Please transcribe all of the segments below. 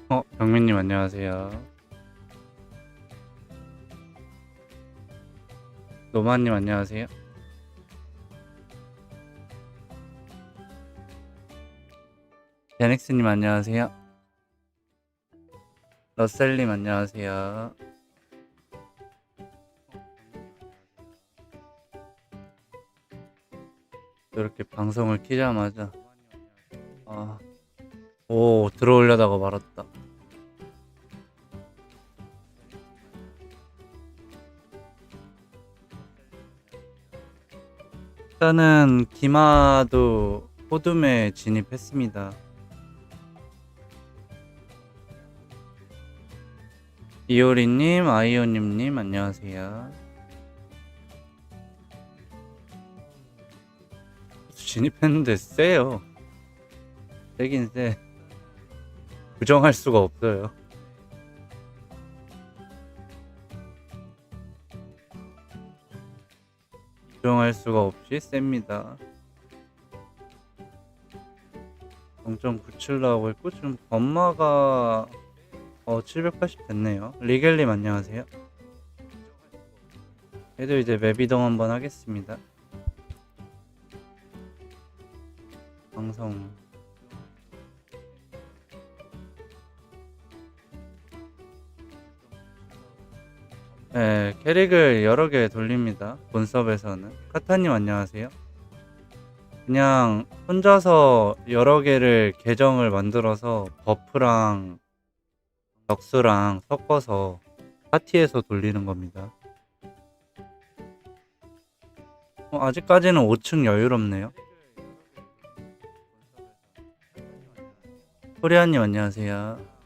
경민님 안녕하세요. 노마님 안녕하세요. 제넥스님 안녕하세요. 러셀님 안녕하세요. 이렇게 방송을 키자마자 아, 오 들어오려다가 말았다. 일단은 기마도 호둠에 진입했습니다. 이효리님, 아이오님님 안녕하세요. 진입했는데 세요. 세긴 세. 부정할 수가 없어요. 부정할 수가 없이 셉니다. 0.97 나오고 있고 지금 범마가 780 됐네요. 리겔님 안녕하세요. 얘도 이제 맵 이동 한번 하겠습니다. 방송 네, 캐릭을 여러 개 돌립니다. 본섭에서는. 카타님 안녕하세요. 그냥 혼자서 여러 개를 계정을 만들어서 버프랑 럭스랑 섞어서 파티에서 돌리는 겁니다. 아직까지는 5층 여유롭네요. 코리아님 안녕하세요.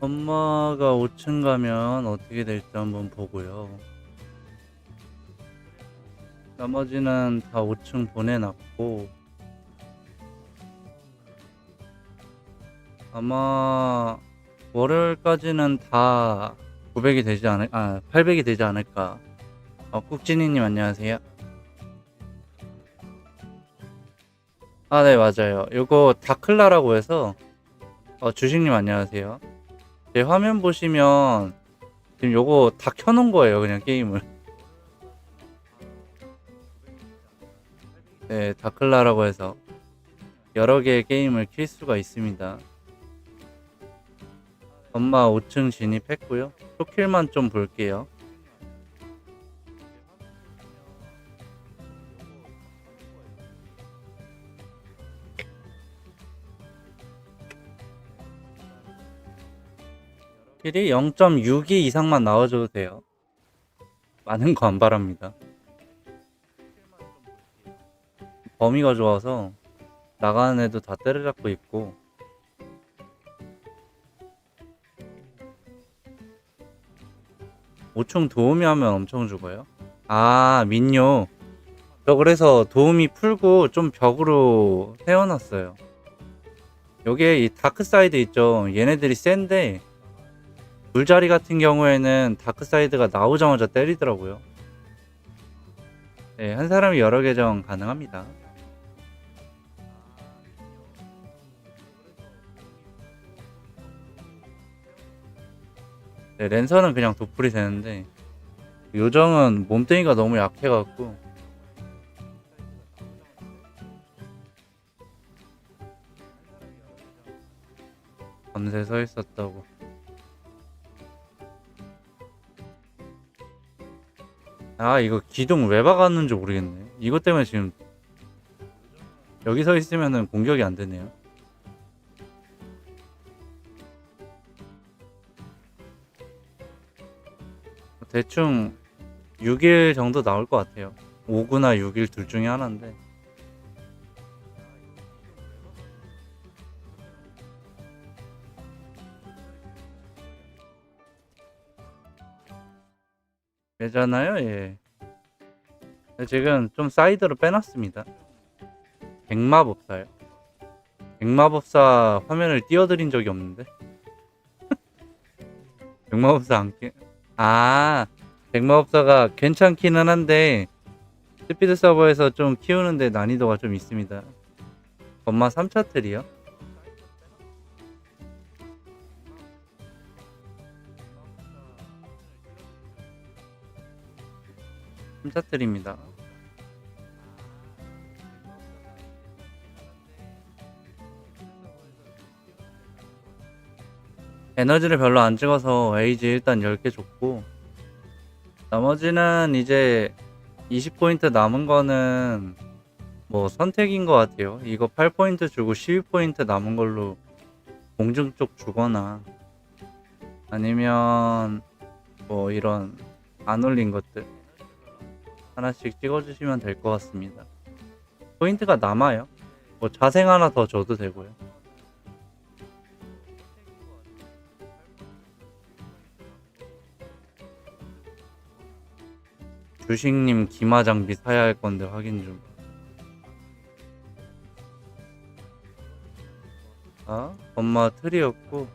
엄마가 5층 가면 어떻게 될지 한번 보고요. 나머지는 다 5층 보내놨고 아마 월요일까지는 다 900이 되지 800이 되지 않을까. 꾹진이님 안녕하세요. 네 맞아요. 요거 다클라라고 해서 주식님 안녕하세요. 제 화면 보시면 지금 요거 다 켜놓은 거예요. 그냥 게임을. 네, 다클라라고 해서 여러 개의 게임을 킬 수가 있습니다. 엄마 5층 진입했고요. 쇼킬만 좀 볼게요. 킬이 0.62 이상만 나와줘도 돼요. 많은 거 안 바랍니다. 범위가 좋아서 나가는 애도 다 때려잡고 있고 5층 도우미 하면 엄청 죽어요. 민요. 저 그래서 도우미 풀고 좀 벽으로 세워놨어요. 요게 이 다크사이드 있죠. 얘네들이 센데 물자리 같은 경우에는 다크사이드가 나오자마자 때리더라고요. 네, 한 사람이 여러 계정 가능합니다. 네, 랜선은 그냥 도풀이 되는데 요정은 몸뚱이가 너무 약해갖고 밤새 서 있었다고. 이거 기둥 왜 박았는지 모르겠네. 이것 때문에 지금 여기 서 있으면은 공격이 안 되네요. 대충 6일 정도 나올 것 같아요. 5구나 6일 둘 중에 하나인데 되잖아요. 예. 지금 좀 사이드로 빼놨습니다. 백마법사요. 백마법사 화면을 띄워드린 적이 없는데 백마법사 안 깨. 아, 백마법사가 괜찮기는 한데 스피드 서버에서 좀 키우는데 난이도가 좀 있습니다. 건마 3차 틀이요? 3차 틀입니다. 에너지를 별로 안 찍어서 에이지 일단 10개 줬고, 나머지는 이제 20포인트 남은 거는 뭐 선택인 것 같아요. 이거 8포인트 주고 12포인트 남은 걸로 공중 쪽 주거나 아니면 뭐 이런 안 올린 것들 하나씩 찍어주시면 될 것 같습니다. 포인트가 남아요. 뭐 자생 하나 더 줘도 되고요. 주식님 기마 장비 사야 할 건데 확인 중. 아, 엄마 틀이었고.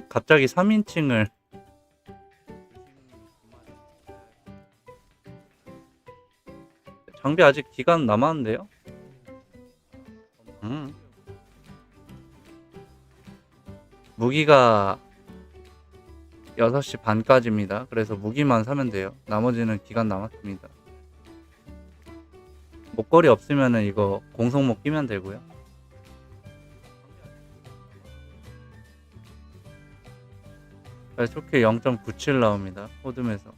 갑자기 3인칭을. 장비 아직 기간 남았는데요? 무기가 6시 반까지입니다. 그래서 무기만 사면 돼요. 나머지는 기간 남았습니다. 목걸이 없으면은 이거 공성목 끼면 되고요. 좋게 0.97 나옵니다. 호듬에서.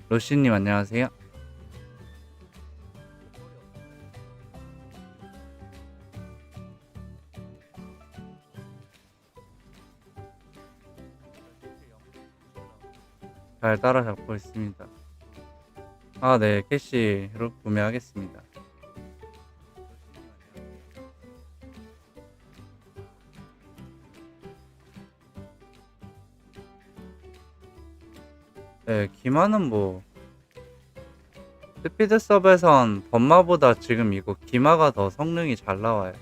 로시님 안녕하세요. 잘 따라잡고 있습니다. 아, 네. 캐시로 구매하겠습니다. 네, 기마는 뭐 스피드 서버에선 범마보다 지금 이거 기마가 더 성능이 잘 나와요.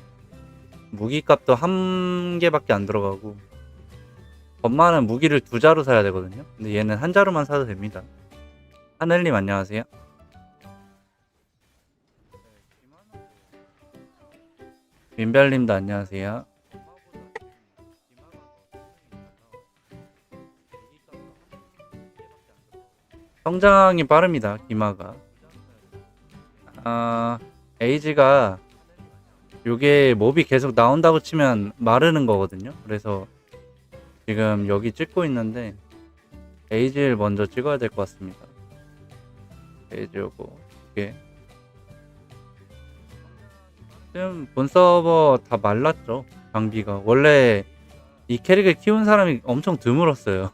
무기값도 한 개밖에 안 들어가고, 범마는 무기를 2자루 사야 되거든요. 근데 얘는 1자루만 사도 됩니다. 하늘님 안녕하세요. 민별님도 안녕하세요. 성장이 빠릅니다. 기마가. 에이지가 요게 몹이 계속 나온다고 치면 마르는 거거든요. 그래서 지금 여기 찍고 있는데 에이지를 먼저 찍어야 될 것 같습니다. 에이지 요거 이게 지금 본 서버 다 말랐죠. 장비가 원래 이 캐릭을 키운 사람이 엄청 드물었어요.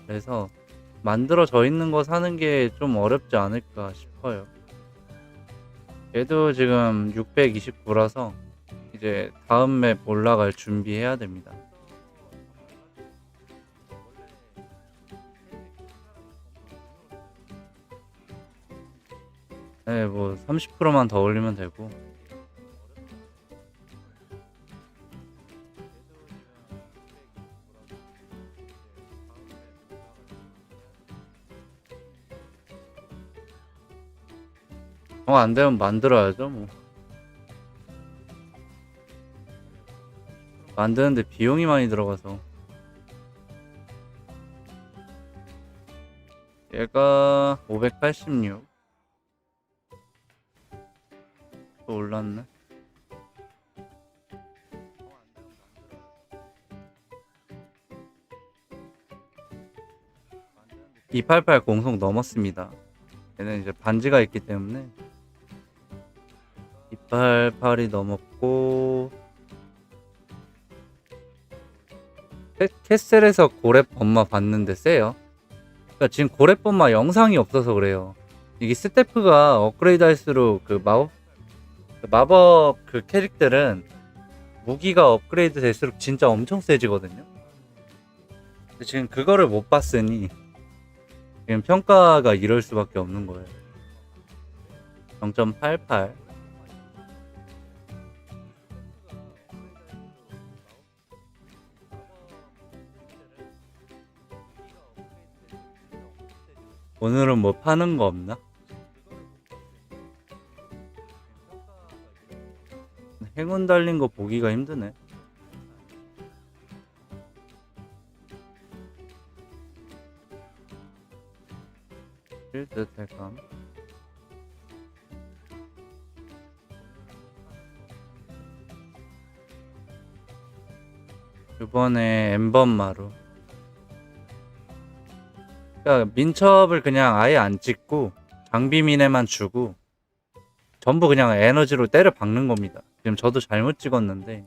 그래서 만들어져 있는 거 사는 게 좀 어렵지 않을까 싶어요. 얘도 지금 629라서 이제 다음 맵 올라갈 준비해야 됩니다. 네, 뭐 30%만 더 올리면 되고. 안 되면 만들어야죠, 뭐. 만드는데 비용이 많이 들어가서. 얘가 586. 또 올랐네. 288 공속 넘었습니다. 얘는 이제 반지가 있기 때문에 288이 넘었고, 캐슬에서 고렙 범마 봤는데 세요. 그러니까 지금 고렙 범마 영상이 없어서 그래요. 이게 스태프가 업그레이드 할수록 그 마법 그 캐릭들은 무기가 업그레이드 될수록 진짜 엄청 세지거든요. 근데 지금 그거를 못 봤으니 지금 평가가 이럴 수밖에 없는 거예요. 0.88. 오늘은 뭐 파는 거 없나? 행운 달린 거 보기가 힘드네. 필드 탈감. 이번에 엠번마루. 그러니까 민첩을 그냥 아예 안 찍고 장비민에만 주고 전부 그냥 에너지로 때려 박는 겁니다. 지금 저도 잘못 찍었는데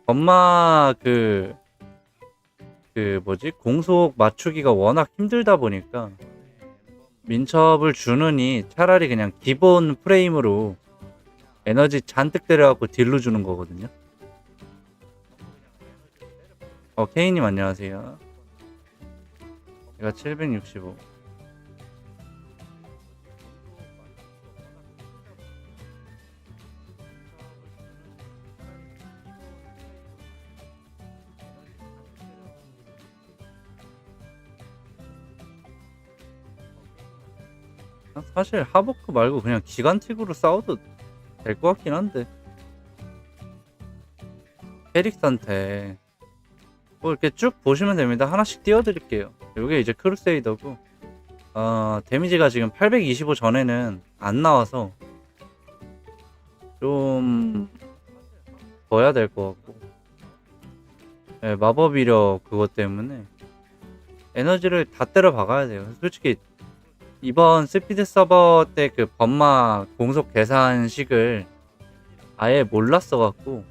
건마 뭐지? 공속 맞추기가 워낙 힘들다 보니까 민첩을 주느니 차라리 그냥 기본 프레임으로 에너지 잔뜩 때려갖고 딜로 주는 거거든요. 케이님 안녕하세요. 제가 765. 사실 하버크 말고 그냥 기간틱으로 싸워도 될 것 같긴 한데 캐릭터한테 뭐 이렇게 쭉 보시면 됩니다. 하나씩 띄워드릴게요. 이게 이제 크루세이더고 데미지가 지금 825 전에는 안 나와서 좀 둬야 될 것 같고, 네, 마법 이력 그것 때문에 에너지를 다 때려 박아야 돼요. 솔직히 이번 스피드 서버 때 그 범마 공속 계산식을 아예 몰랐어 갖고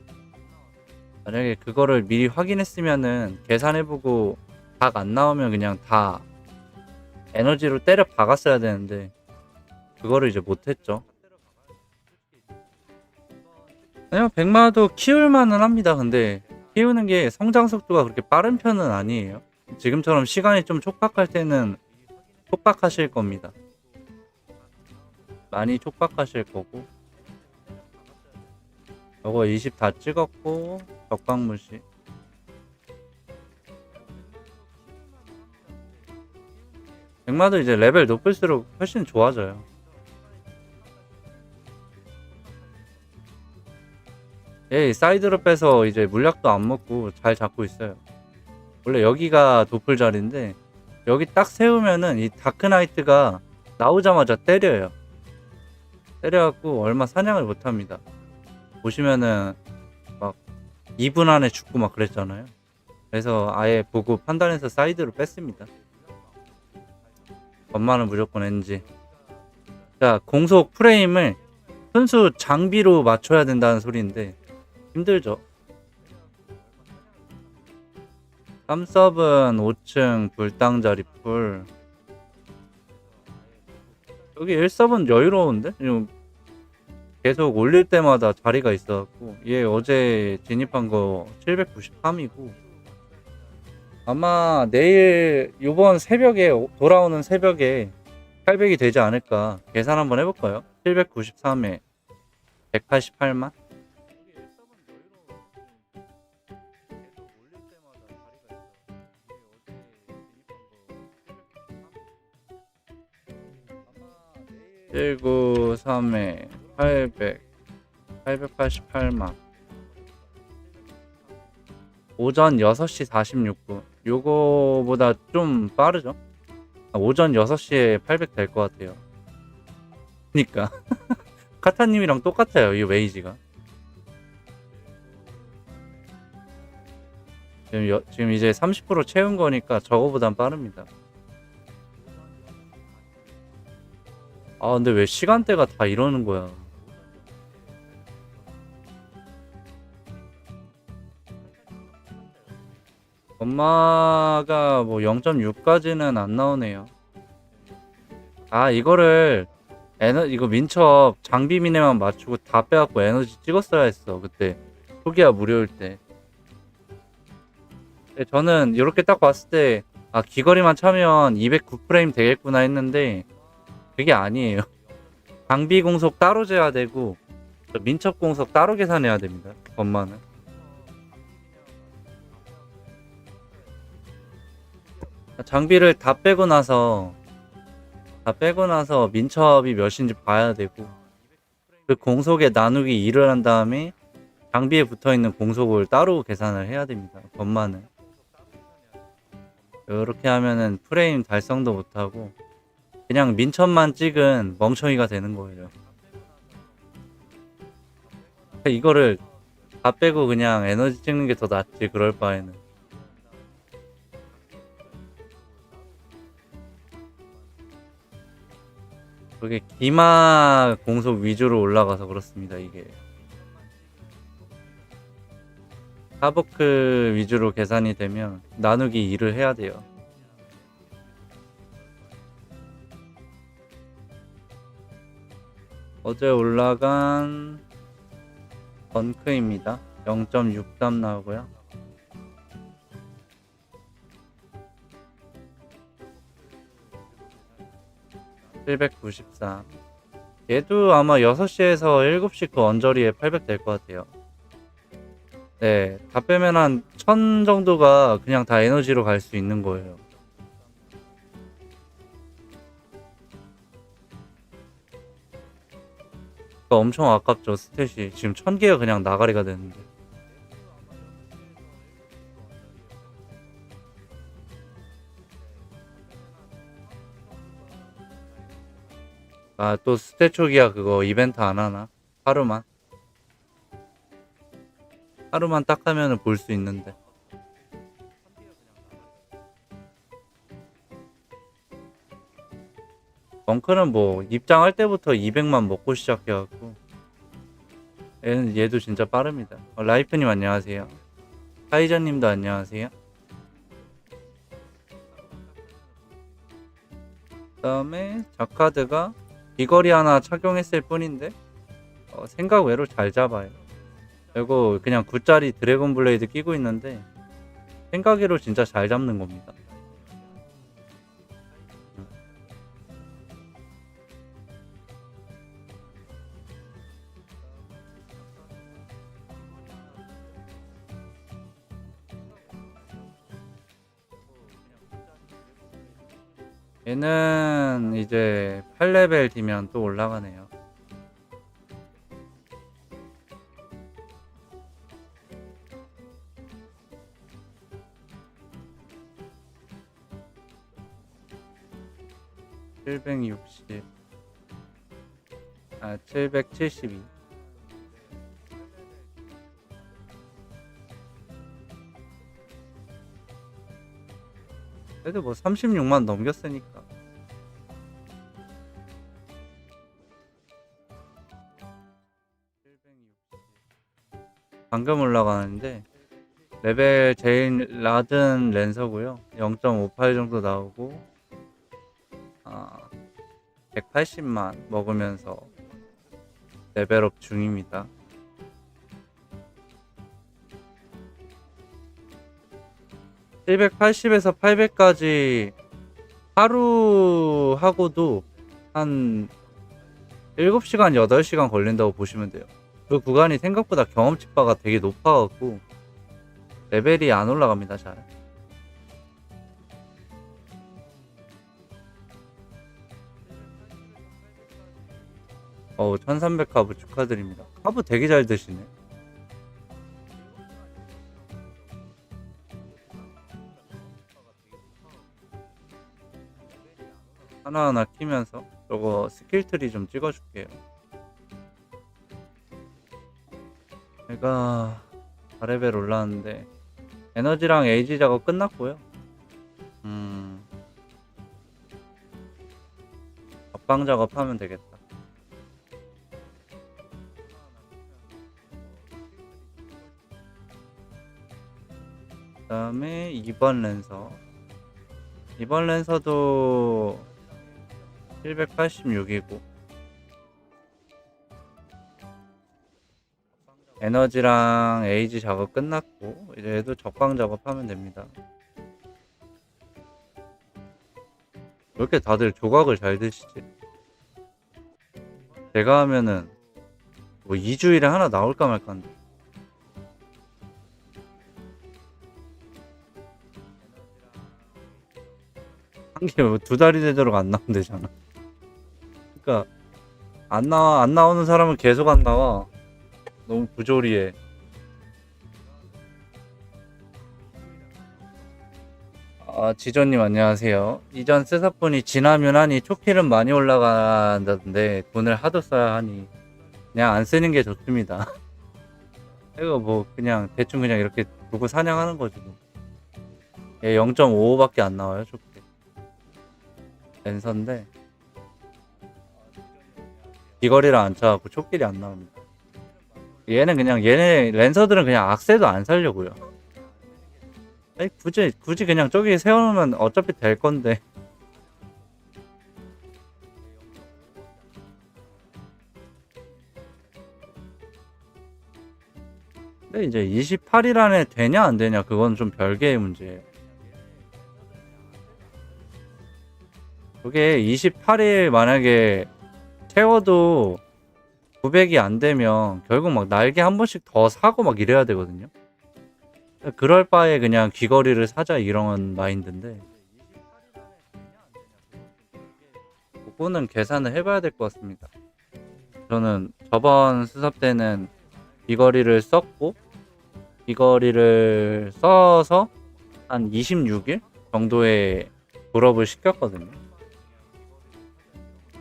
만약에 그거를 미리 확인했으면은 계산해보고 각 안 나오면 그냥 다 에너지로 때려 박았어야 되는데 그거를 이제 못했죠. 아니요, 백마도 키울만은 합니다. 근데 키우는 게 성장 속도가 그렇게 빠른 편은 아니에요. 지금처럼 시간이 좀 촉박할 때는 촉박하실 겁니다. 많이 촉박하실 거고. 이거 20 다 찍었고 적강무시. 백마도 이제 레벨 높을수록 훨씬 좋아져요. 얘 사이드로 빼서 이제 물약도 안 먹고 잘 잡고 있어요. 원래 여기가 도플 자리인데 여기 딱 세우면은 이 다크나이트가 나오자마자 때려요. 때려갖고 얼마 사냥을 못합니다. 보시면은 막 2분 안에 죽고 막 그랬잖아요. 그래서 아예 보고 판단해서 사이드로 뺐습니다. 엄마는 무조건 NG. 자, 공속 프레임을 순수 장비로 맞춰야 된다는 소리인데 힘들죠. 3섭은 5층 불당자리 풀. 여기 1섭은 여유로운데? 계속 올릴 때마다 자리가 있어갖고 얘 어제 진입한 거 793이고 아마 내일 요번 새벽에 돌아오는 새벽에 800이 되지 않을까. 계산 한번 해볼까요? 793에 188만? (793에 888만) 오전 6시 46분. 요거보다 좀 빠르죠? 오전 6시에 800 될 것 같아요. 그니까 카타님이랑 똑같아요, 이 웨이지가. 지금 이제 30% 채운 거니까 저거보단 빠릅니다. 근데 왜 시간대가 다 이러는 거야? 엄마가 뭐 0.6까지는 안 나오네요. 이거를 이거 민첩 장비 미네만 맞추고 다 빼갖고 에너지 찍었어야 했어. 그때 초기화 무료일 때. 저는 이렇게 딱 봤을 때 아, 귀걸이만 차면 209프레임 되겠구나 했는데 그게 아니에요. 장비 공속 따로 재야 되고 민첩 공속 따로 계산해야 됩니다. 건만은. 장비를 다 빼고 나서 민첩이 몇인지 봐야 되고 그 공속에 나누기 2를 한 다음에 장비에 붙어있는 공속을 따로 계산을 해야 됩니다. 건만은. 이렇게 하면은 프레임 달성도 못하고 그냥 민첩만 찍은 멍청이가 되는 거예요. 이거를 다 빼고 그냥 에너지 찍는 게 더 낫지, 그럴 바에는. 그게 기마 공속 위주로 올라가서 그렇습니다, 이게. 하버크 위주로 계산이 되면 나누기 2를 해야 돼요. 어제 올라간 덩크입니다. 0.63 나오고요. (793) 얘도 아마 6시에서 7시 그 언저리에 800 될 것 같아요. 네, 다 빼면 한 1000 정도가 그냥 다 에너지로 갈 수 있는 거예요. 그러니까 엄청 아깝죠, 스탯이. 지금 1000개가 그냥 나가리가 되는데. 아, 또 스탯 초기야 그거 이벤트 안 하나? 하루만 딱 하면은 볼 수 있는데. 벙커는 뭐 입장할 때부터 200만 먹고 시작해갖고 얘도 진짜 빠릅니다. 라이프님 안녕하세요. 하이저님도 안녕하세요. 그 다음에 자카드가 귀걸이 하나 착용했을 뿐인데 생각 외로 잘 잡아요. 그리고 그냥 9짜리 드래곤 블레이드 끼고 있는데 생각외로 진짜 잘 잡는 겁니다. 얘는 이제 8레벨 뒤면 또 올라가네요. (760) 772. 그래도 뭐 36만 넘겼으니까. 방금 올라가는데 레벨 제일 낮은 랜서고요. 0.58 정도 나오고 180만 먹으면서 레벨업 중입니다. (780에서 800까지) 하루 하고도 한 7시간 8시간 걸린다고 보시면 돼요. 그 구간이 생각보다 경험치 바가 되게 높아갖고 레벨이 안 올라갑니다, 잘. 1300 카브 축하드립니다. 카브 되게 잘 드시네. 하나하나 키면서 저거 스킬트리 좀 찍어줄게요. 제가 4레벨 올라왔는데 에너지랑 에이지 작업 끝났고요. 앞방 작업하면 되겠다. 그 다음에 2번 랜서. 2번 랜서도 786이고 에너지랑 에이지 작업 끝났고 이제 얘도 적방 작업하면 됩니다. 왜 이렇게 다들 조각을 잘 드시지? 제가 하면은 뭐 2주일에 하나 나올까 말까인데. 한 개 뭐 2달이 되도록 안 나오면 되잖아. 그러니까 안 나오는 사람은 계속 안 나와. 너무 부조리해. 아, 지조님 안녕하세요. 이전 스사분이 지나면 하니 초킬은 많이 올라간다던데 돈을 하도 써야 하니 그냥 안 쓰는 게 좋습니다. 이거 뭐 그냥 대충 그냥 이렇게 두고 사냥하는 거지 뭐. 얘 0.55밖에 안 나와요 초킬. 랜서인데 비거리를 안 차갖고 초킬이 안 나옵니다. 얘는 그냥 얘네 랜서들은 그냥 악세도 안 살려고요. 아니, 굳이 그냥 저기 세워놓으면 어차피 될 건데. 근데 이제 28일 안에 되냐 안 되냐 그건 좀 별개의 문제예요. 그게 28일 만약에 채워도 900이 안 되면 결국 막 날개 한 번씩 더 사고 막 이래야 되거든요. 그럴 바에 그냥 귀걸이를 사자 이런 마인드인데 그거는 계산을 해봐야 될 것 같습니다. 저는 저번 수습 때는 귀걸이를 썼고 귀걸이를 써서 한 26일 정도에 졸업을 시켰거든요.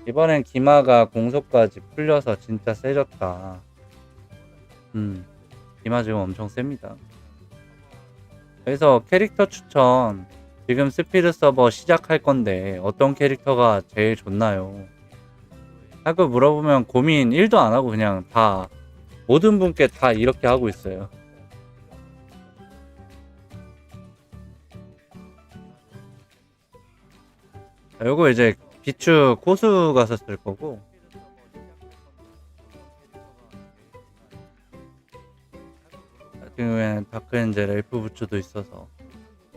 이번엔 기마가 공소까지 풀려서 진짜 세졌다. 기마 지금 엄청 셉니다. 그래서 캐릭터 추천 지금 스피드 서버 시작할 건데 어떤 캐릭터가 제일 좋나요? 하고 물어보면 고민 1도 안 하고 그냥 다 모든 분께 다 이렇게 하고 있어요. 요거 이제 비추 고수 가서 쓸 거고 나중에 다크엔젤 엘프 부츠도 있어서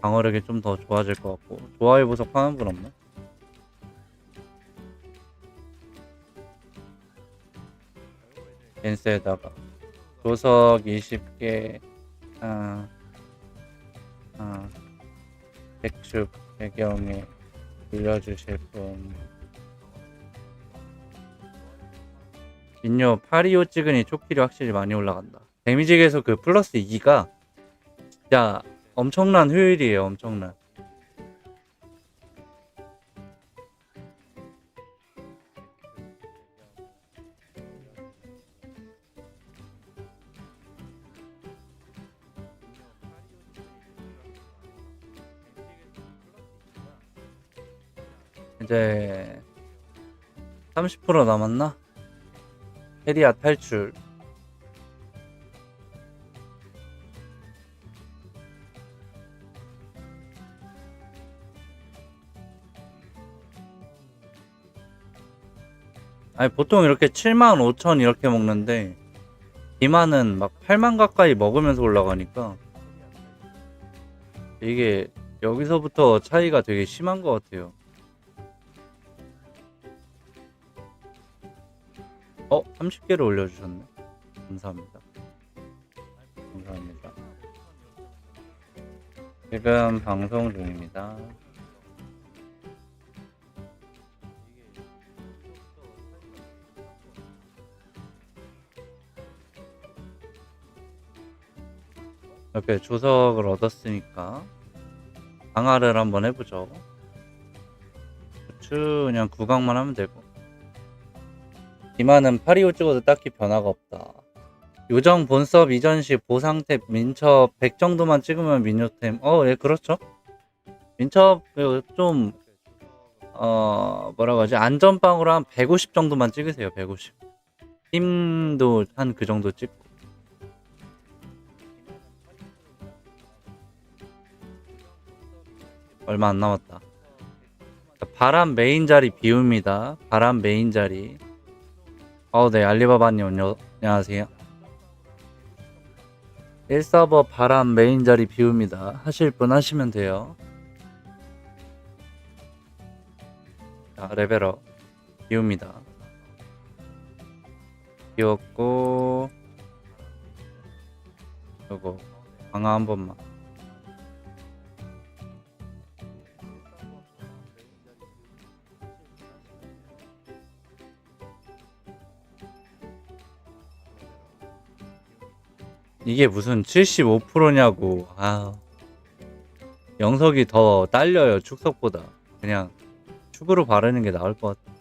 방어력이 좀 더 좋아질 것 같고 좋아요 보석 하는 분 없나? 겐스에다가 조석 20개 백축 배경에 빌려주실 분 민요 파리오 찍으니 초킬이 확실히 많이 올라간다. 데미지 계속 그 플러스 2가 진짜 엄청난 효율이에요. 엄청난. 이제 30% 남았나? 캐리아 탈출. 아니 보통 이렇게 75,000 이렇게 먹는데 기마는 막 8만 가까이 먹으면서 올라가니까 이게 여기서부터 차이가 되게 심한 것 같아요. 30개를 올려주셨네. 감사합니다. 감사합니다. 지금 방송 중입니다. 이렇게 조석을 얻었으니까 강화를 한번 해보죠. 부츠 그냥 구강만 하면 되고 기마는 파리오 찍어도 딱히 변화가 없다. 요정 본섭 이전 시 보상탭 민첩 100 정도만 찍으면 민요템 예 그렇죠. 민첩 좀 뭐라고 하지 안전빵으로 한 150 정도만 찍으세요. 150 힘도 한 그 정도 찍고 얼마 안 남았다. 바람 메인 자리 비웁니다. 바람 메인 자리. 네, 알리바바님 안녕하세요. 1서버 바람 메인 자리 비웁니다. 하실 분 하시면 돼요. 자, 레벨업 비웁니다. 비웠고 요거 강화 한 번만. 이게 무슨 75%냐고. 아, 영석이 더 딸려요, 축석보다. 그냥 축으로 바르는 게 나을 것 같아.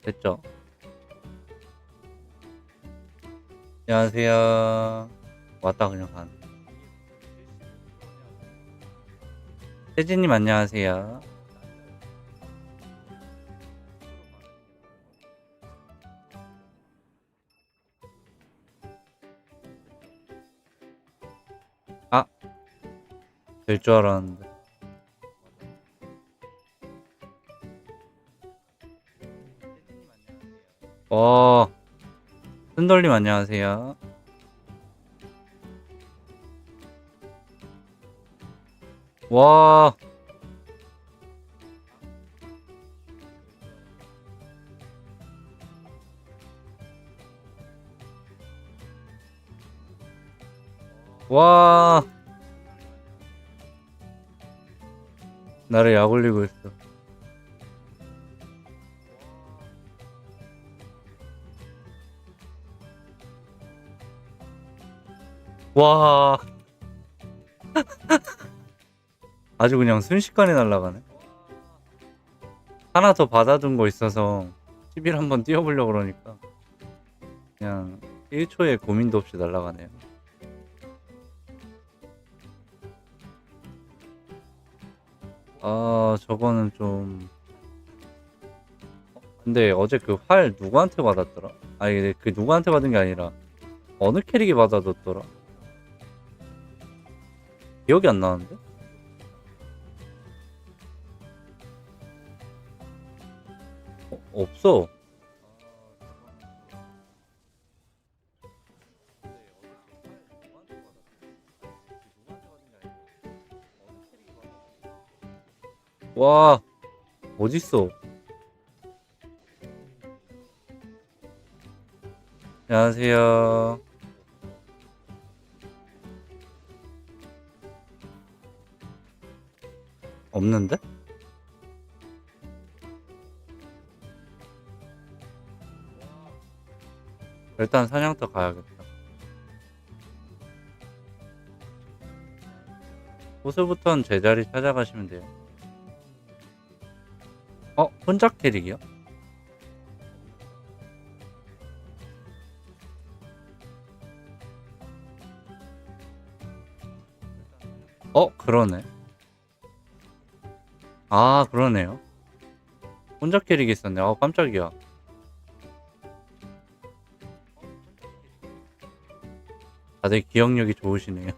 됐죠? 안녕하세요. 왔다 그냥 간. 혜진님 안녕하세요. 아, 될 줄 알았는데. 순돌님 안녕하세요. 와, 와, 나를 약올리고 있어. 와, 아주 그냥 순식간에 날아가네. 하나 더 받아둔 거 있어서 10일 한번 뛰어보려고 그러니까 그냥 1초의 고민도 없이 날아가네요. 아, 저거는 좀. 근데 어제 그 활 누구한테 받았더라? 아니, 그 누구한테 받은 게 아니라 어느 캐릭이 받아뒀더라? 기억이 안 나는데? 없어. 와, 어딨어? 안녕하세요. 없는데? 일단 사냥터 가야겠다. 보스부터는 제자리 찾아가시면 돼요. 혼자 캐릭이요? 그러네. 아, 그러네요. 혼자 캐릭이 있었네. 깜짝이야. 다들 기억력이 좋으시네요.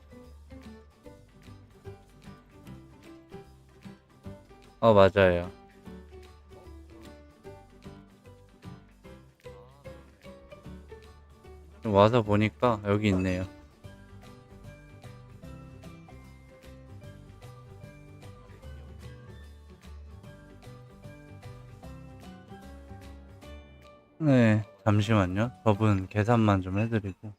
맞아요. 와서 보니까 여기 있네요. 네, 잠시만요. 저분 계산만 좀 해드리고.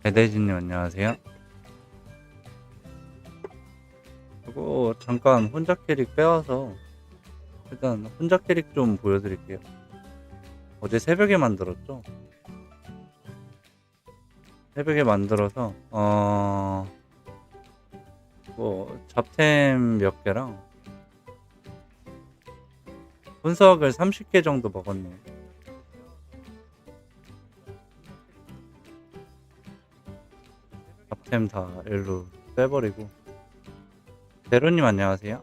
배대진님 안녕하세요. 그리고 잠깐 혼자 캐릭 빼와서 일단 혼자 캐릭 좀 보여드릴게요. 어제 새벽에 만들었죠? 새벽에 만들어서 뭐 잡템 몇 개랑 분석을 30개 정도 먹었네요. 아이템 다 일로 빼버리고. 대로님 안녕하세요.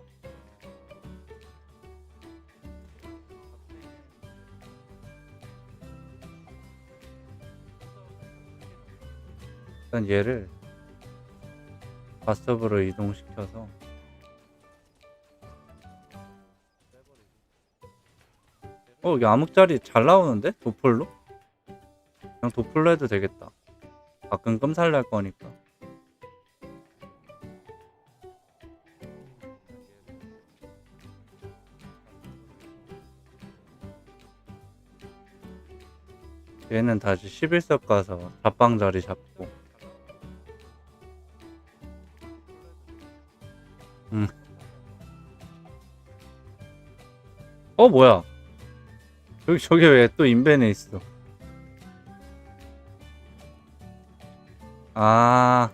일단 얘를 바스업으로 이동시켜서 여기 암흑자리 잘 나오는데? 도플로? 그냥 도플로 해도 되겠다. 가끔 끔살 날 거니까. 얘는 다시 11석 가서 잡방 자리 잡고. 뭐야? 저게 왜 또 인벤에 있어? 아,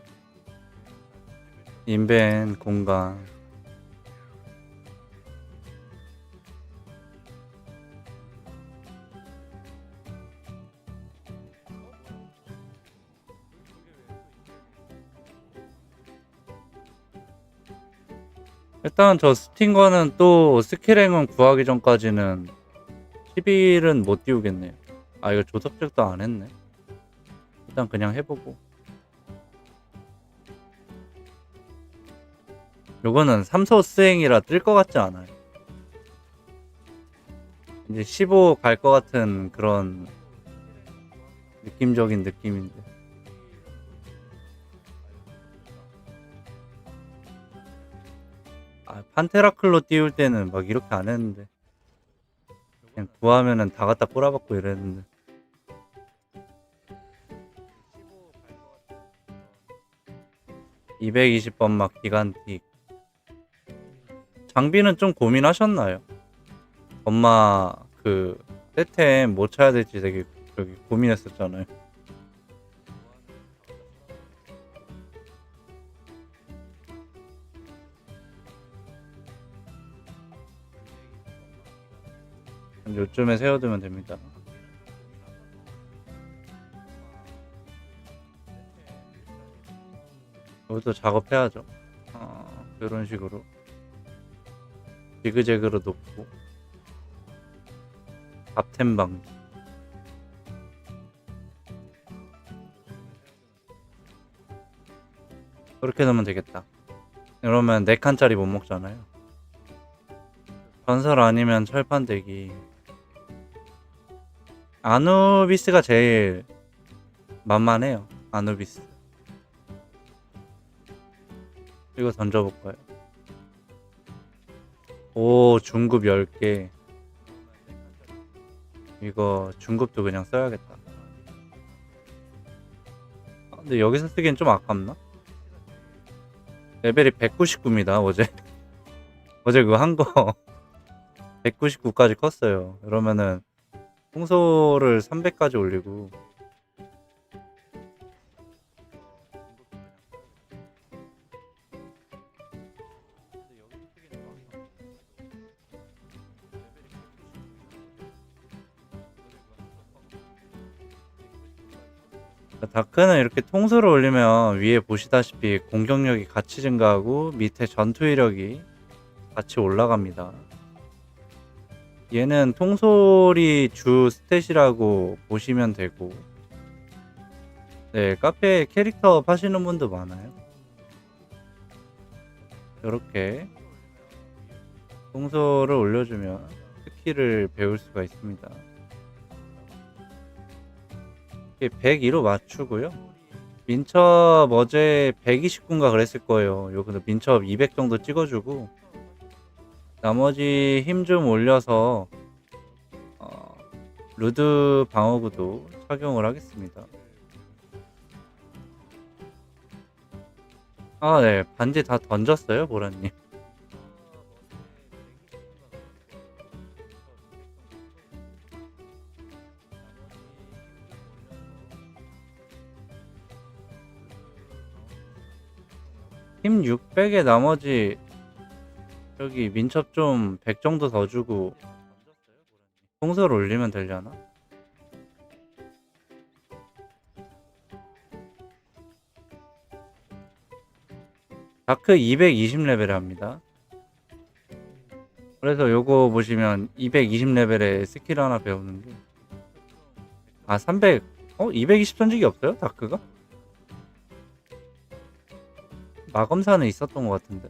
인벤 공간. 일단 저 스팅거는 또 스킬행은 구하기 전까지는 10일은 못 띄우겠네요. 아, 이거 조석적도 안 했네. 일단 그냥 해보고. 요거는 3소 스행이라 뜰 것 같지 않아요. 이제 15 갈 것 같은 그런 느낌적인 느낌인데. 판테라클로 띄울 때는 막 이렇게 안 했는데. 그냥 구하면은 다 갖다 꼬라박고 이랬는데. 220번 막 기간틱. 장비는 좀 고민하셨나요? 엄마 그 세템 뭐 쳐야 될지 되게 고민했었잖아요. 요쯤에 세워두면 됩니다. 여기도 작업해야죠. 이런 식으로 지그재그로 놓고 앞템 방지. 그렇게 넣으면 되겠다. 이러면 4칸짜리 못 먹잖아요. 전설 아니면 철판 대기. 아누비스가 제일 만만해요. 아누비스. 이거 던져볼까요? 오, 중급 10개. 이거 중급도 그냥 써야겠다. 근데 여기서 쓰기엔 좀 아깝나? 레벨이 199입니다. 어제 그거 한 거 199까지 컸어요. 그러면은 홍소를 300까지 올리고. 다크는 이렇게 통수를 올리면 위에 보시다시피 공격력이 같이 증가하고 밑에 전투위력이 같이 올라갑니다. 얘는 통솔이 주 스탯이라고 보시면 되고, 네, 카페에 캐릭터 파시는 분도 많아요. 이렇게 통솔을 올려주면 스킬을 배울 수가 있습니다. 102로 맞추고요. 민첩 어제 129인가 그랬을 거예요. 요거 민첩 200 정도 찍어주고 나머지 힘 좀 올려서 루드 방어구도 착용을 하겠습니다. 네, 반지 다 던졌어요, 보라님. 힘 600에 나머지 여기 민첩 좀 100 정도 더 주고 통솔 올리면 되려나? 다크 220레벨에 합니다. 그래서 요거 보시면 220레벨에 스킬 하나 배우는 게, 300, 220 던지기 없어요? 다크가? 마검사는 있었던 것 같은데.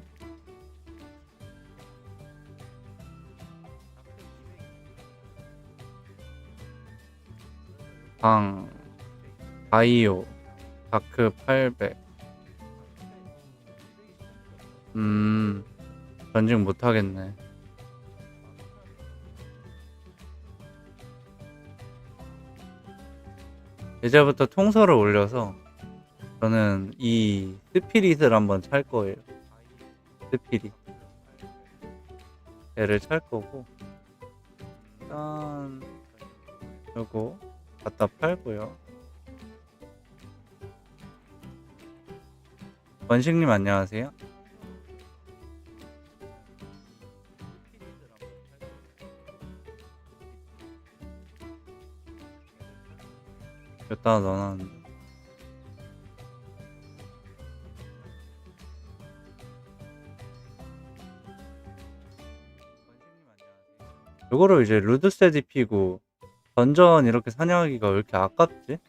방, 바이오, 다크 800. 전직 못하겠네. 이제부터 통솔을 올려서 저는 이 스피릿을 한번 찰 거예요. 스피릿. 얘를 찰 거고, 일단 요거 갖다 팔고요. 원식님 안녕하세요. 여기다 넣어놨는데. 요거를 이제 루드세디 피고 던전 이렇게 사냥하기가 왜 이렇게 아깝지?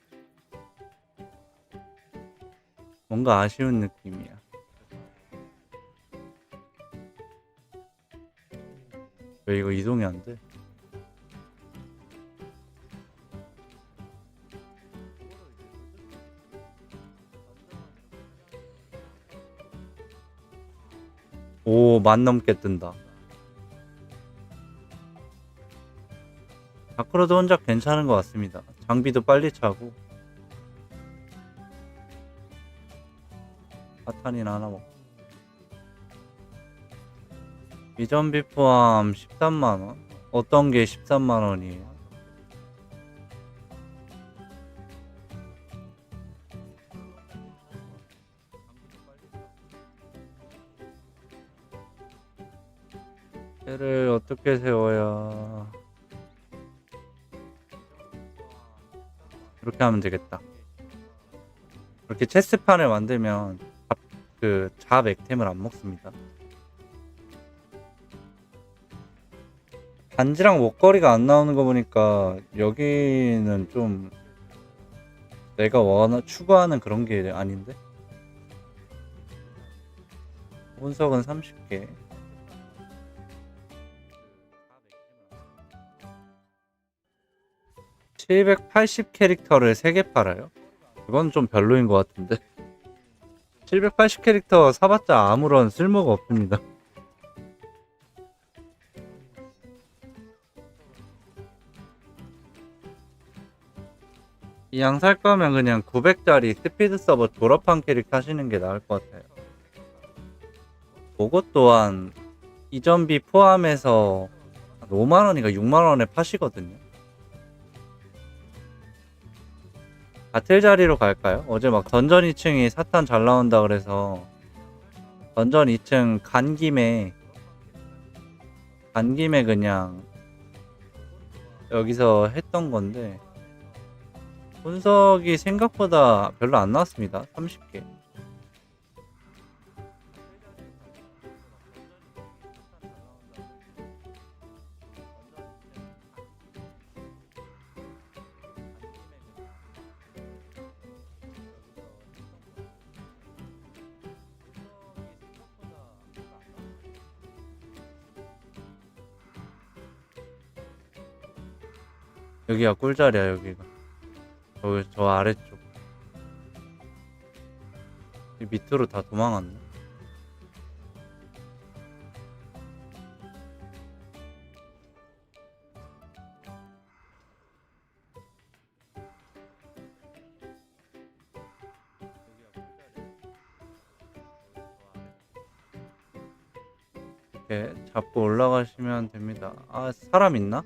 뭔가 아쉬운 느낌이야. 왜 이거 이동이 안 돼? 오, 10,000 넘게 뜬다. 다크로드 혼자 괜찮은 것 같습니다. 장비도 빨리 차고. 파탄이나 하나 먹고. 이전비 포함 13만원? 어떤 게 13만원이에요? 얘를 어떻게 세워야... 이렇게 하면 되겠다. 이렇게 체스판을 만들면 잡 액템을 안 먹습니다. 반지랑 목걸이가 안 나오는 거 보니까 여기는 좀 내가 추구하는 그런 게 아닌데? 운석은 30개. (780) 캐릭터를 3개 팔아요? 이건 좀 별로인 것 같은데. 780 캐릭터 사봤자 아무런 쓸모가 없습니다. 이 양 살 거면 그냥 900짜리 스피드 서버 졸업한 캐릭터 하시는 게 나을 것 같아요. 그것 또한 이전비 포함해서 5만원인가 6만원에 파시거든요. 바틀 자리로 갈까요? 어제 막 던전 2층이 사탄 잘 나온다 그래서 던전 2층 간 김에 그냥 여기서 했던 건데, 분석이 생각보다 별로 안 나왔습니다. 30개. 여기가 꿀자리야. 여기가 여기 저 아래쪽. 이 밑으로 다 도망갔네. 이렇게 잡고 올라가시면 됩니다. 사람 있나?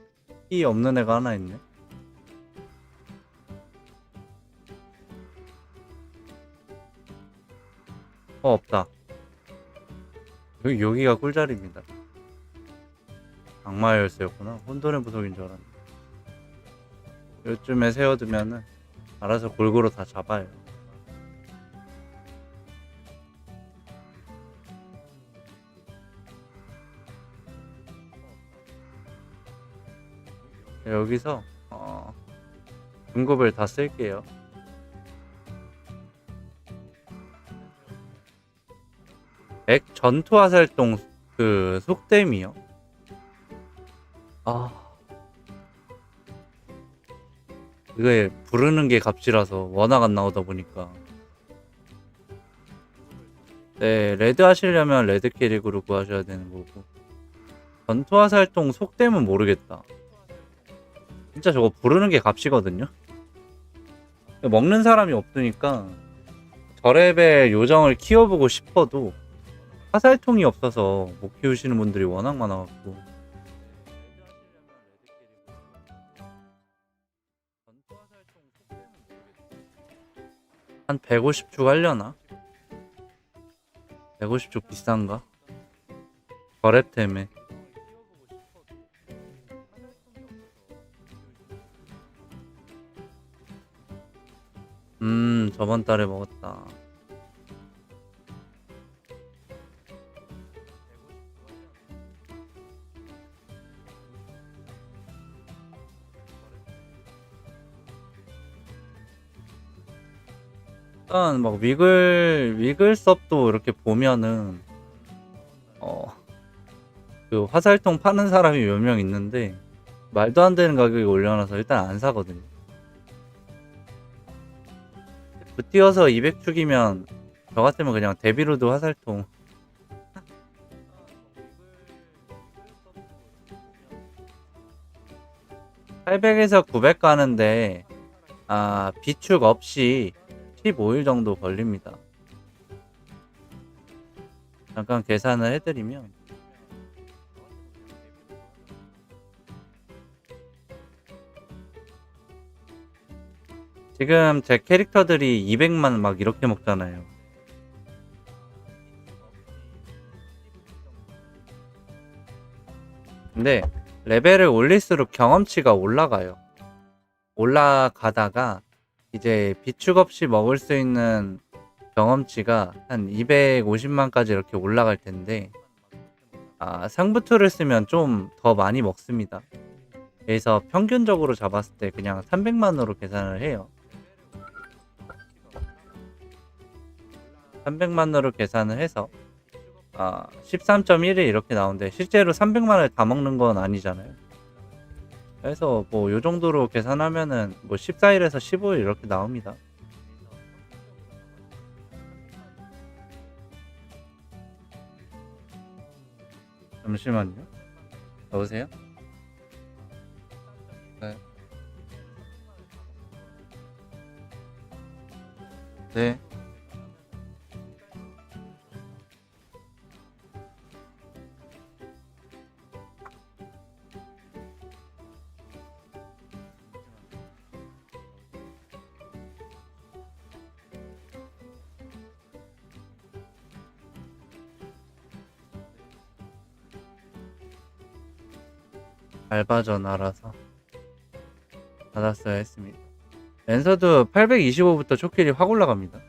키 없는 애가 하나 있네. 없다. 여기가 꿀자리입니다. 악마 열쇠였구나. 혼돈의 부속인 줄 알았네. 요쯤에 세워두면은 알아서 골고루 다 잡아요. 여기서 중급을 다 쓸게요. 액 전투화살동 그 속댐이요. 아, 이게 부르는 게 값이라서 워낙 안 나오다 보니까. 네, 레드 하시려면 레드 캐릭으로 구하셔야 되는 거고. 전투화살동 속댐은 모르겠다. 진짜 저거 부르는 게 값이거든요. 먹는 사람이 없으니까 저레벨 요정을 키워보고 싶어도 화살통이 없어서 못 키우시는 분들이 워낙 많아갖고. 한 150축 하려나? 150축 비싼가? 거랩 때문에. 저번 달에 먹었다. 일단 막 위글 섭도 이렇게 보면은 그 화살통 파는 사람이 몇 명 있는데 말도 안 되는 가격에 올려놔서 일단 안 사거든요. 붙띄어서 200축이면 저 같으면 그냥 데비로드 화살통 800에서 900 가는데 비축 없이 15일 정도 걸립니다. 잠깐 계산을 해드리면 지금 제 캐릭터들이 200만 막 이렇게 먹잖아요. 근데 레벨을 올릴수록 경험치가 올라가요. 올라가다가 이제 비축 없이 먹을 수 있는 경험치가 한 250만까지 이렇게 올라갈 텐데 상부투를 쓰면 좀 더 많이 먹습니다. 그래서 평균적으로 잡았을 때 그냥 300만으로 계산을 해요. 300만으로 계산을 해서 13.1이 이렇게 나오는데 실제로 300만을 다 먹는 건 아니잖아요. 그래서 뭐 요 정도로 계산하면은 뭐 14일에서 15일 이렇게 나옵니다. 잠시만요. 여보세요? 네. 네. 알바전 알아서 받았어야 했습니다. 랜서드 825부터 초킬이 확 올라갑니다.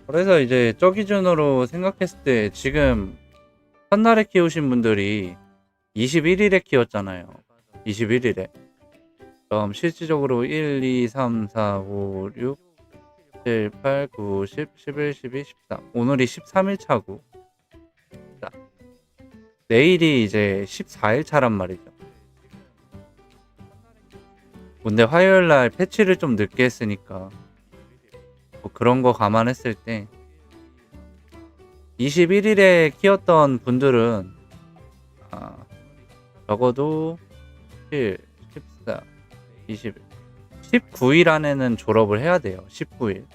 그래서 이제 저 기준으로 생각했을 때 지금 첫날에 키우신 분들이 21일에 키웠잖아요. 21일에. 그럼 실질적으로 1, 2, 3, 4, 5, 6, 7, 8, 9, 10, 11, 12, 13. 오늘이 13일 차고. 자, 내일이 이제 14일 차란 말이죠. 근데 화요일날 패치를 좀 늦게 했으니까 뭐 그런 거 감안했을 때 21일에 키웠던 분들은 적어도 7, 14, 20, 19일 안에는 졸업을 해야 돼요. 19일.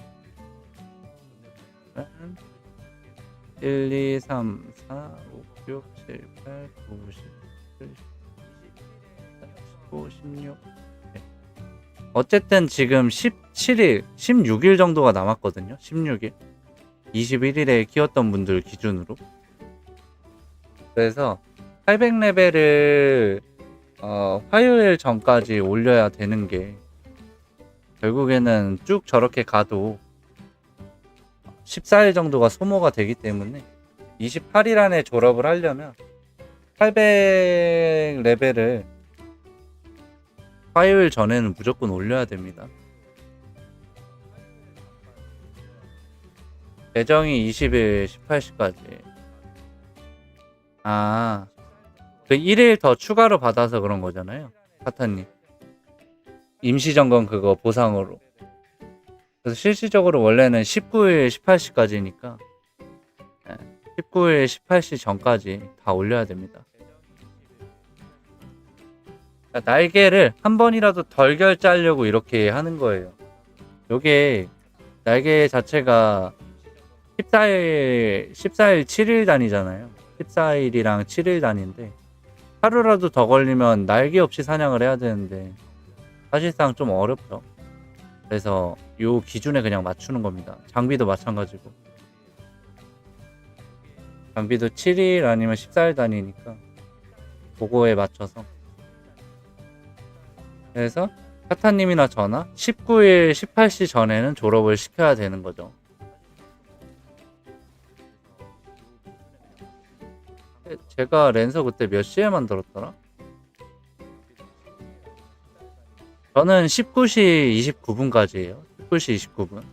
1, 2, 3, 4, 5, 6, 7, 8, 9, 10, 11, 15, 16. 네. 어쨌든 지금 17일, 16일 정도가 남았거든요. 16일. 21일에 키웠던 분들 기준으로. 그래서 800레벨을 화요일 전까지 올려야 되는 게 결국에는 쭉 저렇게 가도 14일 정도가 소모가 되기 때문에 28일 안에 졸업을 하려면 800 레벨을 화요일 전에는 무조건 올려야 됩니다. 예정이 20일 18시까지. 아, 그 1일 더 추가로 받아서 그런 거잖아요. 카타님. 임시점검 그거 보상으로. 그래서 실질적으로 원래는 19일 18시까지니까 19일 18시 전까지 다 올려야 됩니다. 그러니까 날개를 한 번이라도 덜 결제하려고 이렇게 하는 거예요. 요게 날개 자체가 14일 7일 단위잖아요. 14일이랑 7일 단위인데 하루라도 더 걸리면 날개 없이 사냥을 해야 되는데 사실상 좀 어렵죠. 그래서 요 기준에 그냥 맞추는 겁니다. 장비도 마찬가지고. 장비도 7일 아니면 14일 단위니까 그거에 맞춰서. 그래서 카타님이나 저나 19일 18시 전에는 졸업을 시켜야 되는 거죠. 제가 랜서 그때 몇 시에 만들었더라? 저는 19시 29분까지예요. 19시 29분.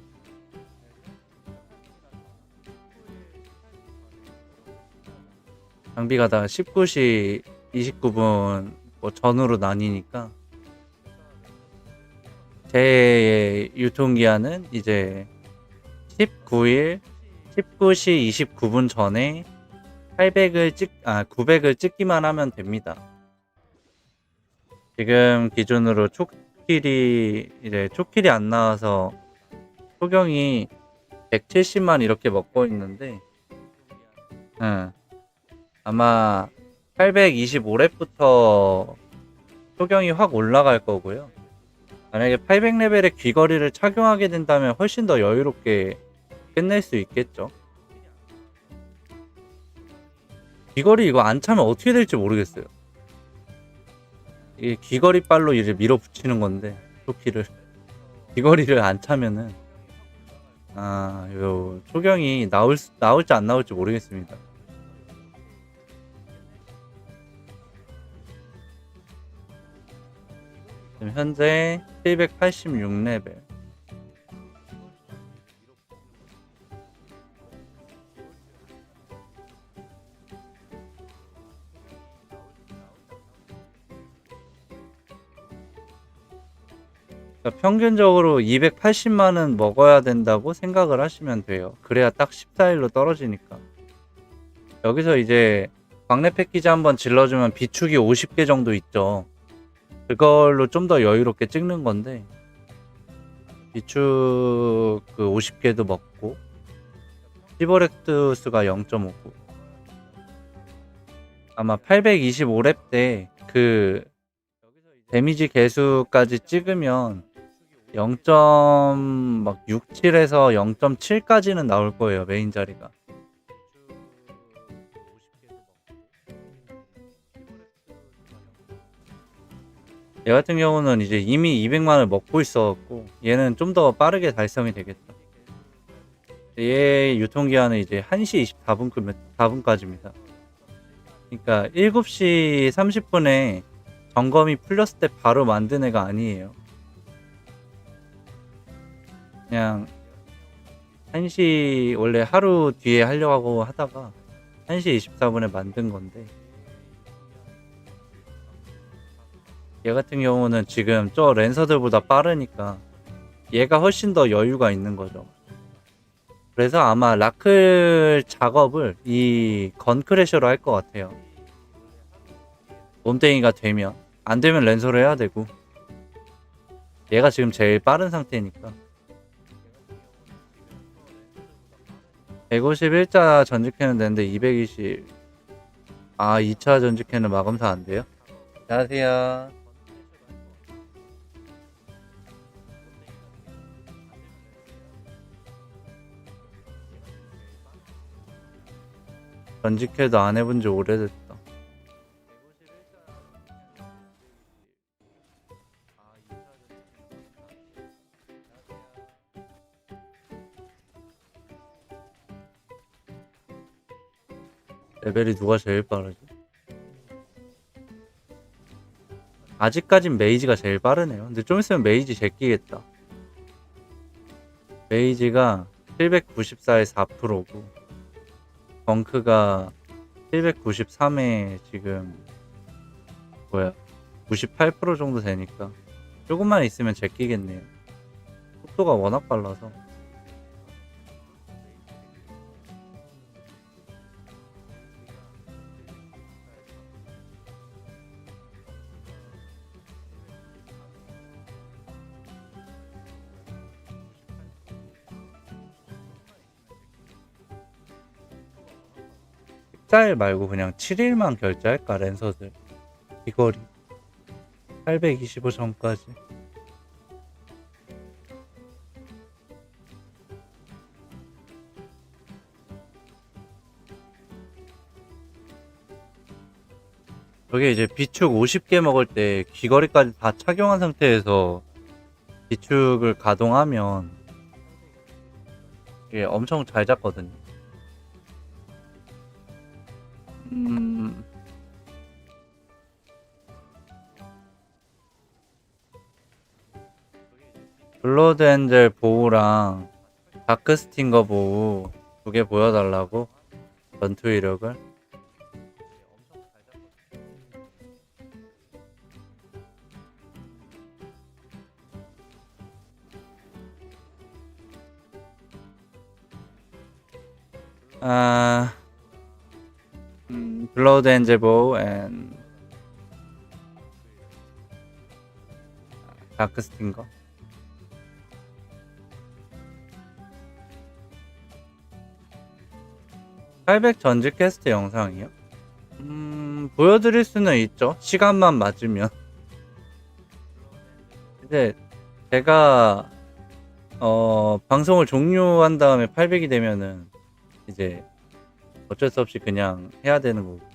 장비가 다 19시 29분 뭐 전후로 나뉘니까 제 유통기한은 이제 19일 19시 29분 전에 900을 찍기만 하면 됩니다. 지금 기준으로 초킬이 안 나와서 초경이 170만 이렇게 먹고 있는데, 아마 825렙부터 초경이 확 올라갈 거고요. 만약에 800레벨의 귀걸이를 착용하게 된다면 훨씬 더 여유롭게 끝낼 수 있겠죠. 귀걸이 이거 안 차면 어떻게 될지 모르겠어요. 이게 귀걸이 빨로 이제 밀어붙이는 건데 초키를 귀걸이를 안 차면은 요 초경이 나올지 안 나올지 모르겠습니다. 지금 현재 786레벨. 그러니까 평균적으로 280만은 먹어야 된다고 생각을 하시면 돼요. 그래야 딱 14일로 떨어지니까. 여기서 이제 광래 패키지 한번 질러주면 비축이 50개 정도 있죠. 그걸로 좀 더 여유롭게 찍는 건데 비축 그 50개도 먹고 시버렉트 수가 0.59. 아마 825렙 때 그 데미지 개수까지 찍으면 0.67에서 0.7까지는 나올 거예요, 메인 자리가. 얘 같은 경우는 이제 이미 200만을 먹고 있어갖고 얘는 좀 더 빠르게 달성이 되겠죠. 얘 유통기한은 이제 1시 24분까지입니다. 그러니까 7시 30분에 점검이 풀렸을 때 바로 만든 애가 아니에요. 그냥 1시 원래 하루 뒤에 하려고 하다가 1시 24분에 만든 건데 얘 같은 경우는 지금 저 랜서들보다 빠르니까 얘가 훨씬 더 여유가 있는 거죠. 그래서 아마 라클 작업을 이 건크래셔로 할 것 같아요. 몸땡이가 되면. 안 되면 랜서로 해야 되고 얘가 지금 제일 빠른 상태니까 151자 전직해는 되는데 220 2차 전직해는 마검사 안 돼요? 안녕하세요. 전직해도 안 해본 지 오래됐다. 레벨이 누가 제일 빠르지? 아직까진 메이지가 제일 빠르네요. 근데 좀 있으면 메이지 제끼겠다. 메이지가 794에 4%고 덩크가 793에 지금 뭐야 98% 정도 되니까 조금만 있으면 제끼겠네요. 속도가 워낙 빨라서. 식자일 말고 그냥 7일만 결제할까 랜서들. 귀걸이 825 전까지. 저게 이제 비축 50개 먹을 때 귀걸이까지 다 착용한 상태에서 비축을 가동하면 이게 엄청 잘 잡거든요. 블러드 엔젤 보우랑 다크 스팅거 보우 두 개 보여달라고 전투 이력을. 블러드 엔젤 보우 앤 다크 스팅거. (800) 전직 퀘스트 영상이요? 보여드릴 수는 있죠. 시간만 맞으면. 이제 제가 방송을 종료한 다음에 800이 되면은 이제 어쩔 수 없이 그냥 해야 되는 거고.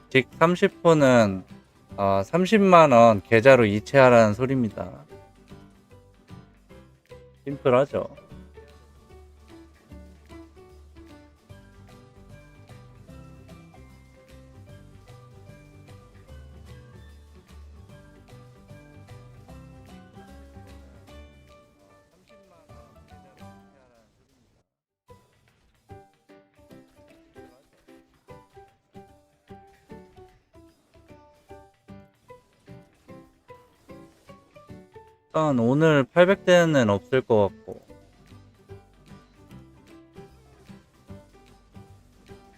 직 30호는 30만원 계좌로 이체하라는 소리입니다. 심플하죠. 일단 오늘 800대는 없을 것 같고.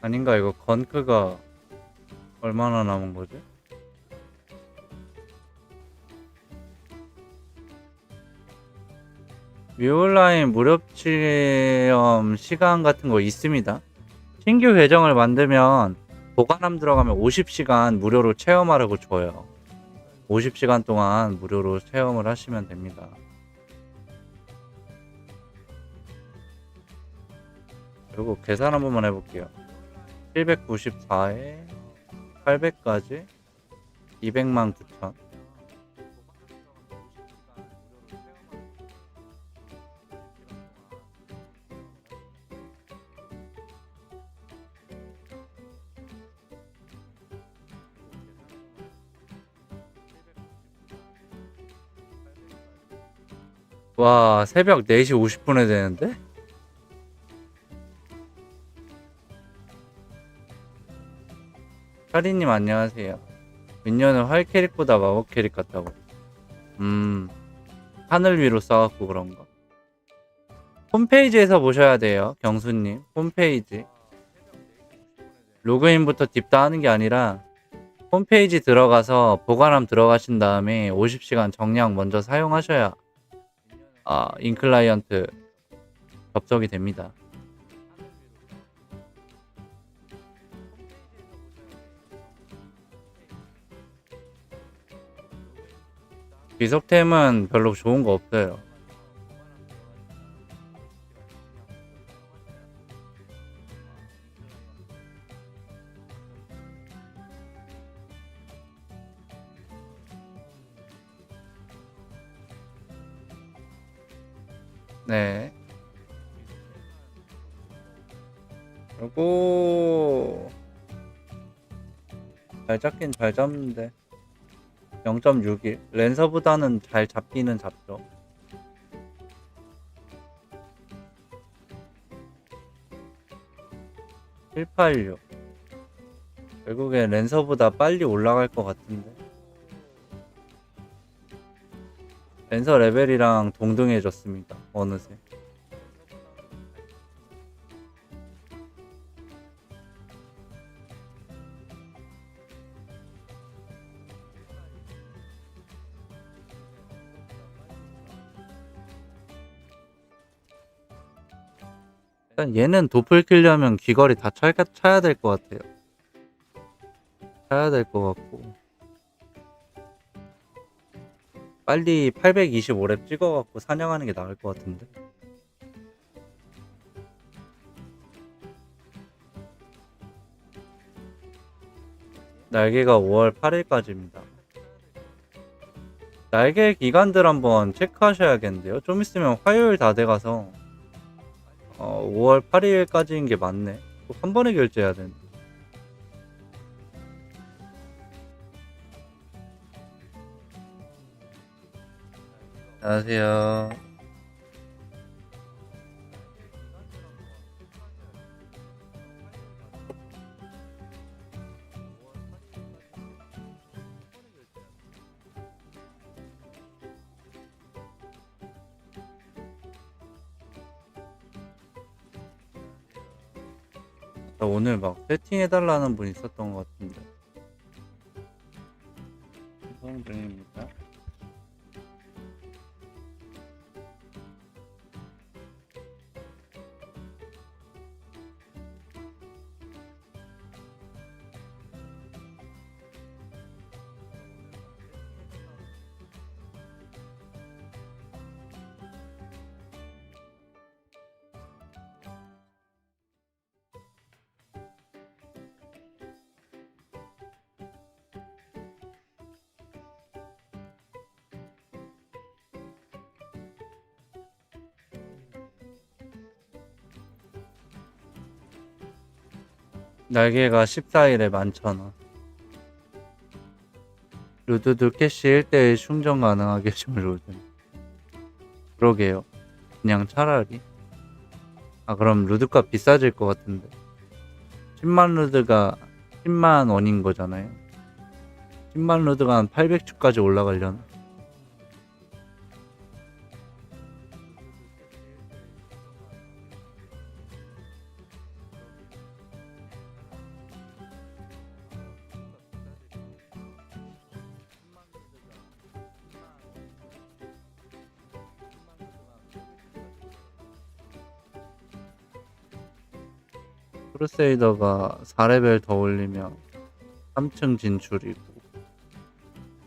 아닌가, 이거 건크가 얼마나 남은 거지? 뮤온라인 무료 체험 시간 같은 거 있습니다. 신규 계정을 만들면 보관함 들어가면 50시간 무료로 체험하라고 줘요. 50시간 동안 무료로 체험을 하시면 됩니다. 그리고 계산 한 번만 해볼게요. 794에 800까지 200만 9천. 와, 새벽 4시 50분에 되는데? 카리님 안녕하세요. 민년은 활 캐릭보다 마법 캐릭 같다고. 하늘 위로 쏴갖고 그런가. 홈페이지에서 보셔야 돼요, 경수님. 홈페이지. 로그인부터 딥다 하는 게 아니라 홈페이지 들어가서 보관함 들어가신 다음에 50시간 정량 먼저 사용하셔야 인클라이언트 접속이 됩니다. 비석템은 별로 좋은 거 없어요. 네. 그리고 잘 잡긴 잘 잡는데 0.61 랜서보다는 잘 잡기는 잡죠. 786 결국엔 랜서보다 빨리 올라갈 것 같은데 랜서 레벨이랑 동등해졌습니다. 어느새. 일단 얘는 도플 키려면 귀걸이 다 차야 될 것 같아요. 차야 될 것 같고 빨리 825렙 찍어갖고 사냥하는 게 나을 것 같은데. 날개가 5월 8일까지입니다. 날개 기간들 한번 체크하셔야겠는데요. 좀 있으면 화요일 다 돼가서 5월 8일까지인 게 맞네. 또 한 번에 결제해야 되네. 안녕하세요. 오늘 막 세팅해달라는 분 있었던 것 같은데. 방송 중입니다. 날개가 14일에 11,000원. 루드도 캐시 1대1 충전 가능하게 좀 루드. 그러게요. 그냥 차라리. 그럼 루드값 비싸질 것 같은데. 10만 루드가 10만 원인 거잖아요. 10만 루드가 한 800주까지 올라가려나? 크루세이더가 4레벨 더 올리면 3층 진출이고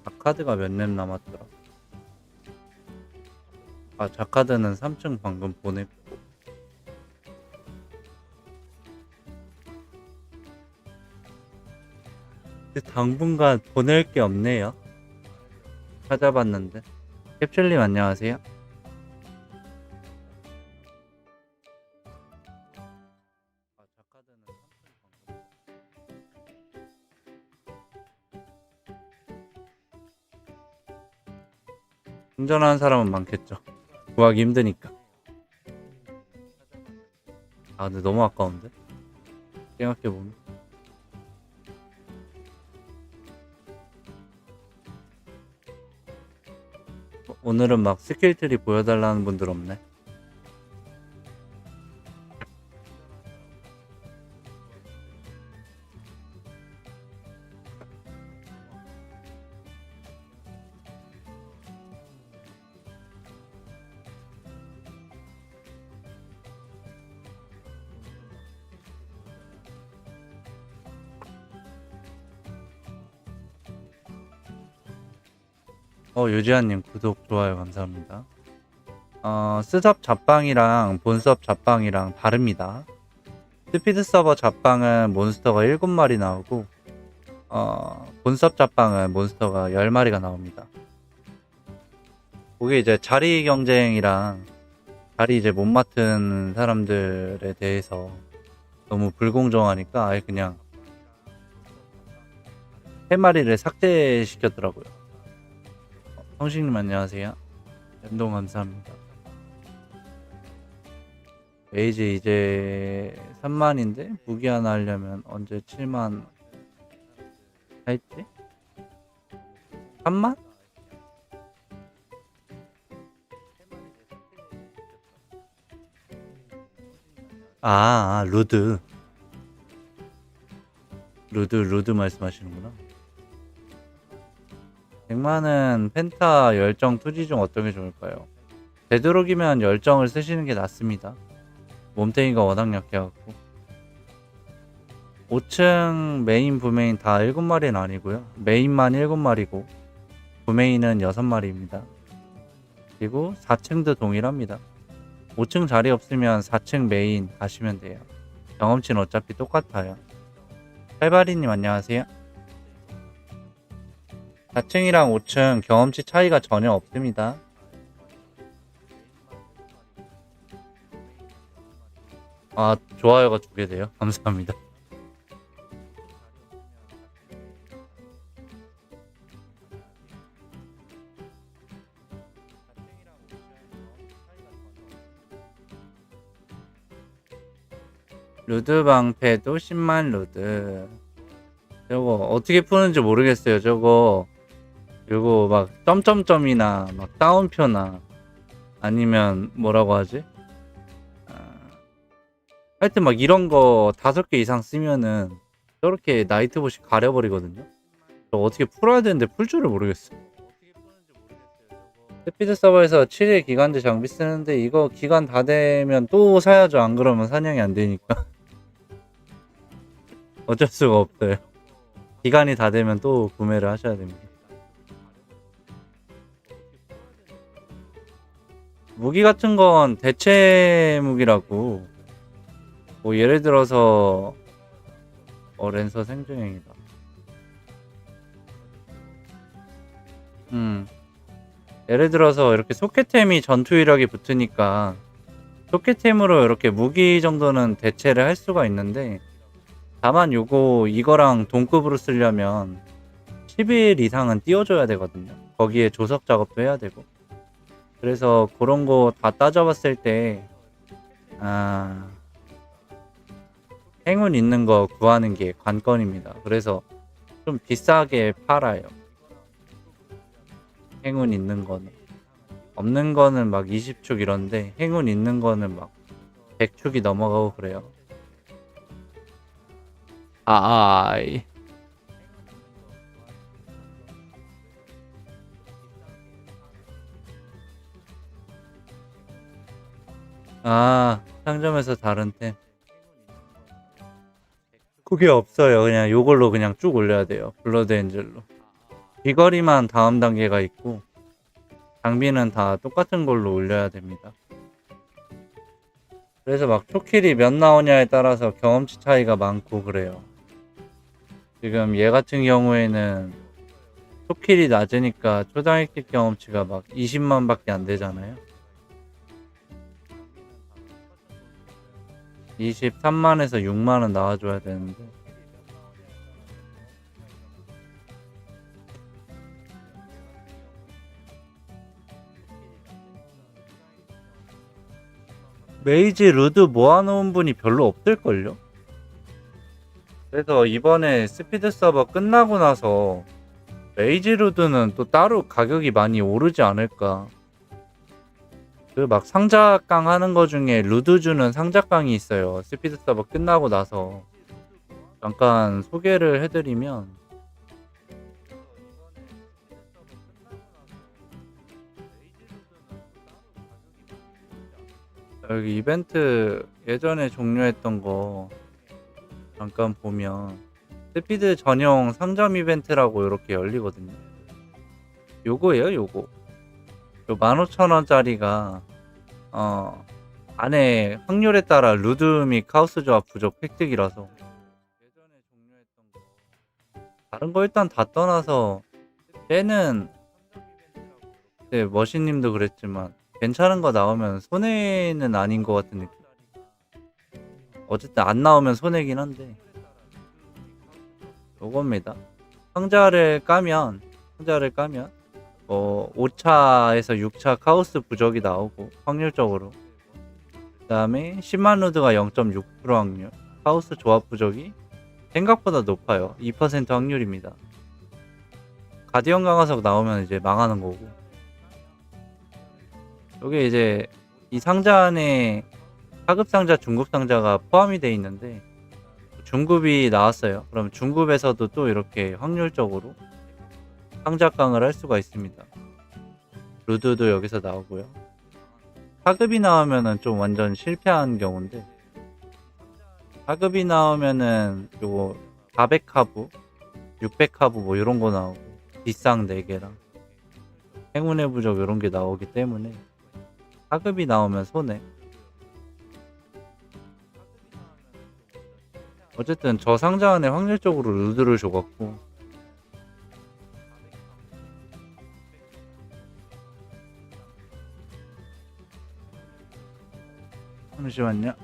자카드가 몇 렙 남았더라. 자카드는 3층 방금 보냈고 근데 당분간 보낼 게 없네요. 찾아봤는데 캡슐님 안녕하세요. 자카드는 3층 방금 운전하는 사람은 많겠죠. 구하기 힘드니까. 근데 너무 아까운데? 생각해보면. 오늘은 막 스킬트리 보여달라는 분들 없네. 유지아님 구독, 좋아요 감사합니다. 스섭 잡방이랑 본섭 잡방이랑 다릅니다. 스피드 서버 잡방은 몬스터가 7마리 나오고 본섭 잡방은 몬스터가 10마리가 나옵니다. 그게 이제 자리 경쟁이랑 자리 이제 못 맡은 사람들에 대해서 너무 불공정하니까 아예 그냥 3마리를 삭제시켰더라고요. 성식님 안녕하세요. 연동 감사합니다. 에이지 이제 3만인데 무기 하나 하려면 언제 7만 할지? 3만? 루드. 루드 말씀하시는구나. 100만은 펜타 열정 투지 중 어떤 게 좋을까요? 되도록이면 열정을 쓰시는 게 낫습니다. 몸탱이가 워낙 약해갖고. 5층 메인 부메인 다 7마리는 아니고요. 메인만 7마리고 부메인은 6마리입니다. 그리고 4층도 동일합니다. 5층 자리 없으면 4층 메인 가시면 돼요. 경험치는 어차피 똑같아요. 팔바리님 안녕하세요. 4층이랑 5층 경험치 차이가 전혀 없습니다. 좋아요가 2개 돼요. 감사합니다. 루드 방패도 10만 루드. 저거 어떻게 푸는지 모르겠어요. 요거 막 점점점이나 막 따옴표나 아니면 뭐라고 하지? 하여튼 막 이런 거 5개 이상 쓰면은 저렇게 나이트봇이 가려버리거든요. 저 어떻게 풀어야 되는데 풀 줄을 모르겠어. 스피드 서버에서 7일 기간제 장비 쓰는데 이거 기간 다 되면 또 사야죠. 안 그러면 사냥이 안 되니까. 어쩔 수가 없어요. 기간이 다 되면 또 구매를 하셔야 됩니다. 무기 같은 건 대체 무기라고. 뭐 예를 들어서 랜서 생중행이다. 예를 들어서 이렇게 소켓템이 전투 이력이 붙으니까 소켓템으로 이렇게 무기 정도는 대체를 할 수가 있는데, 다만 이거랑 동급으로 쓰려면 10일 이상은 띄워줘야 되거든요. 거기에 조석 작업도 해야 되고. 그래서 그런 거 다 따져봤을 때 행운 있는 거 구하는 게 관건입니다. 그래서 좀 비싸게 팔아요. 행운 있는 거는. 없는 거는 막 20축 이런데 행운 있는 거는 막 100축이 넘어가고 그래요. 상점에서 다른 템. 그게 없어요. 그냥 요걸로 그냥 쭉 올려야 돼요. 블러드 엔젤로. 비거리만 다음 단계가 있고 장비는 다 똑같은 걸로 올려야 됩니다. 그래서 막 초킬이 몇 나오냐에 따라서 경험치 차이가 많고 그래요. 지금 얘 같은 경우에는 초킬이 낮으니까 초당획득 경험치가 막 20만 밖에 안 되잖아요. 23만에서 6만은 나와줘야 되는데 메이지 루드 모아놓은 분이 별로 없을걸요? 그래서 이번에 스피드 서버 끝나고 나서 메이지 루드는 또 따로 가격이 많이 오르지 않을까. 그 막 상자깡 하는 거 중에 루드 주는 상자깡이 있어요. 스피드 서버 끝나고 나서. 잠깐 소개를 해드리면, 여기 이벤트 예전에 종료했던 거 잠깐 보면 스피드 전용 상점 이벤트라고 이렇게 열리거든요. 요거예요, 요거. 요 15,000원짜리가 안에 확률에 따라 루드 및 카오스 조합 부족 획득이라서. 예전에 종료했던 거 다른 거 일단 다 떠나서 쟤는, 네, 머신님도 그랬지만 괜찮은 거 나오면 손해는 아닌 것 같은 느낌. 어쨌든 안 나오면 손해긴 한데. 요겁니다. 상자를 까면 5차에서 6차 카오스 부적이 나오고 확률적으로. 그 다음에 10만 루드가 0.6% 확률. 카오스 조합 부적이 생각보다 높아요. 2% 확률입니다. 가디언 강화석 나오면 이제 망하는 거고. 요게 이제 이 상자 안에 하급 상자, 중급 상자가 포함이 돼 있는데 중급이 나왔어요. 그럼 중급에서도 또 이렇게 확률적으로 상자깡을 할 수가 있습니다. 루드도 여기서 나오고요. 하급이 나오면은 좀 완전 실패한 경우인데, 하급이 나오면은 요거 400하부, 600하부 뭐 이런 거 나오고, 뒷상 4개랑 행운의 부적 이런 게 나오기 때문에 하급이 나오면 손해. 어쨌든 저 상자 안에 확률적으로 루드를 줘갖고 잠시만요.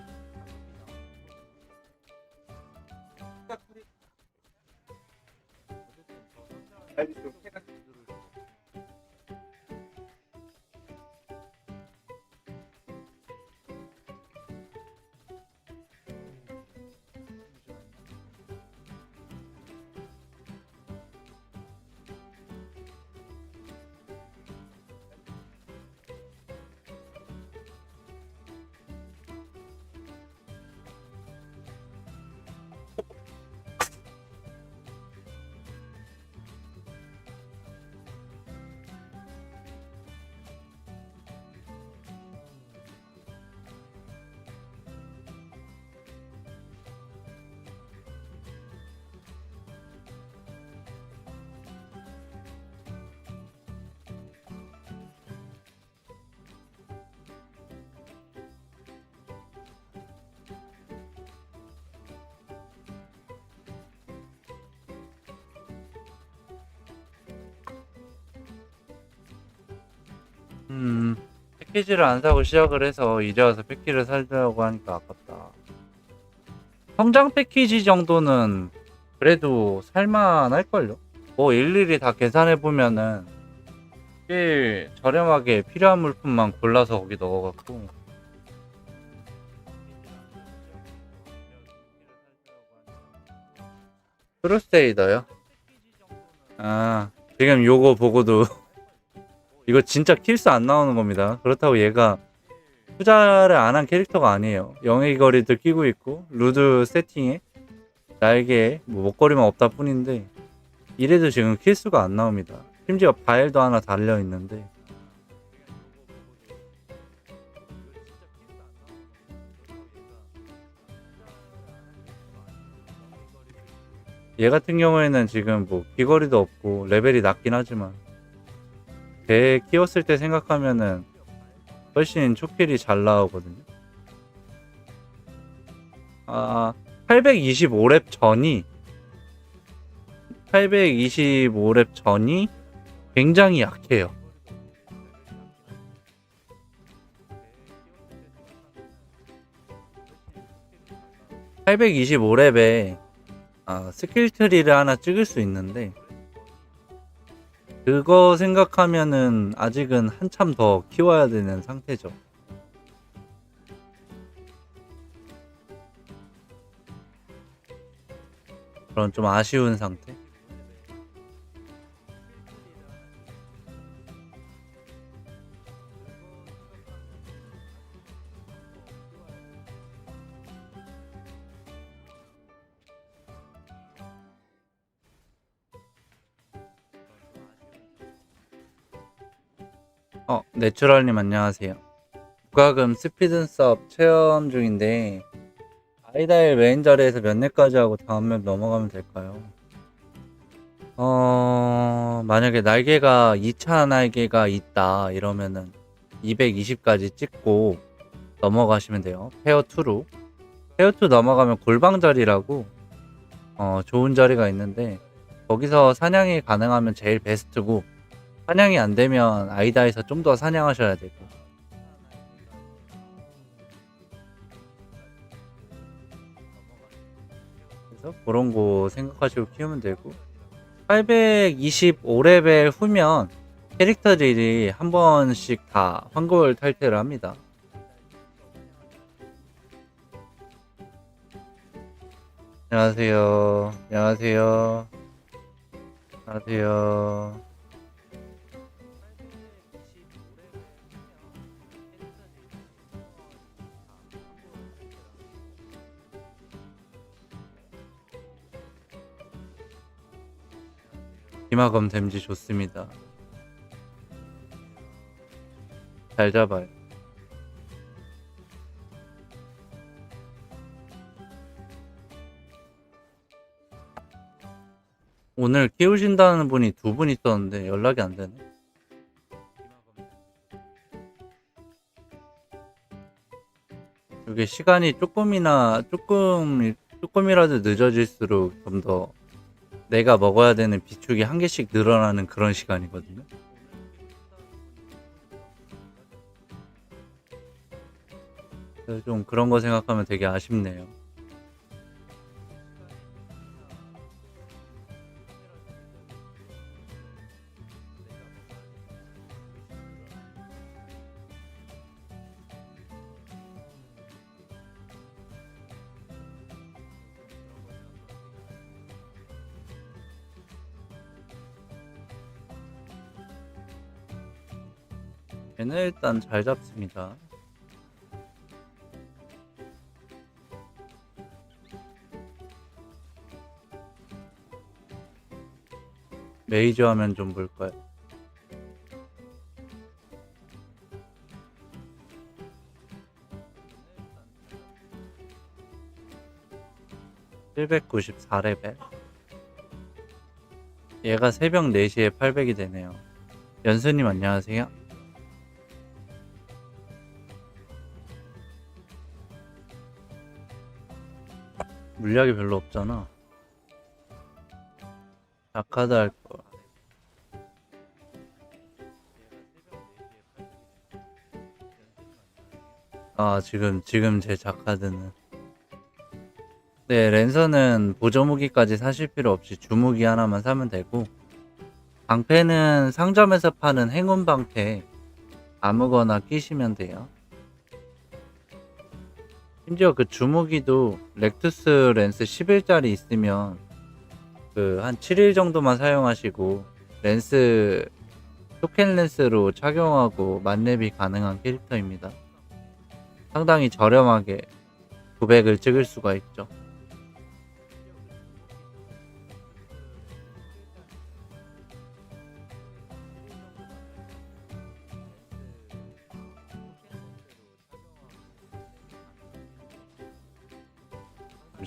패키지를 안 사고 시작을 해서 이제 와서 패키지를 살려고 하니까 아깝다. 성장 패키지 정도는 그래도 살만할걸요? 뭐 일일이 다 계산해보면은 제일 저렴하게 필요한 물품만 골라서 거기 넣어갖고 크루세이더요? 아, 지금 요거 보고도 이거 진짜 킬수 안 나오는 겁니다. 그렇다고 얘가 투자를 안 한 캐릭터가 아니에요. 영의 거리도 끼고 있고 루드 세팅에 날개에 뭐 목걸이만 없다 뿐인데 이래도 지금 킬수가 안 나옵니다. 심지어 바일도 하나 달려 있는데 얘 같은 경우에는 지금 뭐 귀걸이도 없고 레벨이 낮긴 하지만 배 키웠을 때 생각하면은 훨씬 초킬이 잘 나오거든요. 825렙 전이 굉장히 약해요. (825렙에) 스킬 트리를 하나 찍을 수 있는데 그거 생각하면은 아직은 한참 더 키워야 되는 상태죠. 그런 좀 아쉬운 상태. 내추럴님 안녕하세요. 부가금 스피드 수업 체험 중인데 아이다일 메인 자리에서 몇 렙까지 하고 다음 맵 넘어가면 될까요? 만약에 날개가 2차 날개가 있다 이러면은 220까지 찍고 넘어가시면 돼요. 페어2로. 페어2 넘어가면 골방 자리라고 좋은 자리가 있는데 거기서 사냥이 가능하면 제일 베스트고 사냥이 안 되면 아이다에서 좀 더 사냥하셔야 되고 그래서 그런 거 생각하시고 키우면 되고 825레벨 후면 캐릭터들이 한 번씩 다 환골 탈퇴를 합니다. 안녕하세요. 안녕하세요. 안녕하세요. 기마검 댐지 좋습니다. 잘 잡아요. 오늘 키우신다는 분이 두 분 있었는데 연락이 안 되네. 이게 시간이 조금이라도 늦어질수록 좀 더 내가 먹어야 되는 비축이 한 개씩 늘어나는 그런 시간이거든요. 그래서 좀 그런 거 생각하면 되게 아쉽네요. 얘는 일단 잘 잡습니다. 메이저 하면 좀 볼까요? (794레벨) 얘가 새벽 4시에 800이 되네요. 연수님 안녕하세요. 물약이 별로 없잖아. 자카드 할 거. 아, 지금 제 자카드는. 네, 랜선은 보조무기까지 사실 필요 없이 주무기 하나만 사면 되고, 방패는 상점에서 파는 행운 방패 아무거나 끼시면 돼요. 심지어 그 주무기도 렉투스 렌스 10일짜리 있으면 그 한 7일 정도만 사용하시고 렌스 토켄 렌스로 착용하고 만렙이 가능한 캐릭터입니다. 상당히 저렴하게 900을 찍을 수가 있죠.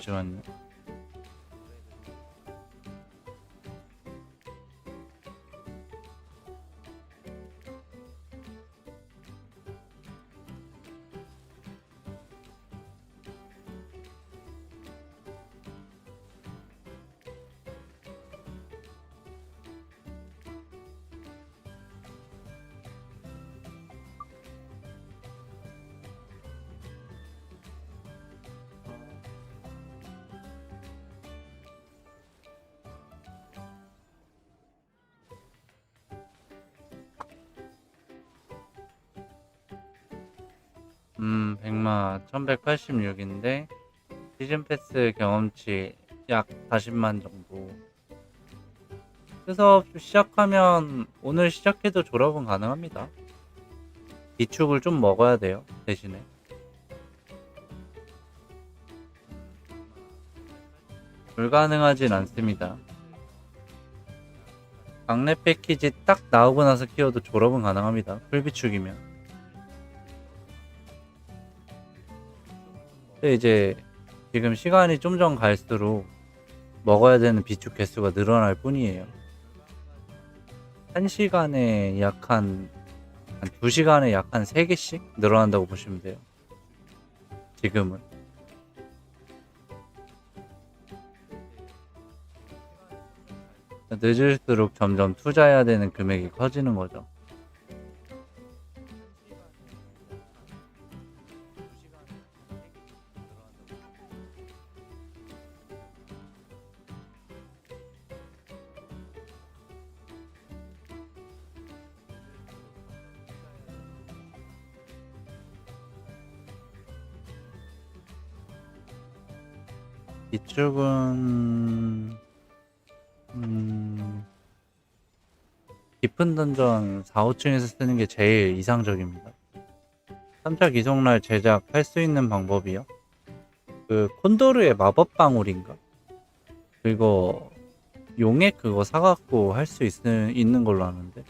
잠시만요. 백마 1186인데 시즌 패스 경험치 약 40만 정도. 그래서 시작하면 오늘 시작해도 졸업은 가능합니다. 비축을 좀 먹어야 돼요. 대신에. 불가능하진 않습니다. 강래 패키지 딱 나오고 나서 키워도 졸업은 가능합니다. 풀비축이면. 근데 이제 지금 시간이 좀 전 갈수록 먹어야 되는 비축 개수가 늘어날 뿐이에요. 1시간에 약 한 2시간에 약 한 3개씩 늘어난다고 보시면 돼요. 지금은. 늦을수록 점점 투자해야 되는 금액이 커지는 거죠. 이쪽은 깊은 던전 4, 5층에서 쓰는 게 제일 이상적입니다. 3차 기속날 제작할 수 있는 방법이요. 그 콘도르의 마법 방울인가? 그거 용액 그거 사갖고 할 수 있는 걸로 아는데.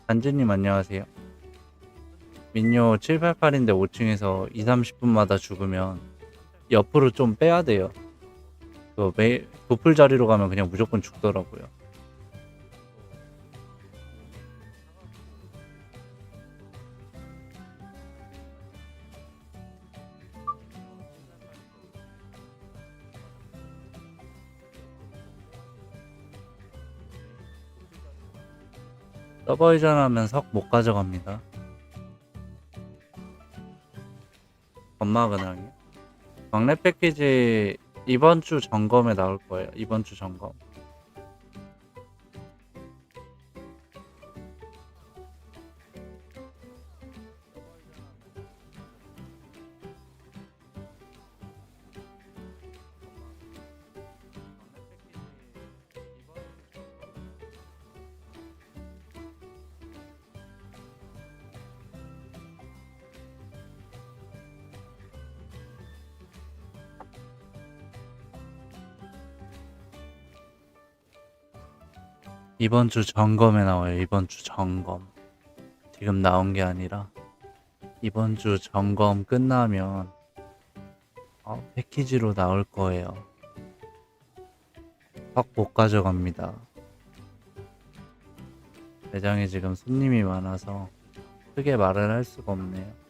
단지님 안녕하세요. 민요 788인데 5층에서 2, 30분마다 죽으면 옆으로 좀 빼야 돼요. 도플 자리로 가면 그냥 무조건 죽더라고요. 서버 이전하면 석 못 가져갑니다. 건마근항이요. 광래 패키지 이번 주 점검에 나올 거예요. 이번 주 점검. 이번 주 점검에 나와요. 이번 주 점검. 지금 나온 게 아니라 이번 주 점검 끝나면 패키지로 나올 거예요. 확 못 가져갑니다. 매장에 지금 손님이 많아서 크게 말을 할 수가 없네요.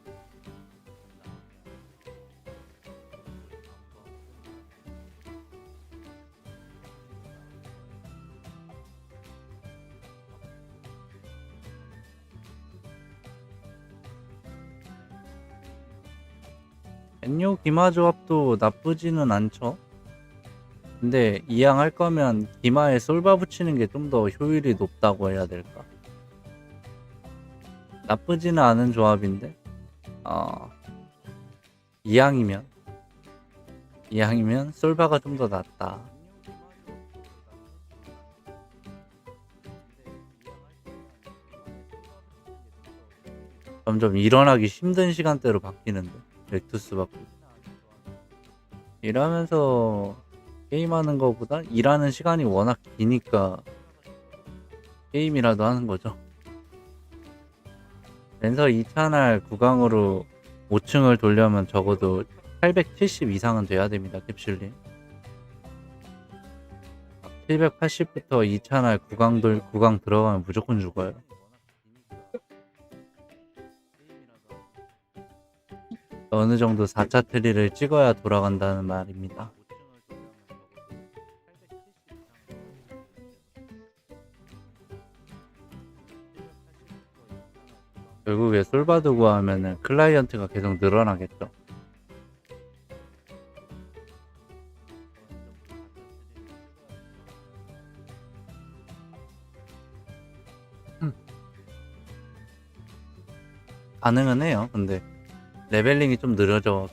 엔요 기마 조합도 나쁘지는 않죠. 근데 이왕 할 거면 기마에 솔바 붙이는 게 좀 더 효율이 높다고 해야 될까? 나쁘지는 않은 조합인데 이왕이면 솔바가 좀 더 낫다. 점점 일어나기 힘든 시간대로 바뀌는데 렉투스 받고 일하면서 게임하는 거보다 일하는 시간이 워낙 기니까 게임이라도 하는 거죠. 랜서 2차날 구강으로 5층을 돌려면 적어도 870 이상은 돼야 됩니다. 캡슐님 780부터 2차날 구강 들어가면 무조건 죽어요. 어느 정도 4차 트리를 찍어야 돌아간다는 말입니다. 결국에 솔바드 구하면은 클라이언트가 계속 늘어나겠죠. 가능은 해요. 근데 레벨링이 좀 느려져.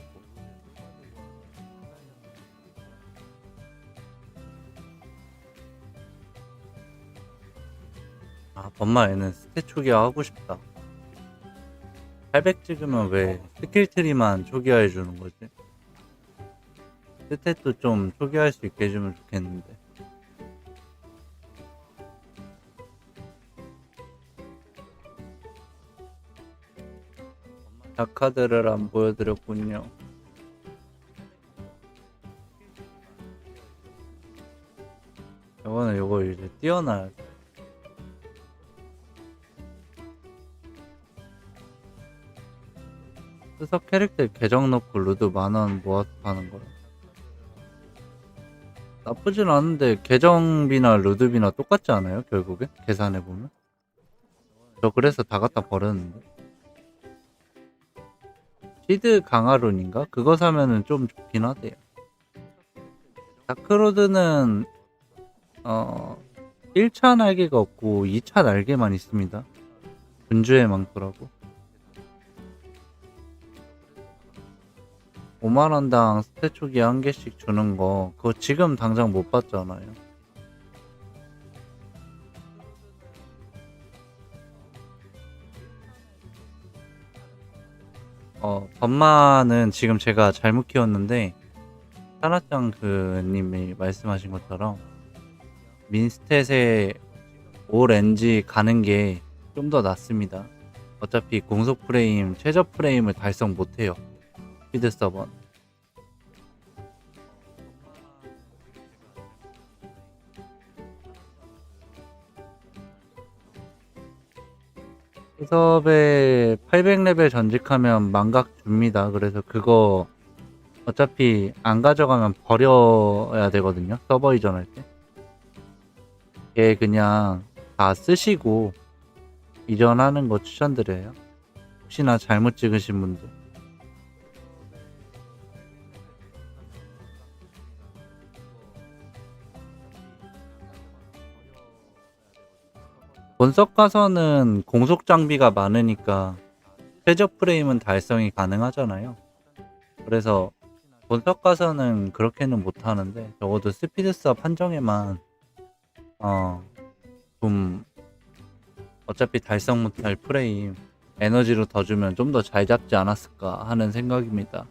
범마에는 스탯 초기화 하고 싶다. 800 찍으면 왜 스킬 트리만 초기화해 주는 거지? 스탯도 좀 초기화할 수 있게 해주면 좋겠는데. 다카드를 안 보여드렸군요. 요거 이제 띄워놔야 돼. 수석 캐릭터 계정 넣고 루드 만원 모아서 파는 거야. 나쁘진 않은데 계정비나 루드비나 똑같지 않아요? 결국에 계산해보면. 저 그래서 다 갖다 버렸는데. 시드 강화룬인가? 그거 사면은 좀 좋긴 하대요. 다크로드는 1차 날개가 없고 2차 날개만 있습니다. 분주에 많더라고. 5만원당 스탯 초기 한 개씩 주는 거, 그거 지금 당장 못 받잖아요. 범마는 지금 제가 잘못 키웠는데, 사라짱 님이 말씀하신 것처럼, 민스탯에 올 엔지 가는 게 좀 더 낫습니다. 어차피 공속 프레임, 최저 프레임을 달성 못해요. 스피드 서버. 수섭에 800레벨 전직하면 망각 줍니다. 그래서 그거 어차피 안 가져가면 버려야 되거든요. 서버 이전할 때. 얘 그냥 다 쓰시고 이전하는 거 추천드려요. 혹시나 잘못 찍으신 분들. 본석 가서는 공속 장비가 많으니까 최저 프레임은 달성이 가능하잖아요. 그래서 본석 가서는 그렇게는 못 하는데 적어도 스피드스업 한정에만 좀 어차피 달성 못할 프레임 에너지로 더 주면 좀 더 잘 잡지 않았을까 하는 생각입니다.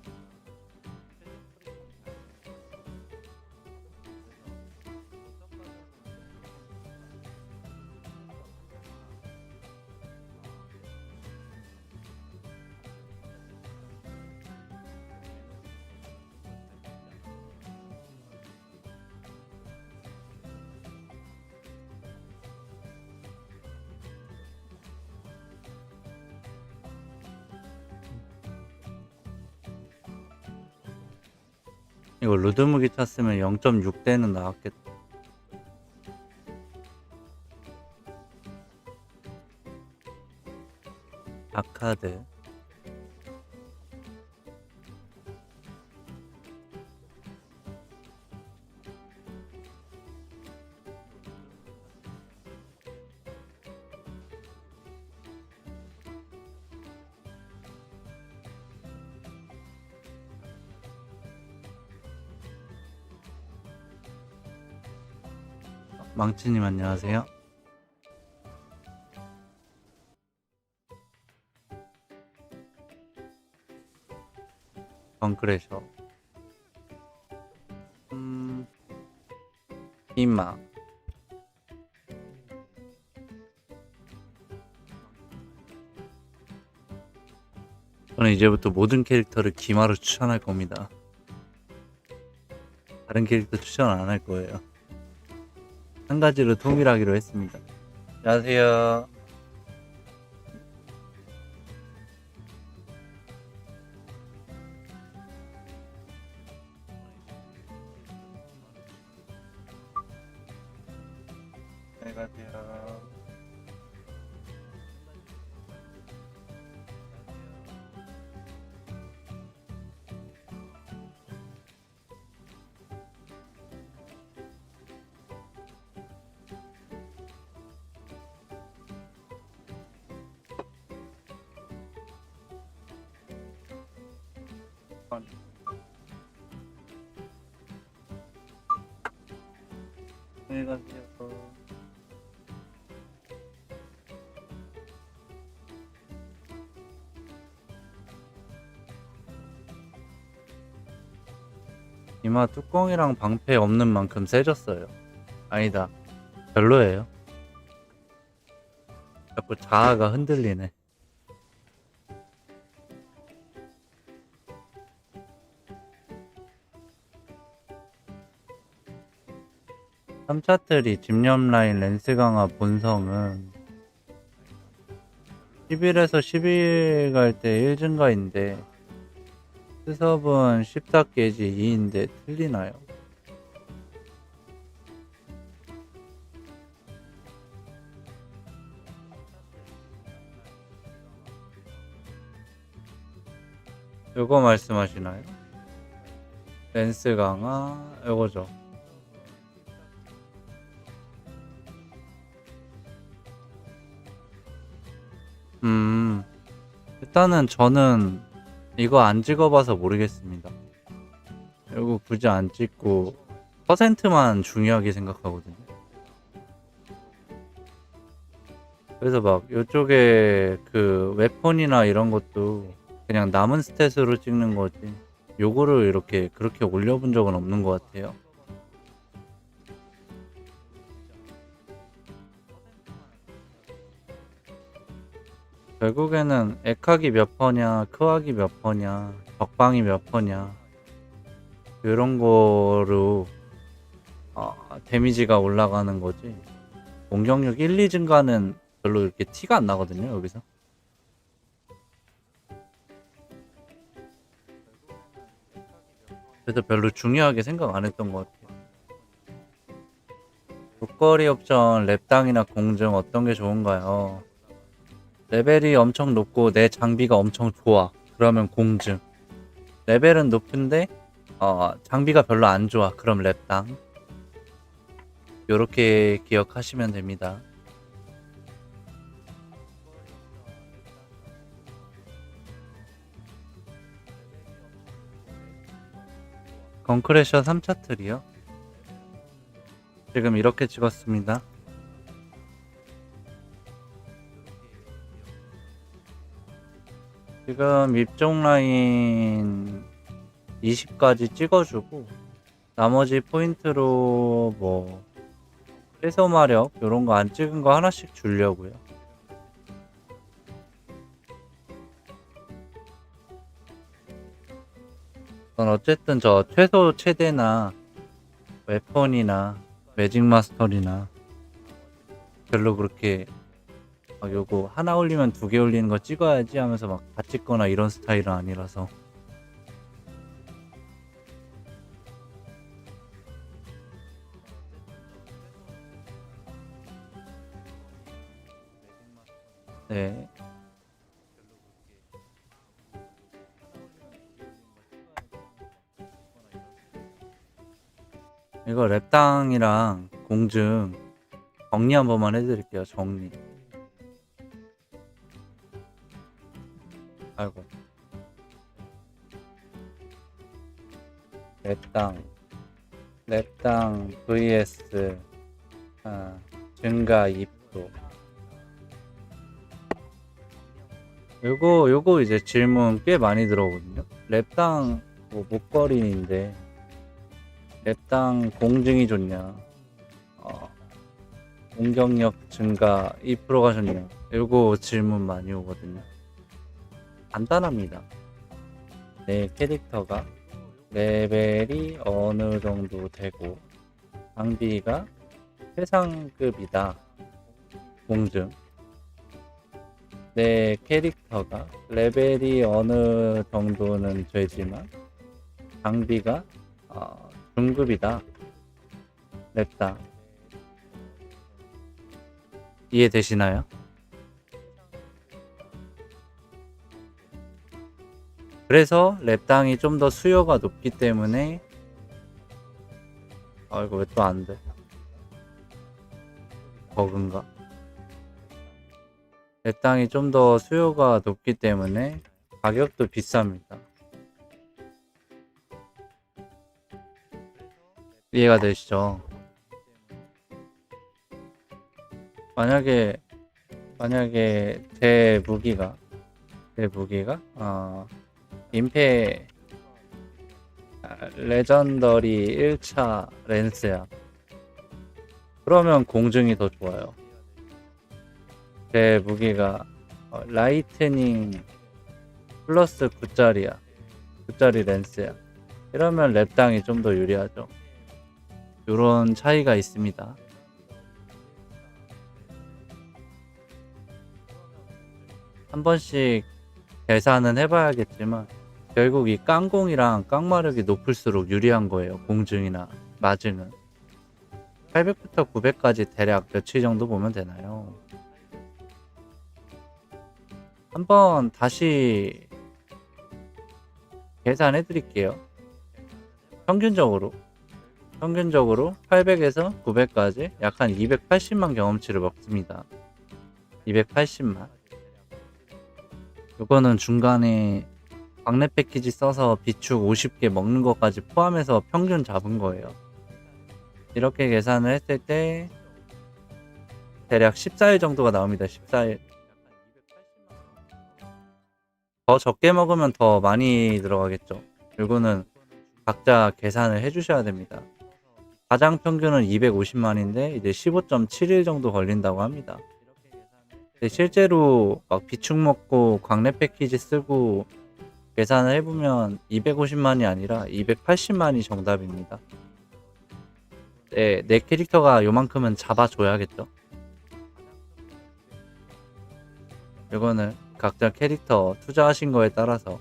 이거 루드무기 탔으면 0.6대는 나왔겠다. 아카드. 망치님 안녕하세요. 벙크레셔. 이마. 저는 이제부터 모든 캐릭터를 기마로 추천할 겁니다. 다른 캐릭터 추천 안 할 거예요. 한 가지로 통일하기로 했습니다. 안녕하세요. 안녕하세요. 안녕하세요. 이마 뚜껑이랑 방패 없는 만큼 세졌어요. 아니다. 별로예요. 자꾸 자아가 흔들리네. 3차트리 집념 라인 렌스 강화 본성은 11에서 12 갈 때 1 증가인데 스섭은 14게이지 2인데 틀리나요? 요거 말씀하시나요? 렌스 강화 요거죠. 일단은 저는 이거 안 찍어봐서 모르겠습니다. 찍고 굳이 안 찍고 퍼센트만 중요하게 생각하거든요. 그래서 막 이쪽에 그 웨폰이나 이런 것도 그냥 남은 스탯으로 찍는 거지 요거를 이렇게 그렇게 올려본 적은 없는 것 같아요. 결국에는 액학이 몇 퍼냐, 크학이 몇 퍼냐, 적방이 몇 퍼냐 이런 거로 데미지가 올라가는 거지. 공격력 1, 2 증가는 별로 이렇게 티가 안 나거든요, 여기서. 그래서 별로 중요하게 생각 안 했던 것 같아요. 목걸이 옵션, 랩당이나 공증 어떤 게 좋은가요? 레벨이 엄청 높고 내 장비가 엄청 좋아. 그러면 공증. 레벨은 높은데 장비가 별로 안 좋아. 그럼 랩당. 요렇게 기억하시면 됩니다. 건크래셔 3차 틀이요. 지금 이렇게 찍었습니다. 지금 입종 라인 20까지 찍어주고 나머지 포인트로 뭐 최소 마력 요런 거 안 찍은 거 하나씩 주려고요. 전 어쨌든 저 최소 최대나 웨폰이나 매직 마스터리나 별로 그렇게 요거 하나 올리면 2개 올리는 거 찍어야지 하면서 막 다 찍거나 이런 스타일은 아니라서. 네. 이거 랩당이랑 공증 정리 한 번만 해드릴게요. 정리. 아이고. 랩당 vs 증가 2%. 요거 이제 질문 꽤 많이 들어오거든요. 랩당 뭐 목걸이인데 랩당 공증이 좋냐, 공격력 증가 2%가 좋냐, 요거 질문 많이 오거든요. 간단합니다. 내 캐릭터가 레벨이 어느 정도 되고 장비가 최상급이다. 공증. 내 캐릭터가 레벨이 어느 정도는 되지만 장비가 중급이다. 랩당. 이해되시나요? 그래서 랩당이 좀 더 수요가 높기 때문에 이거 왜 또 안 돼? 버그인가? 랩당이 좀 더 수요가 높기 때문에 가격도 비쌉니다. 이해가 되시죠? 만약에 제 무기가 임페 레전더리 1차 렌스야. 그러면 공증이 더 좋아요. 제 무기가 라이트닝 플러스 9짜리야. 9짜리 렌스야. 이러면 랩당이 좀 더 유리하죠. 요런 차이가 있습니다. 한 번씩 계산은 해봐야겠지만 결국 이 깡공이랑 깡마력이 높을수록 유리한 거예요. 공증이나 마증은. 800부터 900까지 대략 며칠 정도 보면 되나요? 한번 다시 계산해 드릴게요. 평균적으로 800에서 900까지 약 한 280만 경험치를 먹습니다. 280만. 요거는 중간에 광내 패키지 써서 비축 50개 먹는 것까지 포함해서 평균 잡은 거예요. 이렇게 계산을 했을 때 대략 14일 정도가 나옵니다. 14일. 더 적게 먹으면 더 많이 들어가겠죠. 이거는 각자 계산을 해주셔야 됩니다. 가장 평균은 250만인데 이제 15.7일 정도 걸린다고 합니다. 근데 실제로 막 비축 먹고 광내 패키지 쓰고 계산을 해보면 250만이 아니라 280만이 정답입니다. 네, 내 캐릭터가 요만큼은 잡아줘야겠죠. 이거는 각자 캐릭터 투자하신 거에 따라서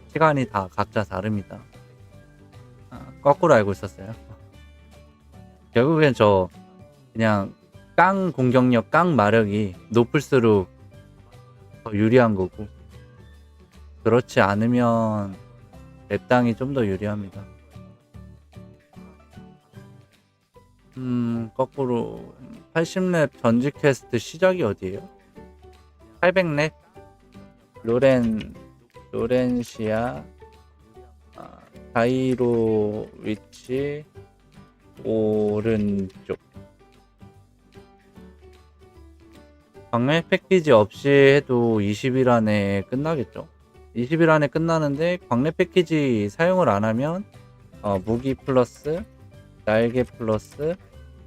시간이 다 각자 다릅니다. 거꾸로 알고 있었어요. 결국엔 저 그냥 깡 공격력, 깡 마력이 높을수록 더 유리한 거고, 그렇지 않으면 랩당이 좀 더 유리합니다. 거꾸로 80랩 전직 퀘스트 시작이 어디예요? 800랩 로렌시아 다이로 위치 오른쪽. 광내 패키지 없이 해도 20일 안에 끝나겠죠. 20일 안에 끝나는데 광내 패키지 사용을 안 하면 무기 플러스 날개 플러스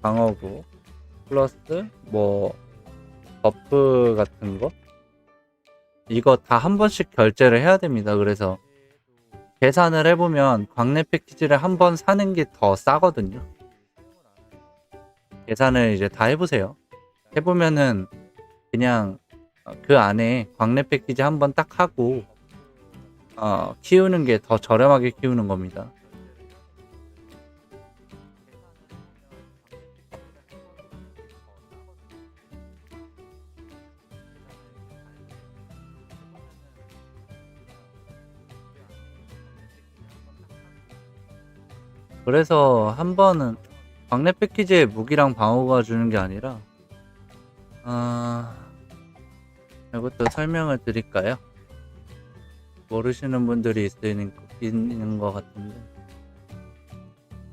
방어구 플러스 뭐 버프 같은 거 이거 다 한 번씩 결제를 해야 됩니다. 그래서 계산을 해보면 광내 패키지를 한 번 사는 게 더 싸거든요. 계산을 이제 다 해보세요. 해보면은 그냥 그 안에 광내 패키지 한 번 딱 하고 키우는 게 더 저렴하게 키우는 겁니다. 그래서 한 번은 광내 패키지에 무기랑 방어가 주는 게 아니라 이것도 설명을 드릴까요? 모르시는 분들이 있는 것 같은데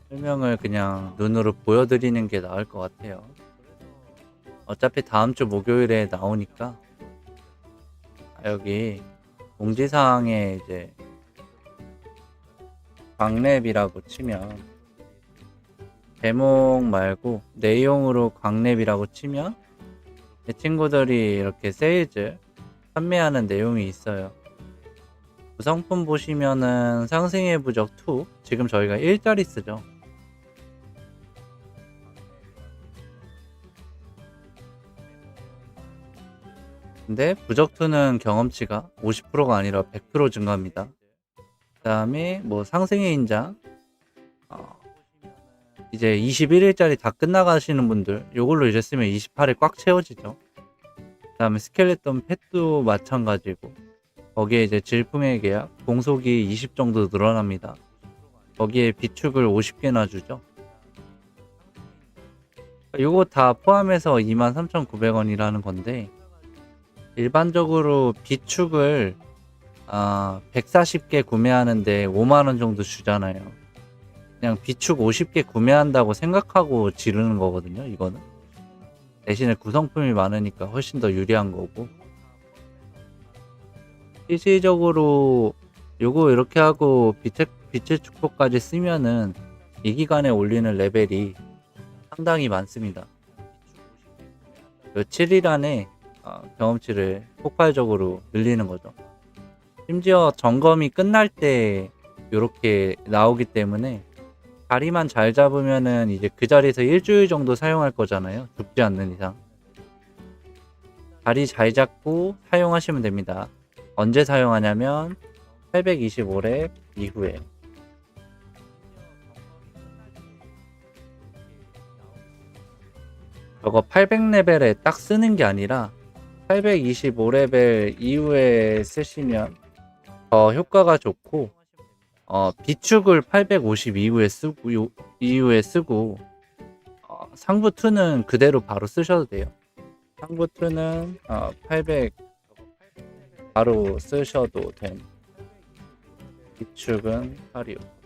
설명을 그냥 눈으로 보여드리는 게 나을 것 같아요. 어차피 다음 주 목요일에 나오니까 여기 공지사항에 이제 광랩이라고 치면 제목 말고 내용으로 광랩이라고 치면 제 친구들이 이렇게 세일즈 판매하는 내용이 있어요. 구성품 보시면은 상승의 부적 2 지금 저희가 1짜리 쓰죠. 근데 부적 2는 경험치가 50%가 아니라 100% 증가합니다. 그 다음에 뭐 상승의 인장 이제 21일짜리 다 끝나가시는 분들 요걸로 이제 쓰면 28일 꽉 채워지죠. 그 다음에 스켈레톤 펫도 마찬가지고 거기에 이제 질풍의 계약 공속이 20 정도 늘어납니다. 거기에 비축을 50개나 주죠. 요거 다 포함해서 23,900원이라는 건데 일반적으로 비축을 140개 구매하는데 5만원 정도 주잖아요. 그냥 비축 50개 구매한다고 생각하고 지르는 거거든요. 이거는 대신에 구성품이 많으니까 훨씬 더 유리한 거고, 실질적으로 요거 이렇게 하고 빛의 축복까지 쓰면은 이 기간에 올리는 레벨이 상당히 많습니다. 요 7일 안에 경험치를 폭발적으로 늘리는 거죠. 심지어 점검이 끝날 때 요렇게 나오기 때문에 자리만 잘 잡으면은 이제 그 자리에서 일주일 정도 사용할 거잖아요. 죽지 않는 이상. 자리 잘 잡고 사용하시면 됩니다. 언제 사용하냐면 825렙 이후에. 저거 800레벨에 딱 쓰는 게 아니라 825레벨 이후에 쓰시면 더 효과가 좋고, 비축을 850 이후에 쓰고 상부 2는 그대로 바로 쓰셔도 돼요. 상부 2는 800 바로 쓰셔도 됨. 이축은 8이요.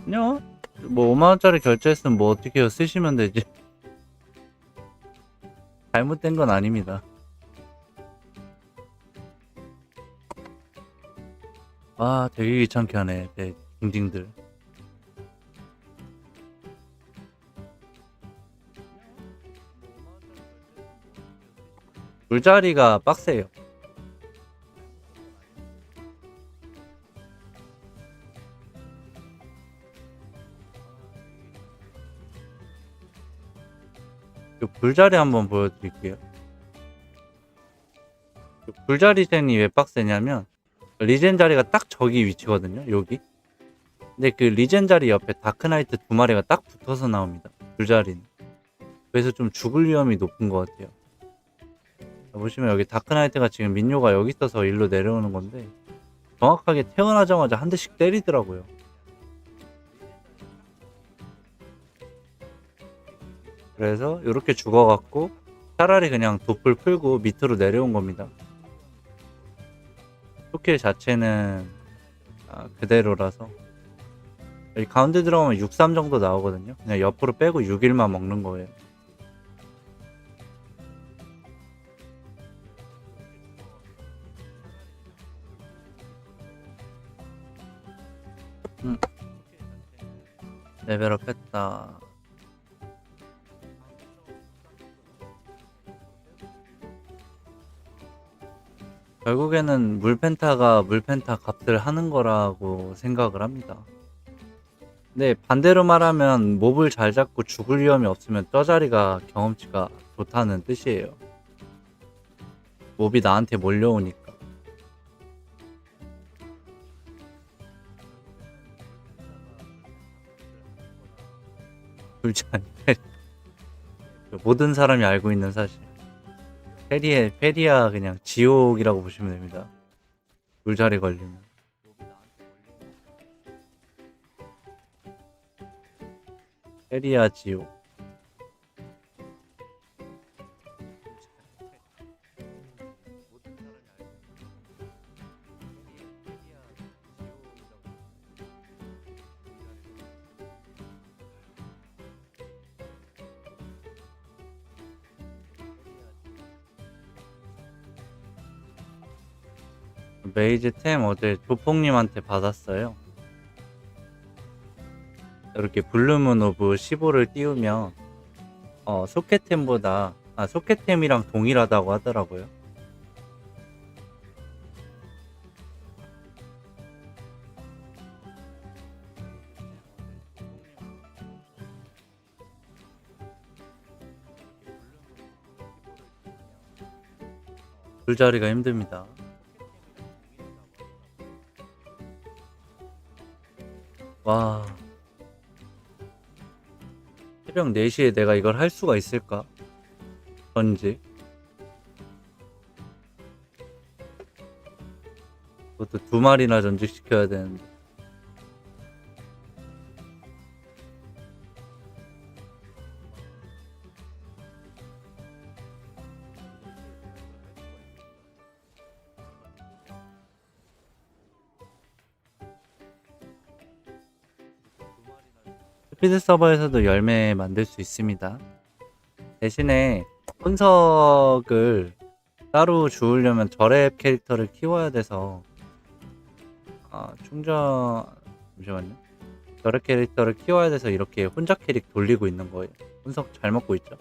아니요. 뭐 5만원짜리 결제했으면 뭐 어떻게 해요? 쓰시면 되지. 잘못된 건 아닙니다. 아, 되게 귀찮게 하네. 징징들. 물자리가 빡세요. 그 불자리 한번 보여드릴게요. 그 불자리 젠이 왜 빡세냐면 리젠 자리가 딱 저기 위치거든요. 여기. 근데 그 리젠 자리 옆에 다크나이트 2마리가 딱 붙어서 나옵니다. 불자리는. 그래서 좀 죽을 위험이 높은 것 같아요. 보시면 여기 다크나이트가 지금 민요가 여기 있어서 일로 내려오는 건데 정확하게 태어나자마자 한 대씩 때리더라고요. 그래서 이렇게 죽어갖고 차라리 그냥 도플 풀고 밑으로 내려온 겁니다. 스킬 자체는 그대로라서 여기 가운데 들어가면 63 정도 나오거든요. 그냥 옆으로 빼고 6일만 먹는 거예요. 레벨업 했다. 결국에는 물펜타가 물펜타 값을 하는 거라고 생각을 합니다. 근데 반대로 말하면 몹을 잘 잡고 죽을 위험이 없으면 저 자리가 경험치가 좋다는 뜻이에요. 몹이 나한테 몰려오니까. 불지 않게 모든 사람이 알고 있는 사실. 페리야 그냥 지옥이라고 보시면 됩니다. 물자리 걸리면. 페리야 지옥. 메이즈 템 어제 조폭님한테 받았어요. 이렇게 블루문 오브 15를 띄우면 소켓템보다 소켓템이랑 동일하다고 하더라고요. 줄자리가 힘듭니다. 와, 새벽 4시에 내가 이걸 할 수가 있을까? 전지. 그것도 2마리나 전직시켜야 되는데. 스피드 서버에서도 열매 만들 수 있습니다. 대신에 혼석을 따로 주우려면 저랩 캐릭터를 키워야 돼서 잠시만요. 저랩 캐릭터를 키워야 돼서 이렇게 혼자 캐릭 돌리고 있는 거예요. 혼석 잘 먹고 있죠.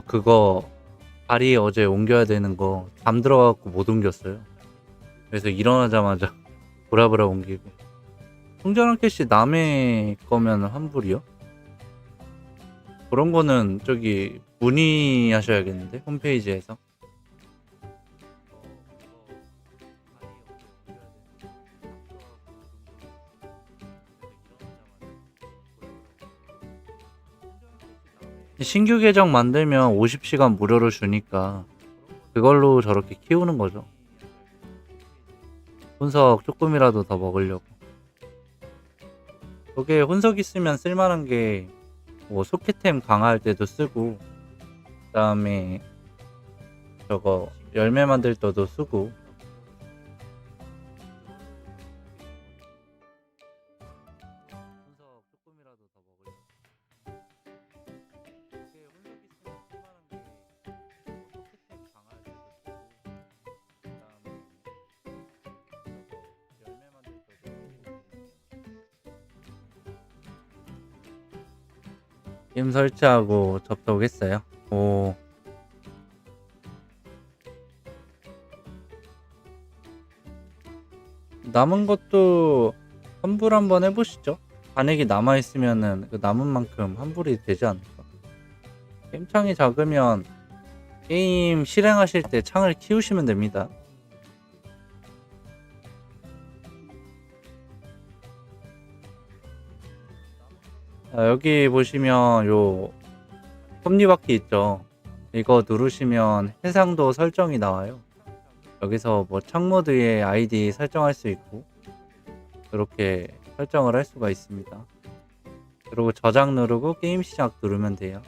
그거 다리 어제 옮겨야 되는 거 잠 들어가고 못 옮겼어요. 그래서 일어나자마자 보라보라 옮기고. 충전한 캐시 남의 거면 환불이요? 그런 거는 저기 문의하셔야겠는데 홈페이지에서. 신규 계정 만들면 50시간 무료로 주니까 그걸로 저렇게 키우는 거죠. 혼석 조금이라도 더 먹으려고. 저게 혼석 있으면 쓸만한 게 뭐 소켓템 강화할 때도 쓰고, 그다음에 저거 열매 만들 때도 쓰고. 혼석 조금이라도 더 먹으려고. 저게 혼석 있으면 쓸만한 게 뭐 소켓템 강화할 때도 쓰고, 그다음에 저거 열매 만들 때도 쓰고. 게임 설치하고 접속했어요. 오, 남은 것도 환불 한번 해보시죠. 잔액이 남아있으면은 그 남은 만큼 환불이 되지 않을까. 게임 창이 작으면 게임 실행하실 때 창을 키우시면 됩니다. 자, 여기 보시면 요 톱니바퀴 있죠. 이거 누르시면 해상도 설정이 나와요. 여기서 뭐 창모드의 아이디 설정할 수 있고 이렇게 설정을 할 수가 있습니다. 그리고 저장 누르고 게임 시작 누르면 돼요.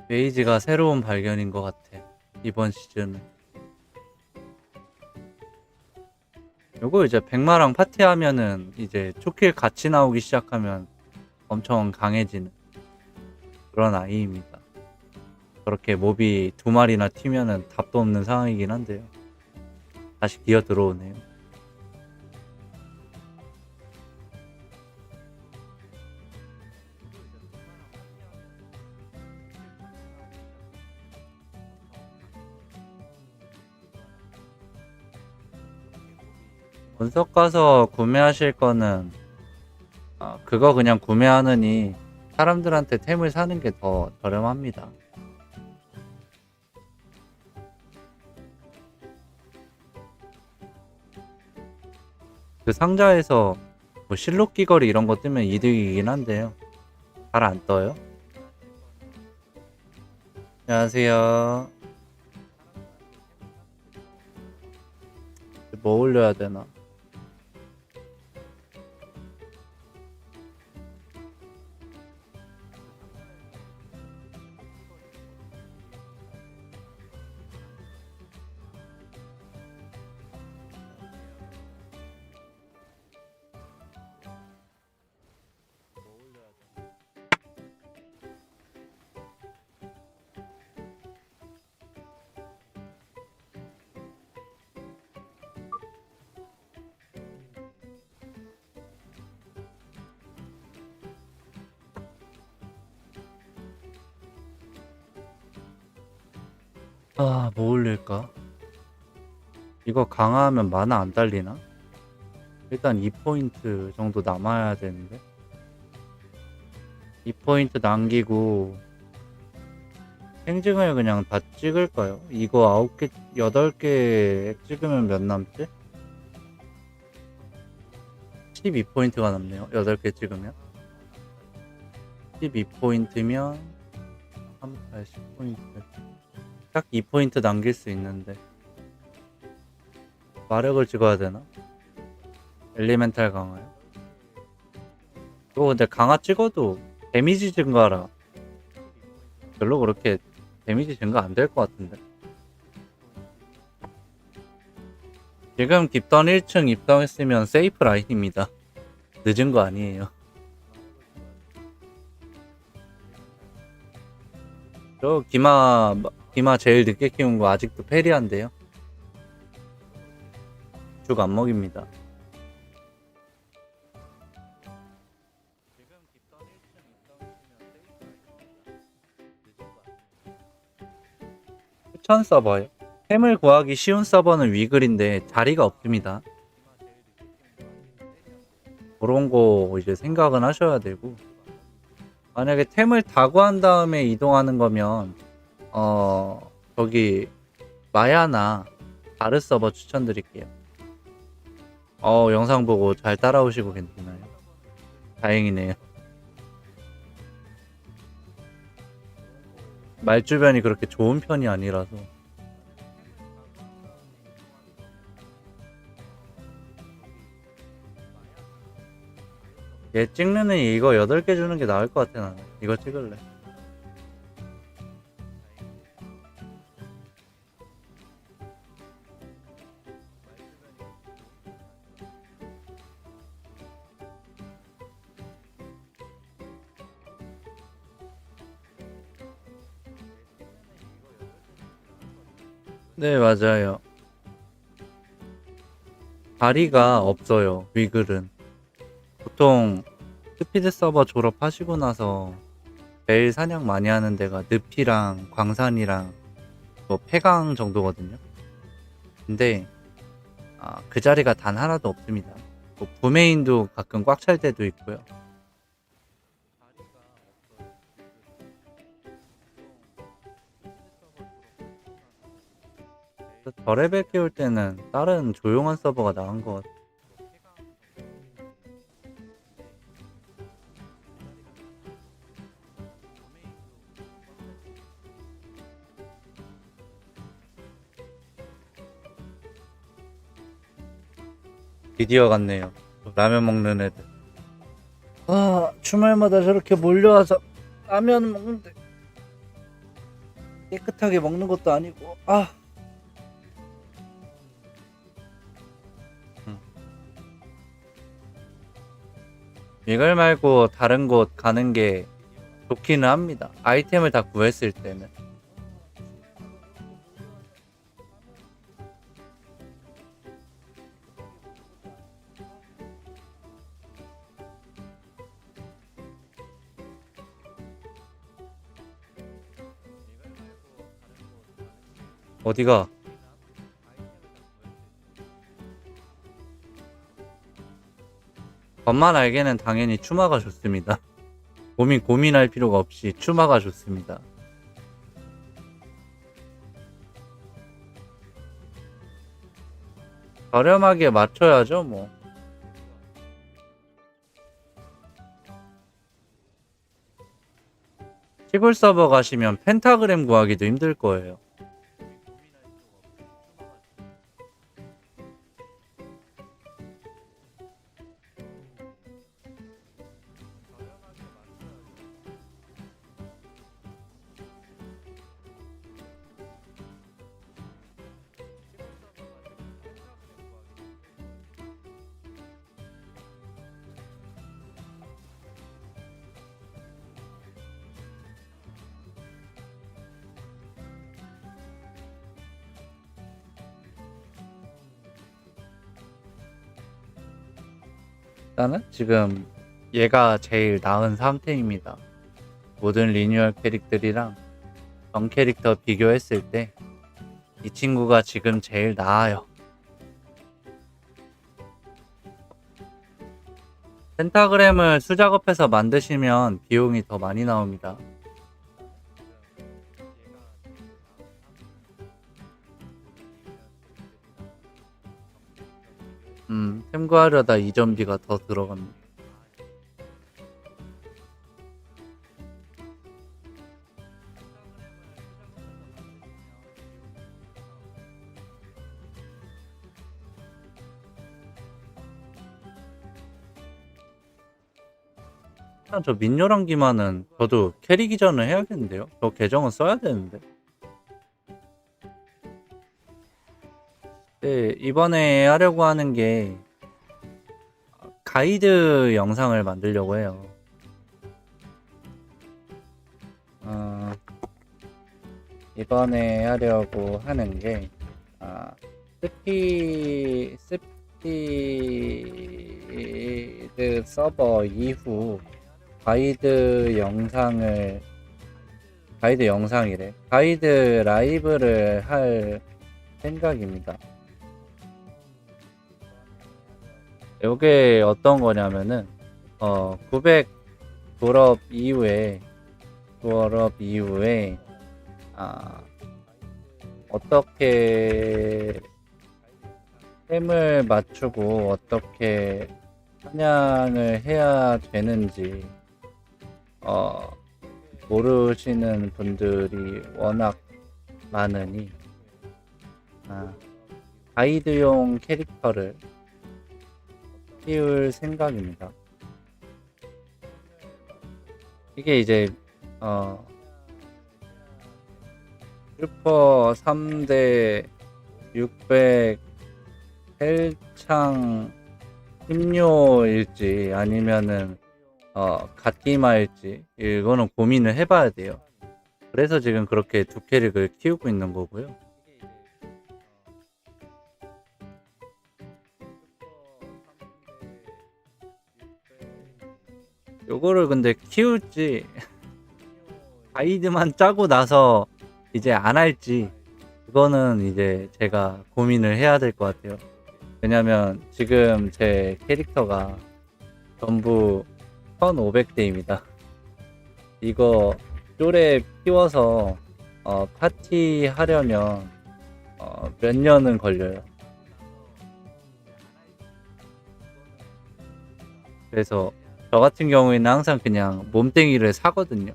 메이지가 새로운 발견인 것 같아. 이번 시즌은. 요거 이제 백마랑 파티하면은 이제 초킬 같이 나오기 시작하면 엄청 강해지는 그런 아이입니다. 그렇게 몹이 두 마리나 튀면은 답도 없는 상황이긴 한데요. 다시 기어 들어오네요. 분석 가서 구매하실 거는 그거 그냥 구매하느니 사람들한테 템을 사는 게 더 저렴합니다. 그 상자에서 뭐 실록 귀걸이 이런 거 뜨면 이득이긴 한데요. 잘 안 떠요. 안녕하세요. 뭐 올려야 되나? 뭐 올릴까? 이거 강화하면 만화 안 달리나? 일단 2포인트 정도 남아야 되는데 2포인트 남기고 행증을 그냥 다 찍을까요? 이거 9개, 8개 찍으면 몇 남지? 12포인트가 남네요. 8개 찍으면 12포인트면 3, 8, 10포인트 딱 2포인트 남길 수 있는데 마력을 찍어야 되나? 엘리멘탈 강화요? 이거 근데 강화 찍어도 데미지 증가라 별로 그렇게 데미지 증가 안 될 것 같은데. 지금 깁던 1층 입성했으면 세이프 라인입니다. 늦은 거 아니에요. 저 기마 제일 늦게 키운 거 아직도 페리한데요. 죽 안 먹입니다. 추천 서버요. 템을 구하기 쉬운 서버는 위글인데 자리가 없습니다. 그런 거 이제 생각은 하셔야 되고, 만약에 템을 다 구한 다음에 이동하는 거면 저기 마야나 바르 서버 추천드릴게요. 영상 보고 잘 따라오시고 괜찮아요. 다행이네요. 말주변이 그렇게 좋은 편이 아니라서. 얘 찍는 애 이거 8개 주는 게 나을 것 같아. 나는 이거 찍을래. 네, 맞아요. 다리가 없어요, 위글은. 보통 스피드 서버 졸업하시고 나서 제일 사냥 많이 하는 데가 늪이랑 광산이랑 뭐 폐강 정도거든요. 근데 그 자리가 단 하나도 없습니다. 뭐 부메인도 가끔 꽉 찰 때도 있고요. 저레벨 키울 때는 다른 조용한 서버가 나은 것 같아요. 드디어 갔네요. 라면 먹는 애들. 주말마다 저렇게 몰려와서 라면 먹는데 깨끗하게 먹는 것도 아니고. 이걸 말고 다른 곳 가는 게 좋기는 합니다. 아이템을 다 구했을 때는. 어디가? 겉만 알게는 당연히 추마가 좋습니다. 고민할 필요가 없이 추마가 좋습니다. 저렴하게 맞춰야죠, 뭐. 시골 서버 가시면 펜타그램 구하기도 힘들 거예요. 일단은 지금 얘가 제일 나은 상태입니다. 모든 리뉴얼 캐릭들이랑 전 캐릭터 비교했을 때 이 친구가 지금 제일 나아요. 펜타그램을 수작업해서 만드시면 비용이 더 많이 나옵니다. 템 구하려다 이전비가 더 들어갑니다. 일단 저 민요랑 기만은 저도 캐리 기전을 해야겠는데요. 저 계정은 써야 되는데. 네, 이번에 하려고 하는 게 가이드 영상을 만들려고 해요. 어, 이번에 하려고 하는 게 스피드 서버 이후 가이드 라이브를 할 생각입니다. 요게 어떤 거냐면은 900 졸업 이후에 어떻게 템을 맞추고 어떻게 사냥을 해야 되는지 모르시는 분들이 워낙 많으니 가이드용 캐릭터를 키울 생각입니다. 이게 이제 슈퍼 3대 600 헬창 힘료일지 아니면은 갓기마일지 이거는 고민을 해봐야 돼요. 그래서 지금 그렇게 두 캐릭을 키우고 있는 거고요. 요거를 근데 키울지 가이드만 짜고 나서 이제 안 할지 그거는 이제 제가 고민을 해야 될 것 같아요. 왜냐면 지금 제 캐릭터가 전부 1500대입니다. 이거 쫄에 피워서 파티 하려면 몇 년은 걸려요. 그래서 저 같은 경우에는 항상 그냥 몸뚱이를 사거든요.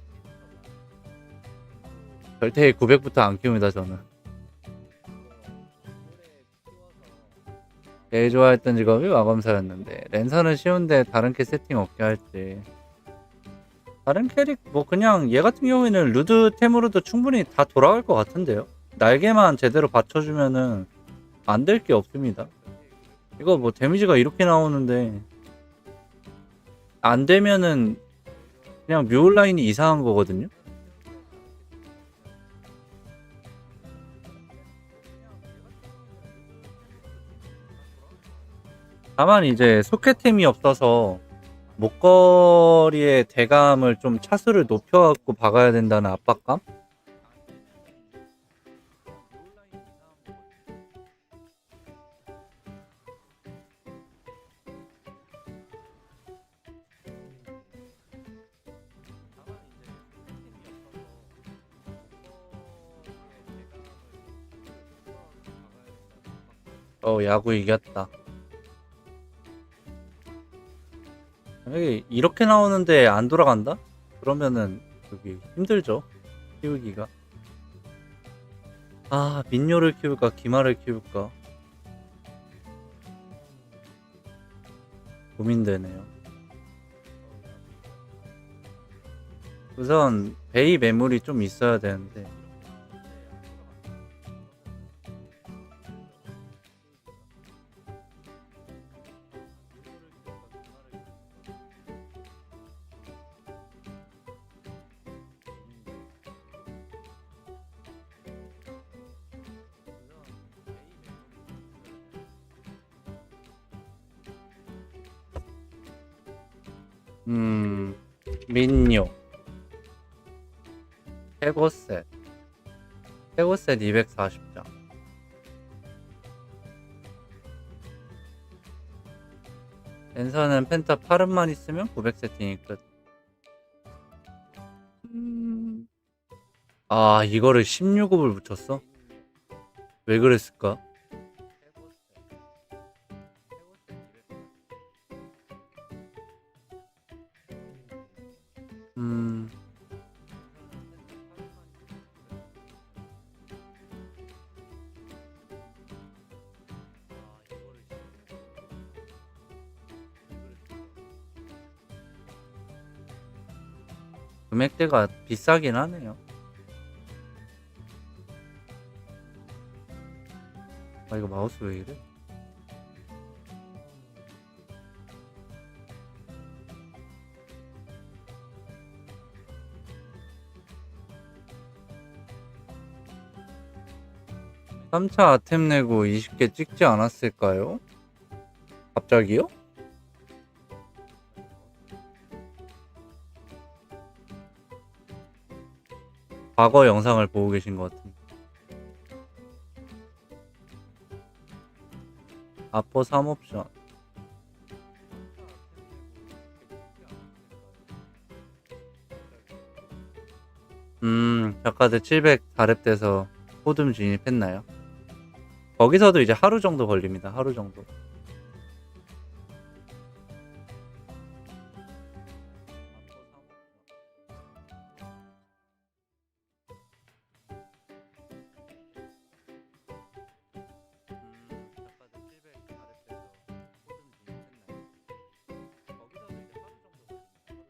절대 900부터 안 키웁니다, 저는. 제일 좋아했던 직업이 마검사였는데 랜선은 쉬운데 다른 캐 세팅 없게 할지. 다른 캐릭 뭐 그냥 얘 같은 경우에는 루드템으로도 충분히 다 돌아갈 것 같은데요. 날개만 제대로 받쳐주면은 안 될 게 없습니다. 이거 뭐 데미지가 이렇게 나오는데 안 되면은 그냥 뮤 라인이 이상한 거거든요. 다만 이제 소켓템이 없어서 목걸이의 대감을 좀 차수를 높여갖고 박아야 된다는 압박감? 야구 이겼다. 만약에 이렇게 나오는데 안 돌아간다? 그러면은 여기 힘들죠. 키우기가. 민요를 키울까 기마를 키울까 고민되네요. 우선 베이 매물이 좀 있어야 되는데 민요 해고셋 240장 랜선은 펜타 80만 있으면 900 세팅이 끝. 이거를 16옵을 붙였어? 왜 그랬을까? 금액대가 비싸긴 하네요. 아 이거 마우스 왜 이래? 삼 차 아템 내고 20개 찍지 않았을까요? 갑자기요? 과거 영상을 보고 계신 것 같은데. 아포 3옵션. 작가들 700 다렙 돼서 호듬 진입했나요? 거기서도 이제 하루 정도 걸립니다. 하루 정도.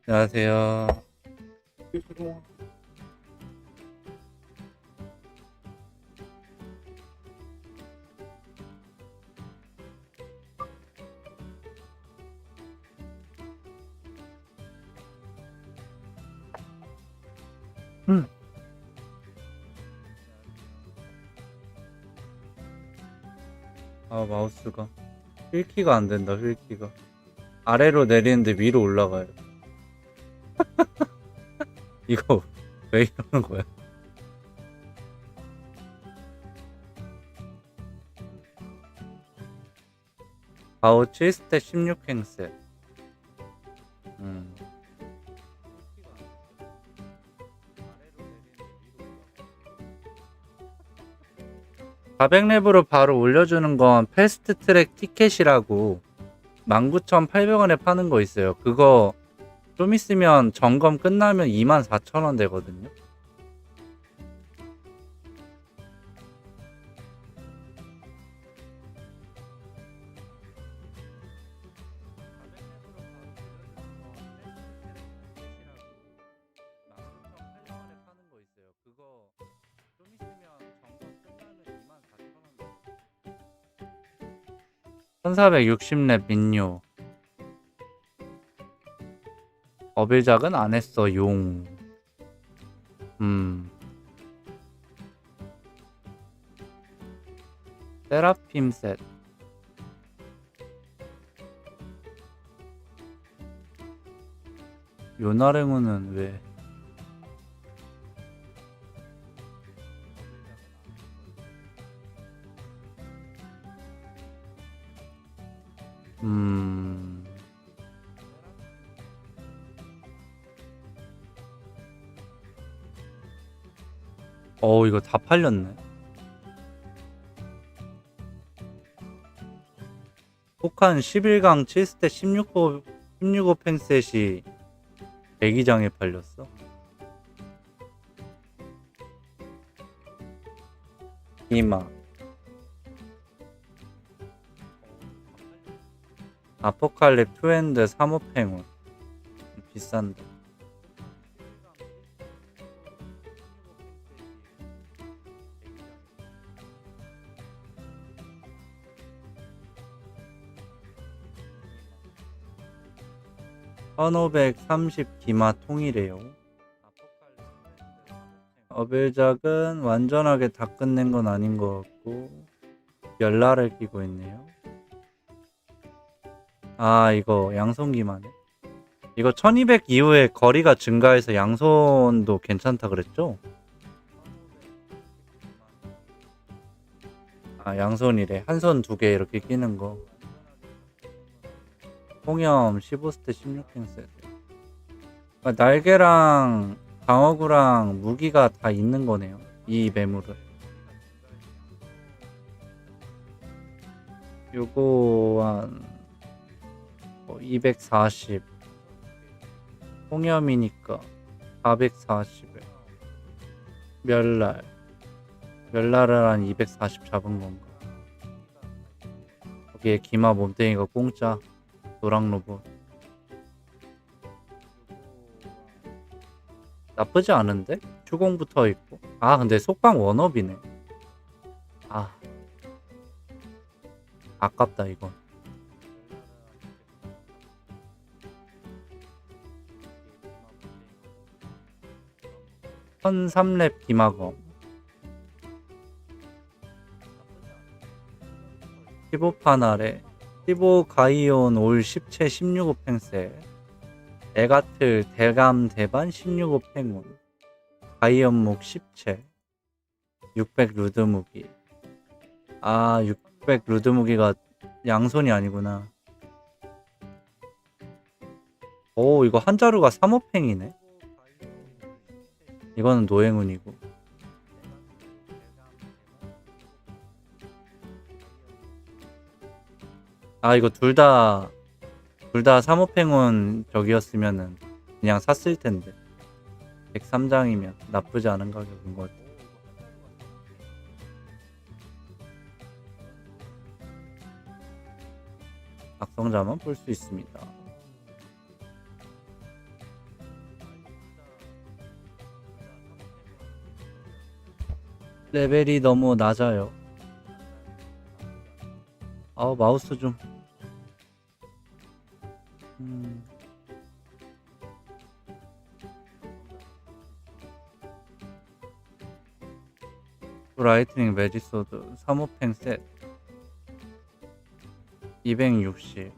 안녕하세요. 아 마우스가 휠키가 안 된다. 휠키가 아래로 내리는데 위로 올라가요. 이거 왜 이러는 거야? 바오 7스택 16행세. 400렙으로 바로 올려주는 건 패스트 트랙 티켓이라고 19,800원에 파는 거 있어요. 그거 좀 있으면 점검 끝나면 24,000원 되거든요. 그거 좀 있으면 점검 끝나면 24,000원. 1460렙 민요. 어빌작은 안 했어 용. 세라핌 셋. 요나랭우는 왜? 이거 다 팔렸네. 폭한 11강 7스택 16호 팽셋이 대기장에 팔렸어. 이마 아포칼립 투엔드 3호 팽운 비싼데. (1530) 기마 통이래요. 어빌작은 완전하게 다 끝낸 건 아닌 것 같고 열라를 끼고 있네요. 아 이거 양손기마네. 이거 1200 이후에 거리가 증가해서 양손도 괜찮다 그랬죠? 아 양손이래. 한 손 두 개 이렇게 끼는 거. 홍염 15스택 16행세. 날개랑 방어구랑 무기가 다 있는 거네요. 이 매물은. 요거 한 240. 홍염이니까 440에 멸날을 한 240 잡은 건가. 거기에 기마 몸뚱이가 공짜. 노랑 로봇 나쁘지 않은데? 추공 붙어 있고. 아 근데 속방 원업이네. 아 아깝다 이건. 선3렙 기마검 15판 아래 15 가이온 올 10채 16호 팽세 에가틀 대감 대반 16호 팽운 가이온목 10채 600 루드 무기. 아 600 루드 무기가 양손이 아니구나. 오 이거 한자루가 3호 팽이네. 이거는 노행운이고. 아 이거 둘다 3호팽은 저기였으면은 그냥 샀을 텐데. 103장이면 나쁘지 않은 가격인 것 같아. 각성자만 볼 수 있습니다. 레벨이 너무 낮아요. 아우 마우스 좀. 라이트닝 매지소드 3호팽 셋 260.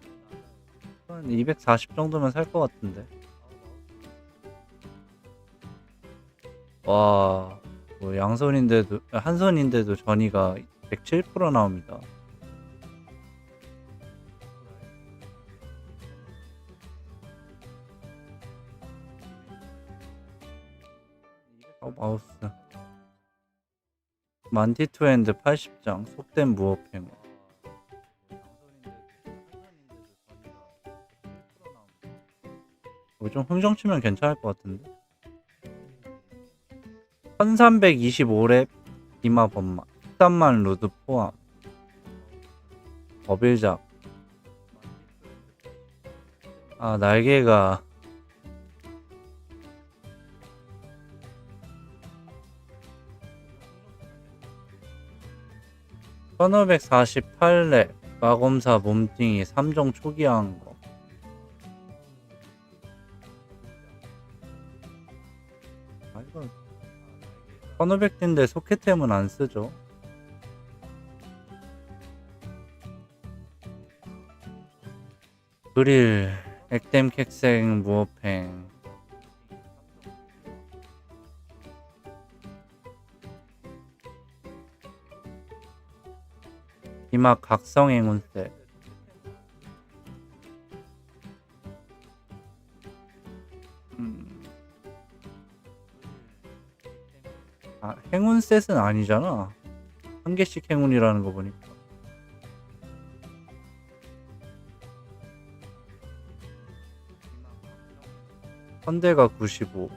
한 240 정도면 살 것 같은데. 와, 뭐 양손인데도 한 손인데도 전이가 107% 나옵니다. 마우스 만티투핸드 80장 속된 무어팽. 좀 흥정치면 괜찮을 것 같은데. 1325렙 이마 범마 13만 루드 포함. 어빌작. 아 날개가 1548렙 마검사 몸뚱이 3종 초기화한 거. 아 이거 1500인데 소켓템은 안 쓰죠. 그릴 액땜 캑생 무어팽 이막 각성 행운세. 아 행운셋은 아니잖아. 한 개씩 행운이라는 거 보니까. 선대가 95.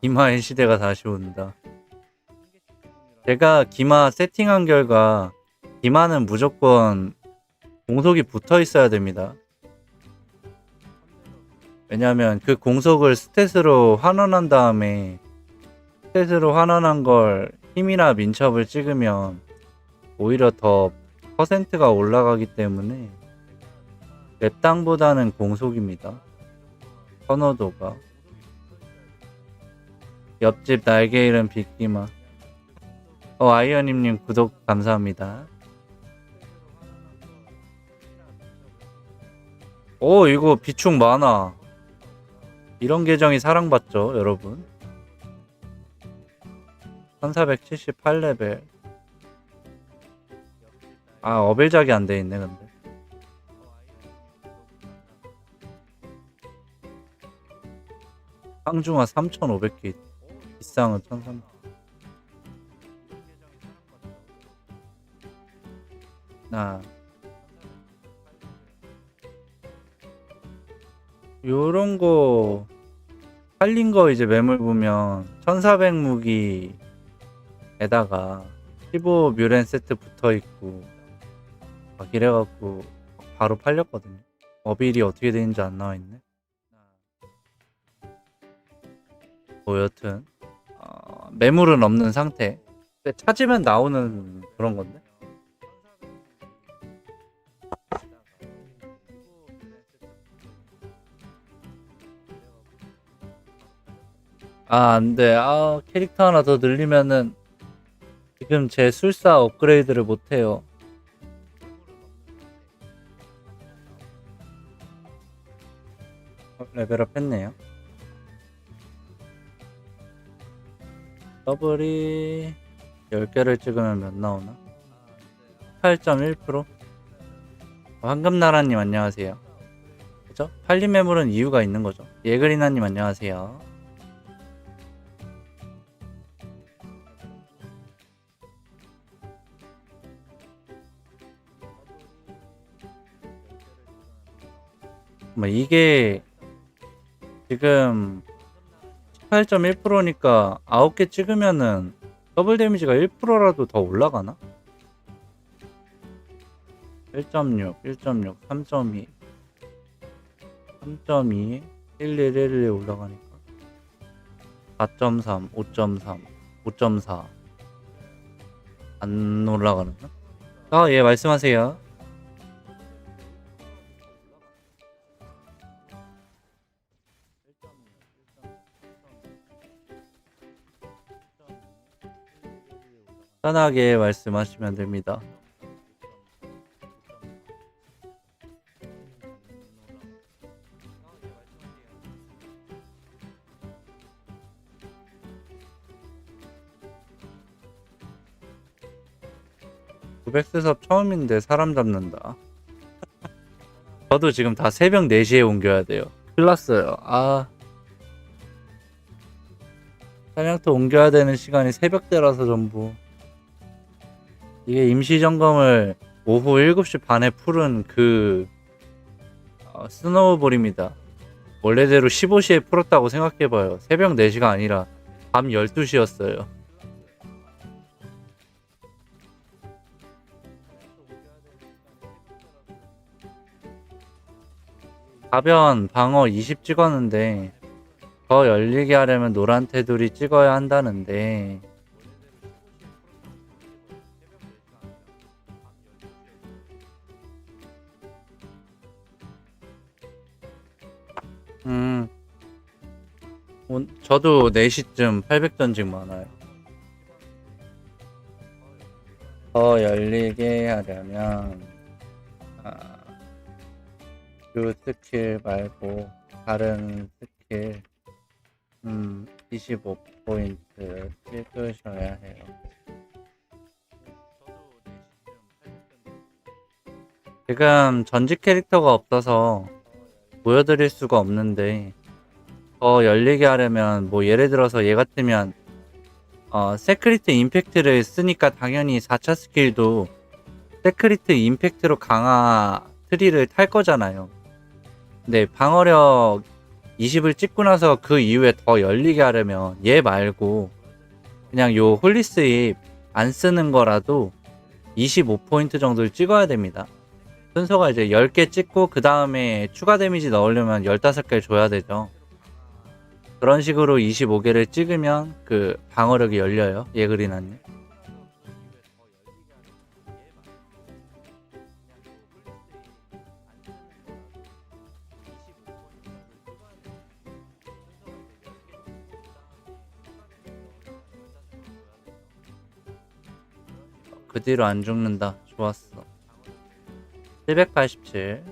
기마의 시대가 다시 온다. 제가 기마 세팅한 결과 기마는 무조건 공속이 붙어 있어야 됩니다. 왜냐면 그 공속을 스탯으로 환원한 다음에 스탯으로 환원한 걸 힘이나 민첩을 찍으면 오히려 더 퍼센트가 올라가기 때문에 랩당보다는 공속입니다. 선호도가. 옆집 날개 잃은 빗기마. 아이언님님 구독 감사합니다. 오 이거 비축 많아. 이런 계정이 사랑받죠 여러분. 1478레벨. 아 어벨작이 안 돼있네 근데. 상중하 3500개 비상은 1300. 아 요런거 팔린거 이제 매물 보면 1400 무기에다가 15 뮤렌 세트 붙어있고 막 이래갖고 바로 팔렸거든요. 어빌이 어떻게 되는지 안 나와있네. 뭐 여튼 매물은 없는 상태. 근데 찾으면 나오는 그런 건데. 안 돼. 캐릭터 하나 더 늘리면은 지금 제 술사 업그레이드를 못 해요. 레벨업 했네요. 더블이 10개를 찍으면 몇 나오나? 8.1%? 황금나라님 안녕하세요. 그죠? 팔린 매물은 이유가 있는 거죠. 예그리나님 안녕하세요. 뭐 이게 지금 18.1%니까 9개 찍으면은 더블 데미지가 1%라도 더 올라가나? 1.6, 1.6, 3.2, 3.2, 1111 올라가니까 4.3, 5.3, 5.4 안 올라가는가? 예, 말씀하세요. 편하게 말씀하시면 됩니다. 구백세섭 처음인데 사람 잡는다. 저도 지금 다 새벽 4시에 옮겨야 돼요. 큰일 났어요. 사냥터 옮겨야 되는 시간이 새벽대라서 전부. 이게 임시점검을 오후 7시 반에 풀은 스노우볼입니다. 원래대로 15시에 풀었다고 생각해봐요. 새벽 4시가 아니라 밤 12시였어요. 가변 방어 20 찍었는데 더 열리게 하려면 노란 테두리 찍어야 한다는데 저도 4시쯤 800전직 많아요. 더 열리게 하려면 그 스킬 말고 다른 스킬 25포인트 찍으셔야 해요. 지금 전직 캐릭터가 없어서 보여드릴 수가 없는데 더 열리게 하려면 뭐 예를 들어서 얘 같으면 세크리트 임팩트를 쓰니까 당연히 4차 스킬도 세크리트 임팩트로 강화 트리를 탈 거잖아요. 근데 방어력 20을 찍고 나서 그 이후에 더 열리게 하려면 얘 말고 그냥 요 홀리스입 안 쓰는 거라도 25포인트 정도를 찍어야 됩니다. 순서가 이제 10개 찍고 그 다음에 추가 데미지 넣으려면 15개 줘야 되죠. 그런 식으로 25개를 찍으면 그 방어력이 열려요. 예그리나님. 그 뒤로 안 죽는다. 좋았어. 787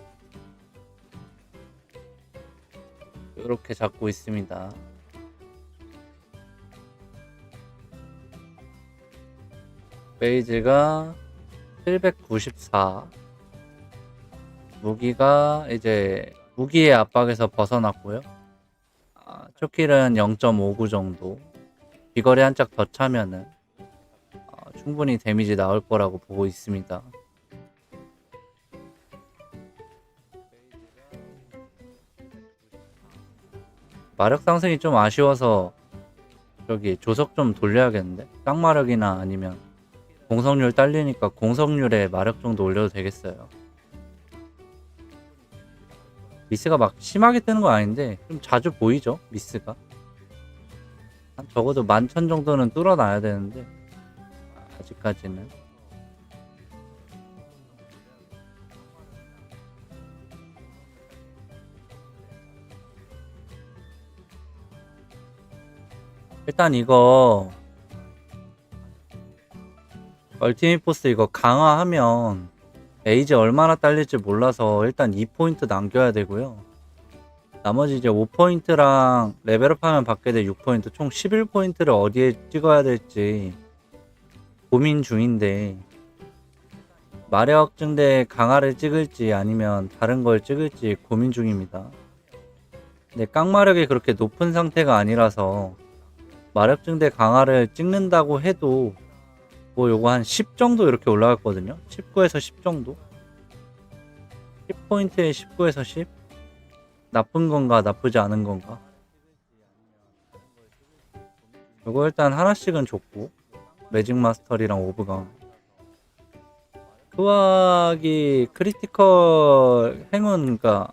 이렇게 잡고 있습니다. 베이지가 794 무기가 이제 무기의 압박에서 벗어났고요. 초킬은 0.59 정도. 비거리 한 짝 더 차면은 충분히 데미지 나올 거라고 보고 있습니다. 마력 상승이 좀 아쉬워서 저기 조석 좀 돌려야겠는데? 깡마력이나 아니면 공성률 딸리니까 공성률에 마력 정도 올려도 되겠어요. 미스가 막 심하게 뜨는 건 아닌데 좀 자주 보이죠? 미스가. 한 적어도 11,000 정도는 뚫어놔야 되는데 아직까지는. 일단 이거 얼티밋 포스 이거 강화하면 에이지 얼마나 딸릴지 몰라서 일단 2포인트 남겨야 되고요. 나머지 이제 5포인트랑 레벨업하면 받게 될 6포인트 총 11포인트를 어디에 찍어야 될지 고민 중인데, 마력 증대 강화를 찍을지 아니면 다른 걸 찍을지 고민 중입니다. 근데 깡마력이 그렇게 높은 상태가 아니라서 마력 증대 강화를 찍는다고 해도 뭐 요거 한 10 정도 이렇게 올라갔거든요. 19에서 10 정도. 10포인트에 19에서 10? 나쁜 건가 나쁘지 않은 건가? 요거 일단 하나씩은 줬고, 매직 마스터리랑 오브강. 크왁이 크리티컬 행운, 그러니까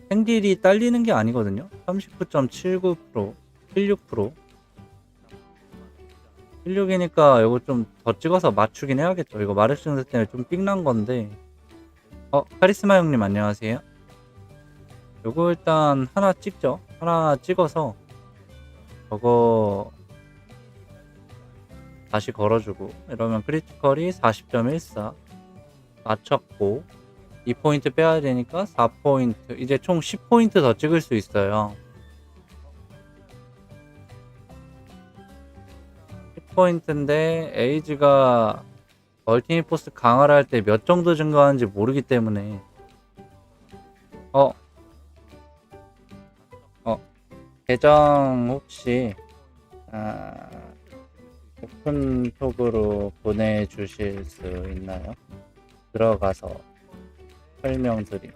행딜이 딸리는 게 아니거든요. 39.79%, 76%. 16이니까 이거 좀 더 찍어서 맞추긴 해야겠죠. 이거 마력 증세 때문에 좀 삑난 건데. 카리스마 형님 안녕하세요. 요거 일단 하나 찍죠. 하나 찍어서 저거 다시 걸어주고, 이러면 크리티컬이 40.14 맞췄고, 2포인트 빼야 되니까 4포인트. 이제 총 10포인트 더 찍을 수 있어요. 10포인트인데 에이지가 얼티밋 포스 강화를 할 때 몇 정도 증가하는지 모르기 때문에 계정 혹시 오픈톡으로 보내주실 수 있나요? 들어가서 설명드림.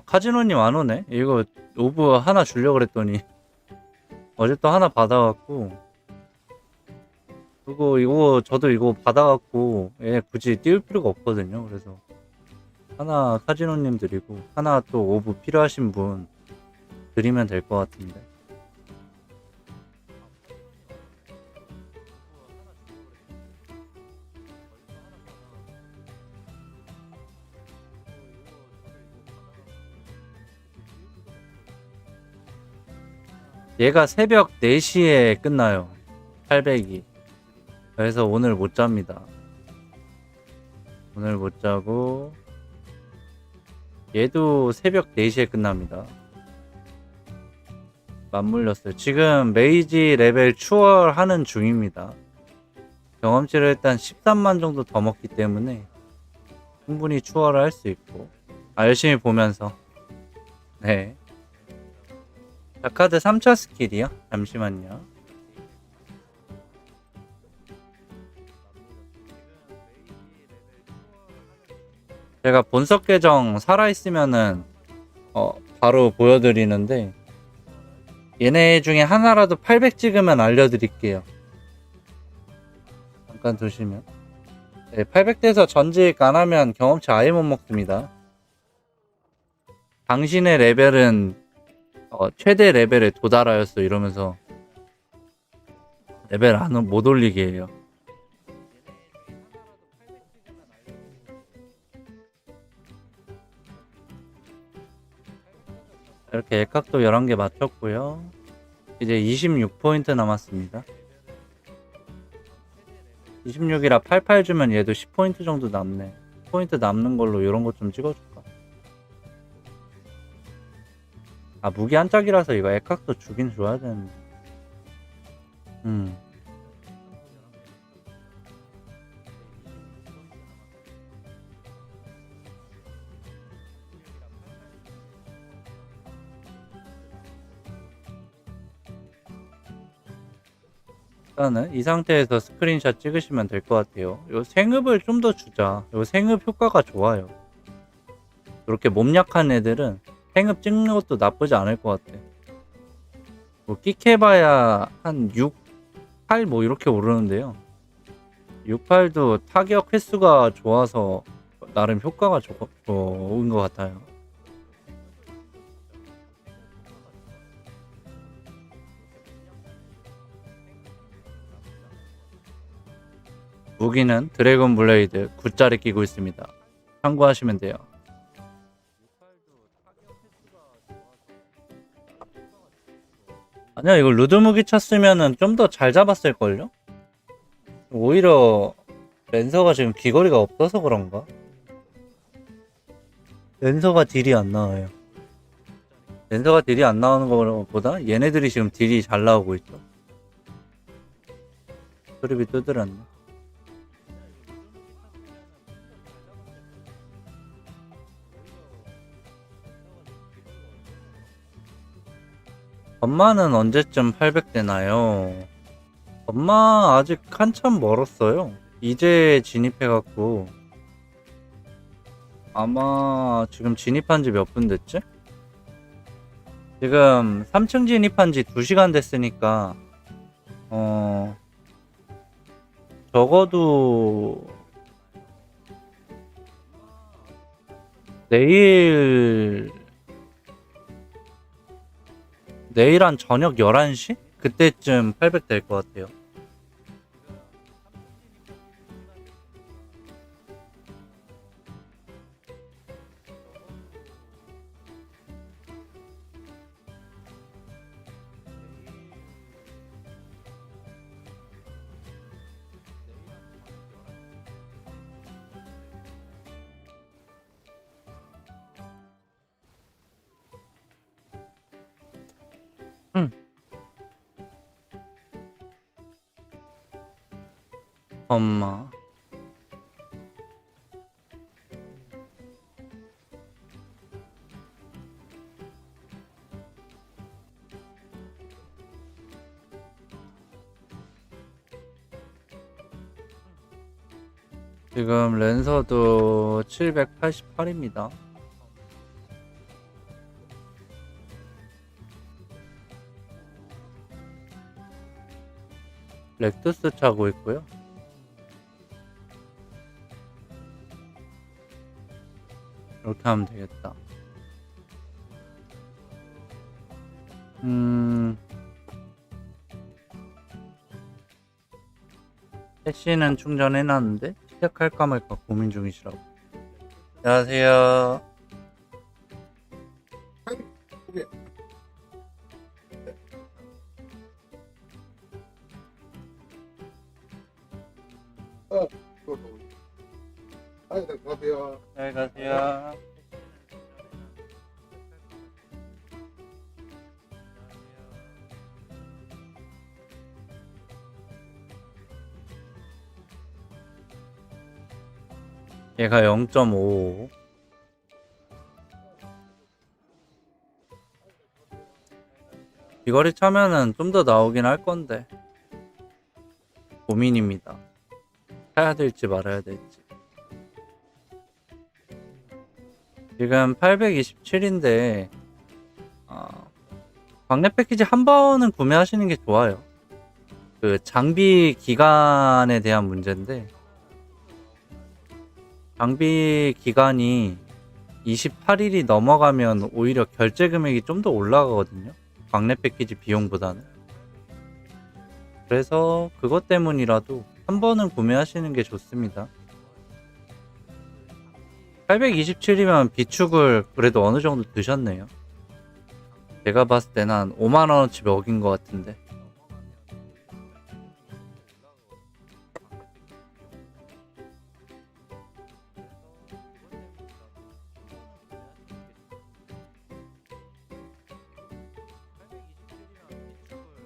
카지노님 안 오네? 이거 오브 하나 주려고 그랬더니 어제 또 하나 받아갖고, 그리고 이거 저도 이거 받아갖고 얘 굳이 띄울 필요가 없거든요. 그래서 하나 카지노님 드리고 하나 또 오브 필요하신 분 드리면 될 것 같은데. 얘가 새벽 4시에 끝나요. 800이. 그래서 오늘 못 잡니다. 오늘 못 자고, 얘도 새벽 4시에 끝납니다. 맞물렸어요. 지금 메이지 레벨 추월하는 중입니다. 경험치를 일단 13만 정도 더 먹기 때문에 충분히 추월을 할 수 있고, 열심히 보면서. 네. 자카드 3차 스킬이요? 잠시만요. 제가 본석 계정 살아있으면은 바로 보여드리는데, 얘네 중에 하나라도 800 찍으면 알려드릴게요. 잠깐 두시면. 네, 800 돼서 전직 안 하면 경험치 아예 못 먹습니다. 당신의 레벨은 최대 레벨에 도달하였어 이러면서 레벨 못 올리게 해요. 이렇게 액각도 11개 맞췄고요. 이제 26포인트 남았습니다. 26이라 88 주면 얘도 10포인트 정도 남네. 10포인트 남는 걸로 이런 거 좀 찍어줄까? 무기 한 짝이라서 이거 액각도 주긴 줘야 되는데. 일단은 이 상태에서 스크린샷 찍으시면 될 것 같아요. 요 생읍을 좀 더 주자. 요 생읍 효과가 좋아요. 이렇게 몸 약한 애들은 생읍 찍는 것도 나쁘지 않을 것 같아. 뭐 끽해봐야 한 6, 8 뭐 이렇게 오르는데요. 6, 8도 타격 횟수가 좋아서 나름 효과가 좋은 것 같아요. 무기는 드래곤 블레이드 9짜리 끼고 있습니다. 참고하시면 돼요. 아니야, 이거 루드 무기 쳤으면은 좀 더 잘 잡았을걸요? 오히려 랜서가 지금 귀거리가 없어서 그런가? 랜서가 딜이 안 나와요. 랜서가 딜이 안 나오는 것보다 얘네들이 지금 딜이 잘 나오고 있죠. 수립이 두드렸네. 엄마는 언제쯤 800 되나요? 엄마 아직 한참 멀었어요. 이제 진입해갖고 아마 지금 진입한 지 몇 분 됐지? 지금 3층 진입한 지 2시간 됐으니까 적어도 내일 한 저녁 11시? 그때쯤 800 될 것 같아요. 응. 엄마. 지금 랜서도 788입니다. 렉투스 차고 있고요. 이렇게 하면 되겠다. 캐시는 충전해놨는데 시작할까 말까 고민 중이시라고. 안녕하세요. 안녕하세요. 잘 가세요. 얘가 0.5. 비거리 차면은 좀 더 나오긴 할 건데 고민입니다. 사야 될지 말아야 될지. 지금 827인데 광내 패키지 한 번은 구매하시는 게 좋아요. 그 장비 기간에 대한 문제인데 장비 기간이 28일이 넘어가면 오히려 결제 금액이 좀 더 올라가거든요. 광내 패키지 비용보다는. 그래서 그것 때문이라도 한 번은 구매하시는 게 좋습니다. 827이면 비축을 그래도 어느 정도 드셨네요. 제가 봤을 때는 한 5만원어치 먹인 것 같은데.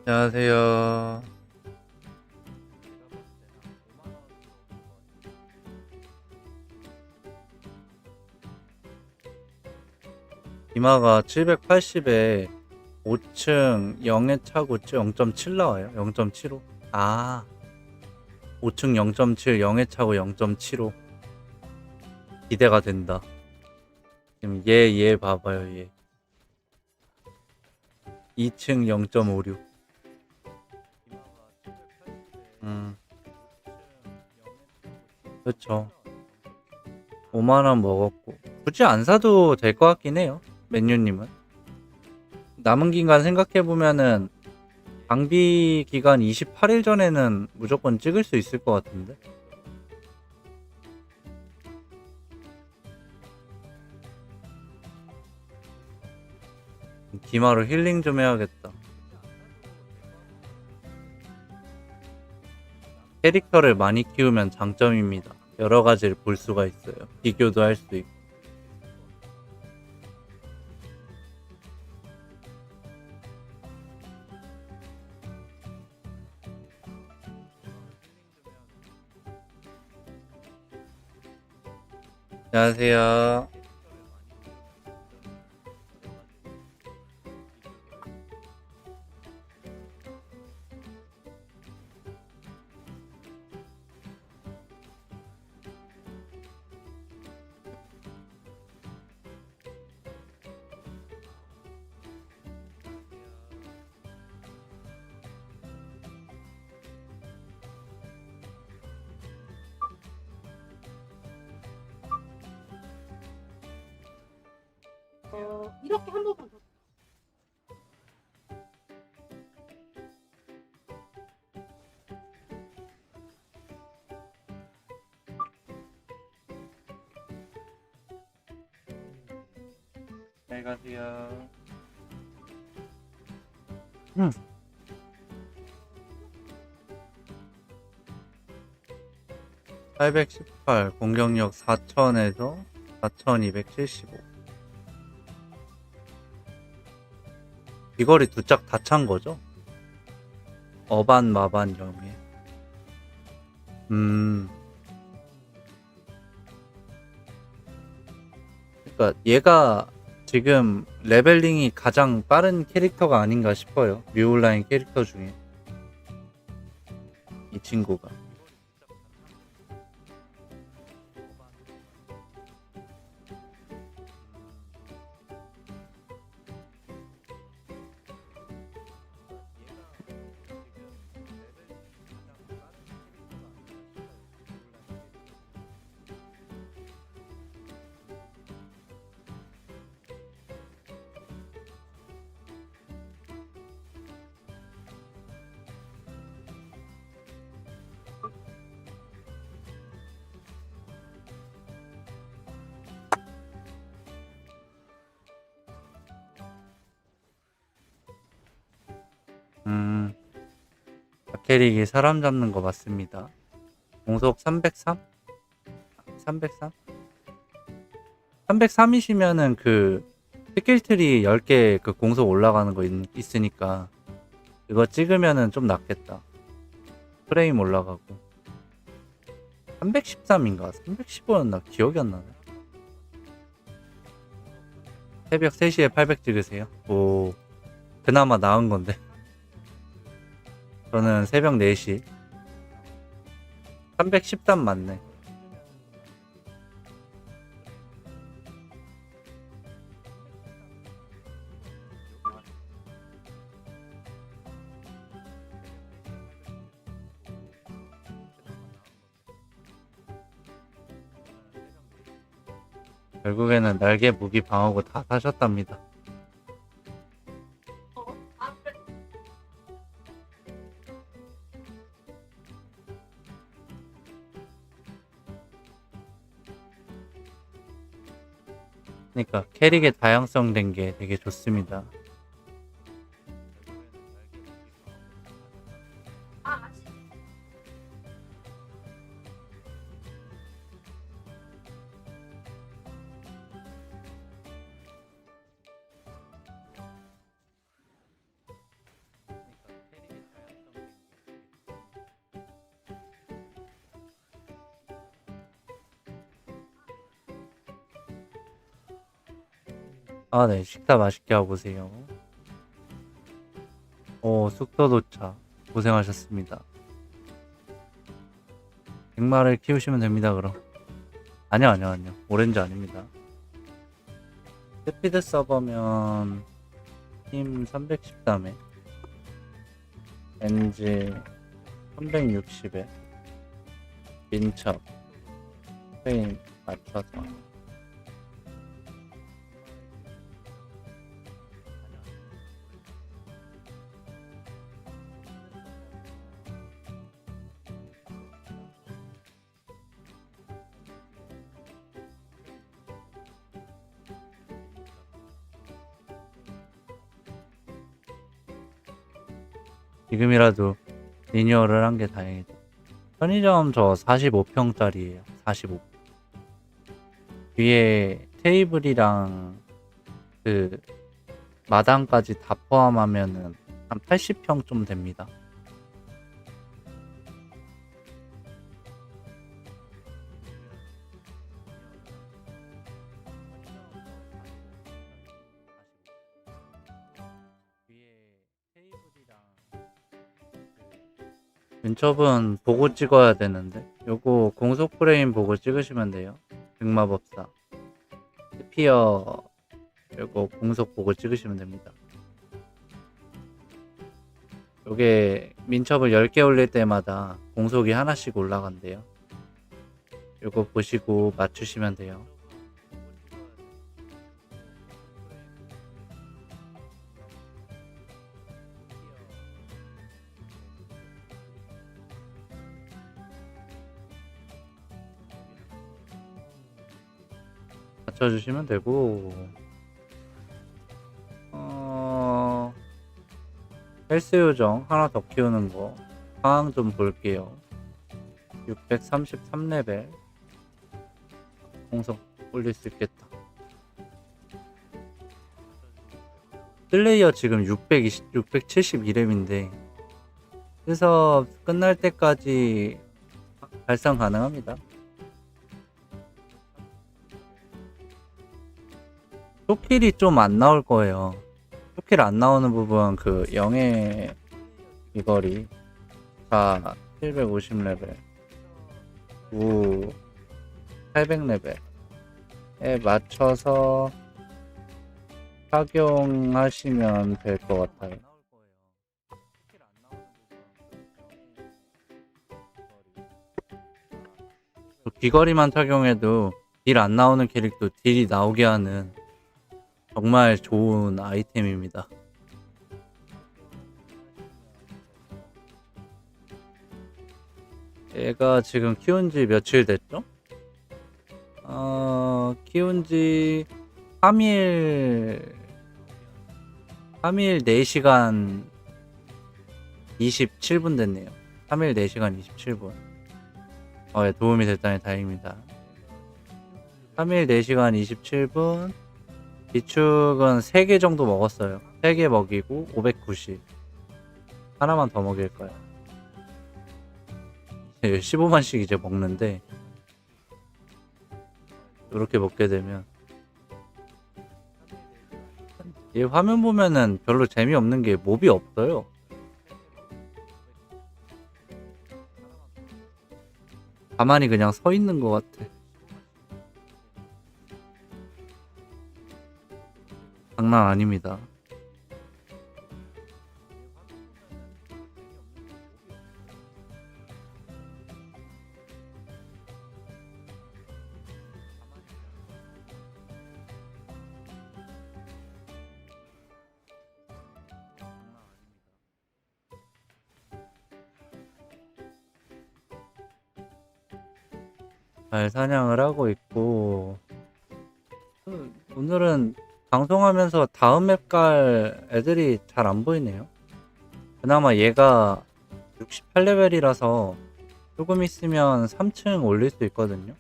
안녕하세요. 이마가 780에 5층 0에 차고 0.7 나와요. 0.75. 아, 5층 0.7 0에 차고 0.75. 기대가 된다. 지금 얘 봐봐요, 얘. 2층 0.56. 그렇죠. 5만 원 먹었고 굳이 안 사도 될 것 같긴 해요. 맨유님은 남은 기간 생각해 보면은 방비 기간 28일 전에는 무조건 찍을 수 있을 것 같은데. 기마로 힐링 좀 해야겠다. 캐릭터를 많이 키우면 장점입니다. 여러 가지를 볼 수가 있어요. 비교도 할 수 있고. 안녕하세요. 이렇게 한 번만 더. 잘 가세요. 818 공격력 4000에서 4275. 귀걸이 두 짝 다 찬 거죠? 어반 마반 영예. 그러니까 얘가 지금 레벨링이 가장 빠른 캐릭터가 아닌가 싶어요. 뮤온라인 캐릭터 중에 이 친구가. 캐릭이 사람 잡는 거 맞습니다. 공속 303? 303? 303이시면은 그 스킬트리 10개 그 공속 올라가는 거 있으니까 이거 찍으면은 좀 낫겠다. 프레임 올라가고. 313인가? 315였나? 기억이 안 나네. 새벽 3시에 800 찍으세요? 오, 그나마 나은 건데. 저는 새벽 4시. 313 맞네. 결국에는 날개 무기 방어구 다 사셨답니다. 그래. 그러니까 캐릭의 다양성 된 게 되게 좋습니다. 아직. 아, 네. 식사 맛있게 하고 오세요. 오, 숙소 도착. 고생하셨습니다. 백마를 키우시면 됩니다, 그럼. 아니요. 오렌지 아닙니다. 스피드 서버면 힘 313에 엔지 360에 민첩 프레임 맞춰서 지금이라도 리뉴얼을 한 게 다행이다. 편의점 저 45평짜리예요. 45. 위에 테이블이랑 그 마당까지 다 포함하면은 한 80평 좀 됩니다. 민첩은 보고 찍어야 되는데 요거 공속 프레임 보고 찍으시면 돼요. 백마법사 스피어 요거 공속 보고 찍으시면 됩니다. 요게 민첩을 10개 올릴 때마다 공속이 하나씩 올라간대요. 요거 보시고 맞추시면 돼요. 맞춰주시면 되고 헬스 요정 하나 더 키우는 거 상황 좀 볼게요. 633레벨 공속 올릴 수 있겠다. 플레이어 지금 672렙인데 그래서 끝날 때까지 발상 가능합니다. 쇼킬이 좀 안 나올 거예요. 쇼킬 안 나오는 부분 그 영의 귀걸이 자 750레벨 우 800레벨에 맞춰서 착용하시면 될 것 같아요. 귀걸이만 착용해도 딜 안 나오는 캐릭터 딜이 나오게 하는 정말 좋은 아이템입니다. 얘가 지금 키운 지 며칠 됐죠? 키운 지 3일 4시간 27분 됐네요. 3일 4시간 27분. 예, 도움이 됐다니 다행입니다. 3일 4시간 27분. 비축은 3개 정도 먹었어요. 3개 먹이고 590. 하나만 더 먹일 거야. 15만씩 이제 먹는데 이렇게 먹게 되면 얘 화면 보면은 별로 재미없는 게 몹이 없어요. 가만히 그냥 서 있는 것 같아. 장난 아닙니다. 잘 사냥을 하고 있고 오늘은 방송하면서 다음 맵 갈 애들이 잘 안 보이네요. 그나마 얘가 68레벨이라서 조금 있으면 3층 올릴 수 있거든요.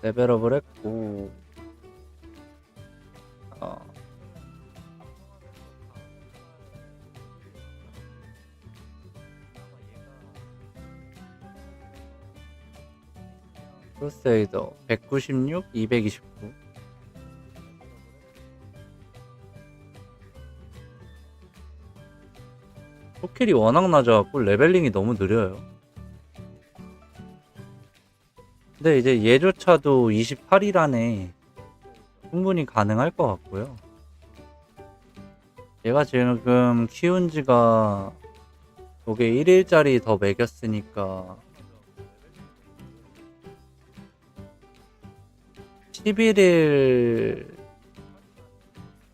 레벨업을 했고 크루세이더 196, 229 스킬이 워낙 낮아갖고 레벨링이 너무 느려요. 근데 이제 얘조차도 28이라네. 충분히 가능할 것 같고요. 얘가 지금 키운 지가 저게 1일짜리 더 먹였으니까 11일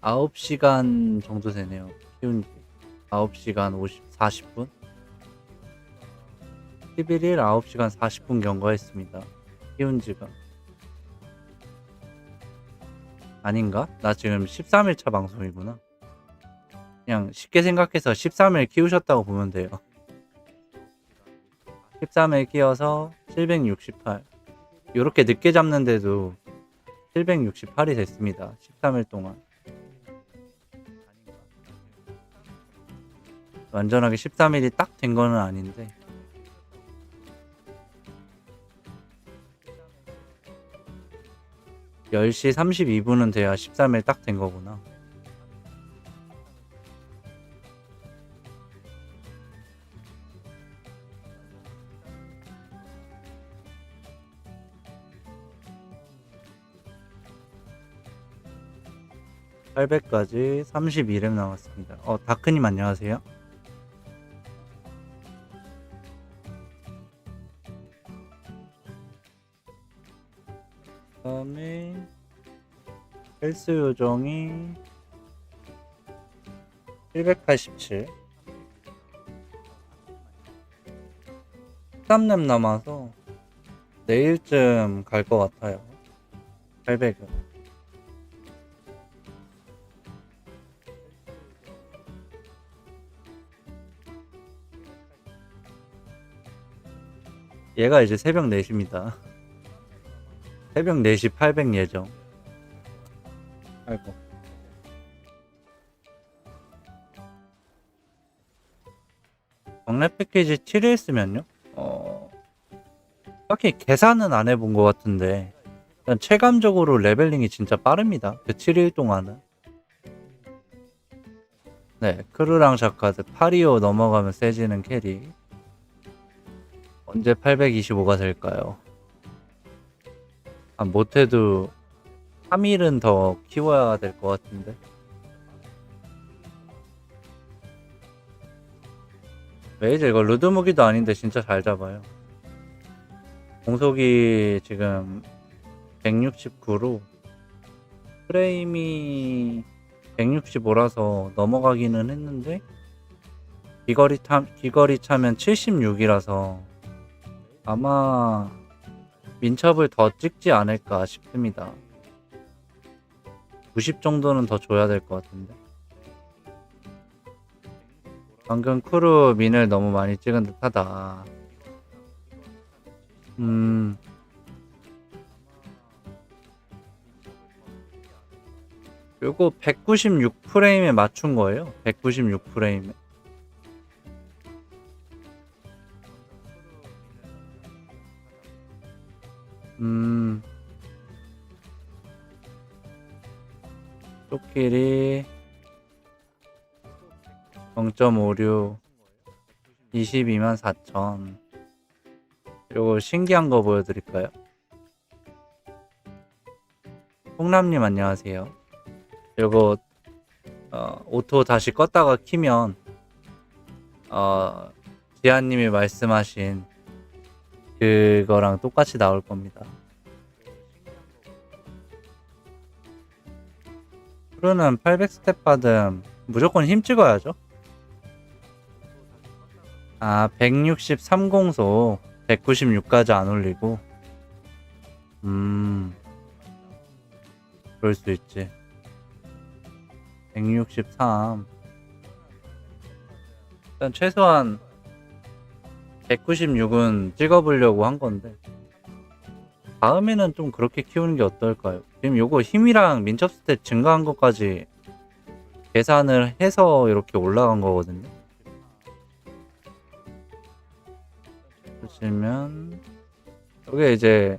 9시간 정도 되네요. 키운 지 9시간 40분? 11일 9시간 40분 경과했습니다. 키운 지가. 아닌가? 나 지금 13일차 방송이구나. 그냥 쉽게 생각해서 13일 키우셨다고 보면 돼요. 13일 키워서 768. 요렇게 늦게 잡는데도 768이 됐습니다. 13일 동안. 완전하게 13일이 딱 된 거는 아닌데. (10시 32분은) 돼야 13일 딱 된 거구나. (800까지) 32렙 남았습니다. 다크님 안녕하세요. 그다음에 헬스 요정이 787. 13렙 남아서 내일쯤 갈 것 같아요. 800은. 얘가 이제 새벽 4시입니다. 새벽 4시 800 예정. 아이고. 경례 패키지 7일 쓰면요? 딱히 계산은 안 해본 것 같은데 일단 체감적으로 레벨링이 진짜 빠릅니다. 그 7일 동안은. 네, 크루랑 자카드 파리오 넘어가면 세지는 캐리. 언제 825가 될까요? 못해도 3일은 더 키워야 될 것 같은데. 메이저 이거 루드무기도 아닌데 진짜 잘 잡아요. 공속이 지금 169로 프레임이 165라서 넘어가기는 했는데 기거리 차면 76이라서 아마 민첩을 더 찍지 않을까 싶습니다. 90 정도는 더 줘야 될 것 같은데. 방금 크루 민을 너무 많이 찍은 듯 하다. 요거 196프레임에 맞춘 거예요. 196프레임에. 쪽길이 0.56 224,000. 요거 신기한 거 보여드릴까요? 홍남님 안녕하세요. 요거 오토 다시 껐다가 키면 지아님이 말씀하신 그거랑 똑같이 나올 겁니다. 크루는 800스텝 받음 무조건 힘 찍어야죠. 163공속 196까지 안 올리고. 그럴 수 있지. 163. 일단 최소한 196은 찍어보려고 한 건데 다음에는 좀 그렇게 키우는 게 어떨까요? 지금 요거 힘이랑 민첩 스탯 증가한 것까지 계산을 해서 이렇게 올라간 거거든요. 보시면 여기 이제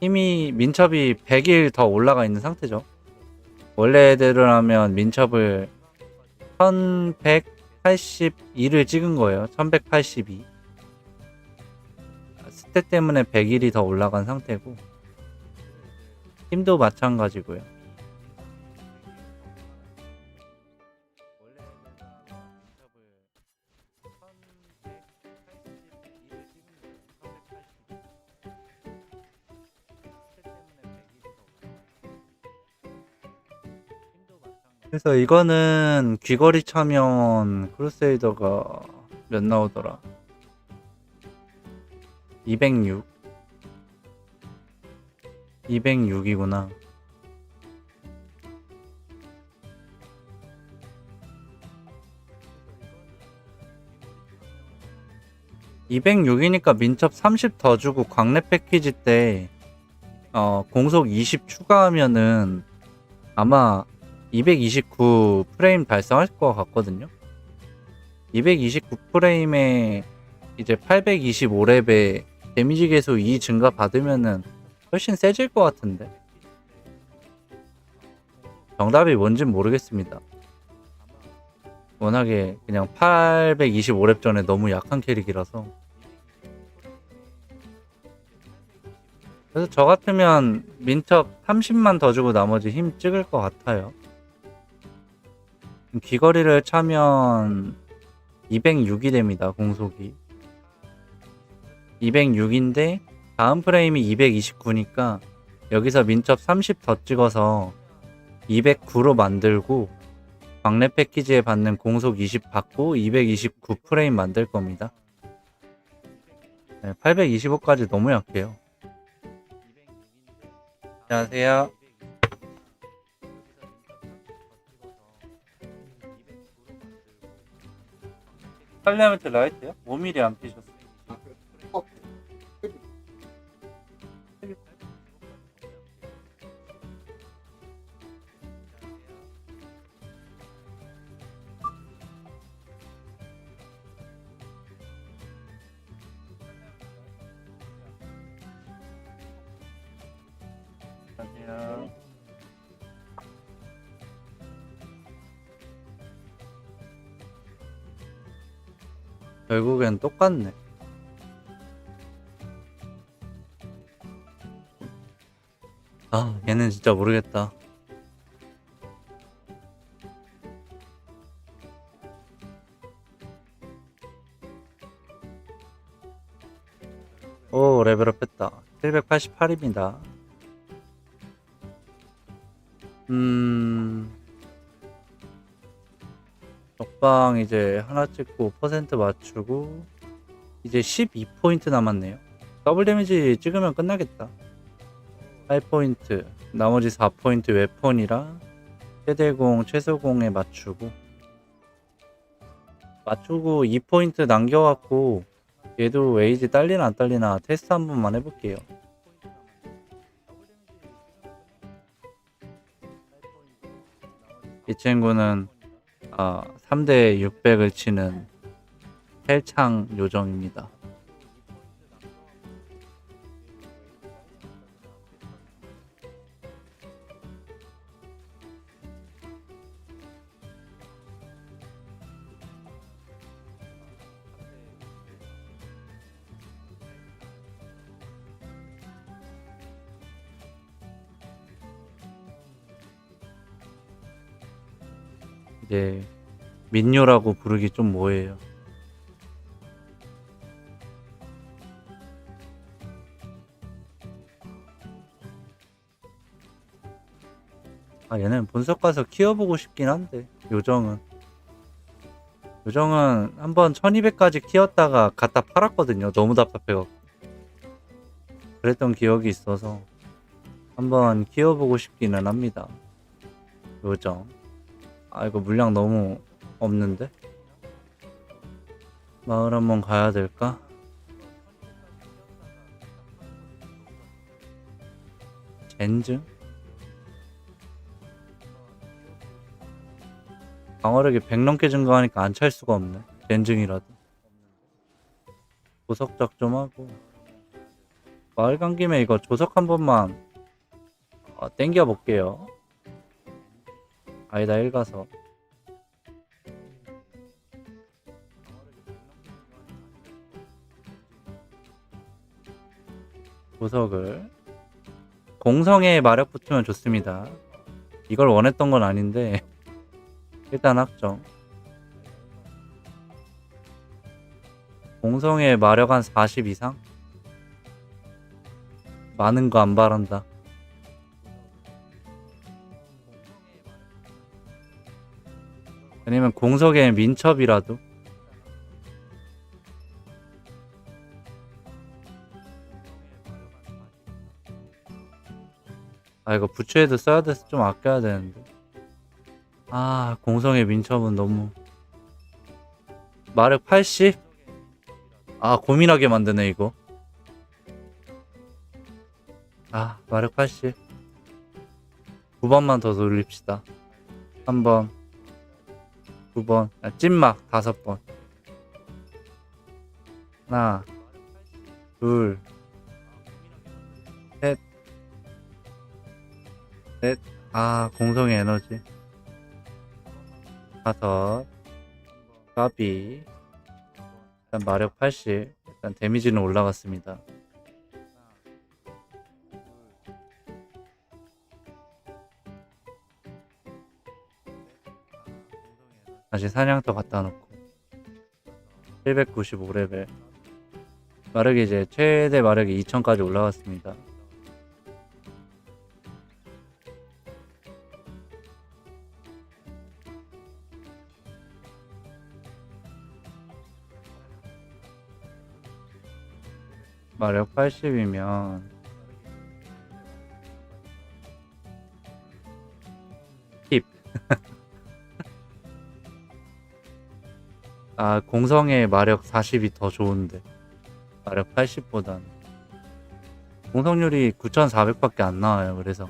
힘이 민첩이 100일 더 올라가 있는 상태죠. 원래대로라면 민첩을 1182를 찍은 거예요. 1182. 스탯 때문에 100일이 더 올라간 상태고 팀도 마찬가지고요. 그래서 이거는 귀걸이 차면 크루세이더가 몇 나오더라? 206. 206이구나. (206이니까) 민첩 30 더 주고 광래 패키지 때 공속 20 추가하면은 아마 229 프레임 달성할 것 같거든요. 229 프레임에 이제 825렙에 데미지 계속 2 증가 받으면은 훨씬 세질 것 같은데. 정답이 뭔진 모르겠습니다. 워낙에 그냥 825렙 전에 너무 약한 캐릭이라서. 그래서 저 같으면 민첩 30만 더 주고 나머지 힘 찍을 것 같아요. 귀걸이를 차면 206이 됩니다. 공속이 206인데 다음 프레임이 229니까 여기서 민첩 30 더 찍어서 209로 만들고 광래 패키지에 받는 공속 20 받고 229 프레임 만들 겁니다. 네, 825까지 너무 약해요. 안녕하세요. 팔리아멘트 라이트요? 5mm 안 피셨어요? 안녕하세요. 결국엔 똑같네. 아, 얘는 진짜 모르겠다. 오, 레벨업 했다. 788입니다. 적방 이제 하나 찍고 퍼센트 맞추고 이제 12포인트 남았네요. 더블 데미지 찍으면 끝나겠다. 8포인트, 나머지 4포인트 웨폰이랑 최대공, 최소공에 맞추고 2포인트 남겨갖고 얘도 웨이지 딸리나 안 딸리나 테스트 한 번만 해볼게요. 이 친구는 3대 600을 치는 헬창 요정입니다. 이제 민요라고 부르기 좀 뭐해요. 얘는 분석 가서 키워보고 싶긴 한데 요정은 한번 1200까지 키웠다가 갖다 팔았거든요. 너무 답답해갖고. 그랬던 기억이 있어서 한번 키워보고 싶기는 합니다. 요정. 이거 물량 너무 없는데? 마을 한번 가야 될까? 젠증? 방어력이 100 넘게 증가하니까 안 찰 수가 없네. 젠증이라도. 조석작 좀 하고. 마을 간 김에 이거 조석 한 번만 땡겨 볼게요. 아니다 1 가서. 조석을 공성에 마력 붙으면 좋습니다. 이걸 원했던 건 아닌데 일단 확정. 공성에 마력 한 40 이상? 많은 거 안 바란다. 아니면 공석에 민첩이라도. 아 이거 부츠에도 써야 돼서 좀 아껴야 되는데. 아 공성의 민첩은 너무 마력 80? 아 고민하게 만드네 이거. 아 마력 80 9번만 더 돌립시다. 3번 9번 찐막 5번 하나 둘 셋 넷 아 공성의 에너지 5 까비. 일단 마력 80 일단 데미지는 올라갔습니다. 다시 사냥터 갖다 놓고 795레벨 마력이 이제 최대 마력이 2000까지 올라갔습니다. 마력 80이면 팁. 아 공성의 마력 40이 더 좋은데 마력 80보단 공성률이 9400밖에 안 나와요. 그래서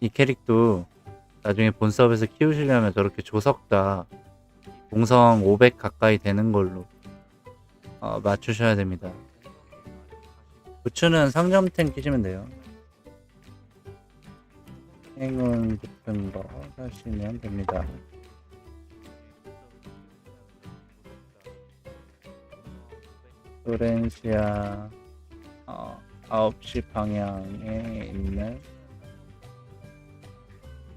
이 캐릭도 나중에 본섭에서 키우시려면 저렇게 조석자 공성 500 가까이 되는 걸로 맞추셔야 됩니다. 부츠는 상점템 끼시면 돼요. 행운 붙은 거 하시면 됩니다. florencia 9시 방향에 있는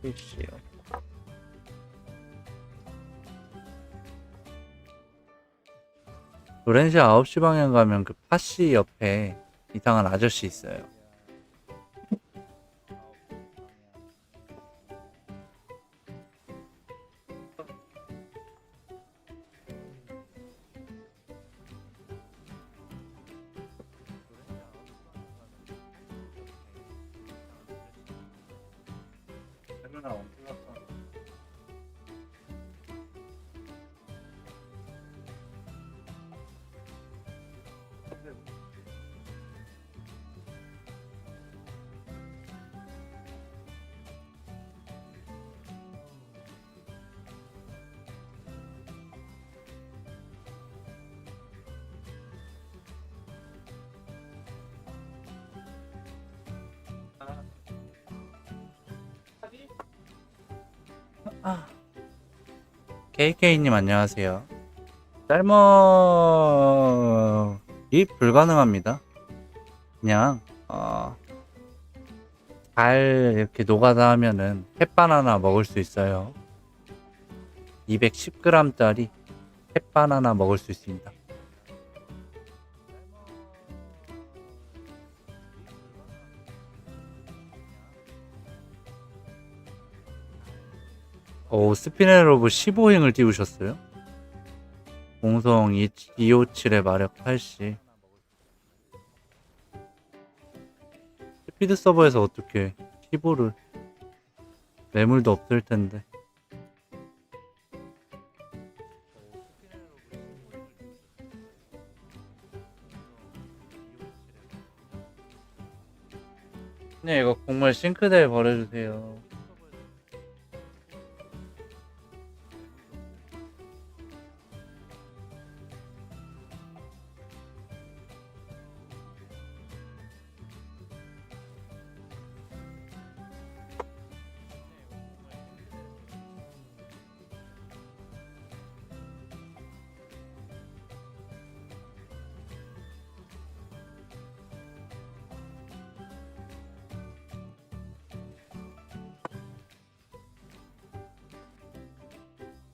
PC요. florencia 9시 방향 가면 그 파시 옆에 이상한 아저씨 있어요. KK님 안녕하세요. 짤먹이 불가능합니다. 그냥 잘 이렇게 노가다 하면은 햇바나나 먹을 수 있어요. 210g짜리 햇바나나 먹을 수 있습니다. 오, 스피네로브 15행을 띄우셨어요? 공성 257의 마력 80. 스피드 서버에서 어떻게 15를 매물도 없을 텐데. 네, 이거 곡물 싱크대에 버려주세요.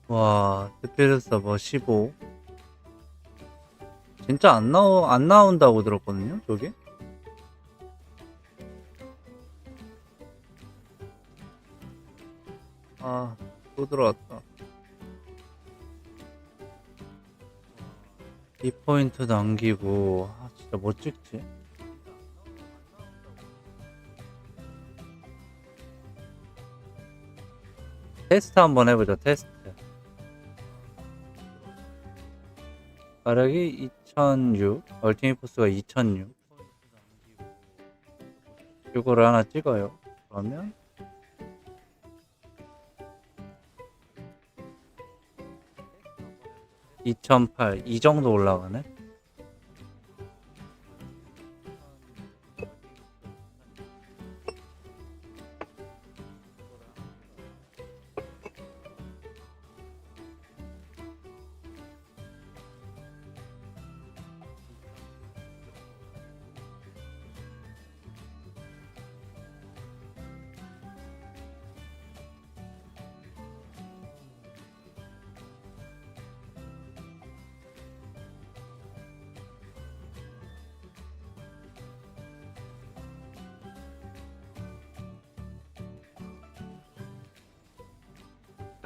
와, 스피드 서버 15. 진짜 안 나온다고 들었거든요, 저게? 아, 또 들어왔다. 2포인트 남기고, 아, 진짜 뭐 찍지? 테스트 한번 해보자, 테스트. 가력이 2006, 얼티밋 포스가 2006. 이거를 하나 찍어요. 그러면 2008, 이 정도 올라가네.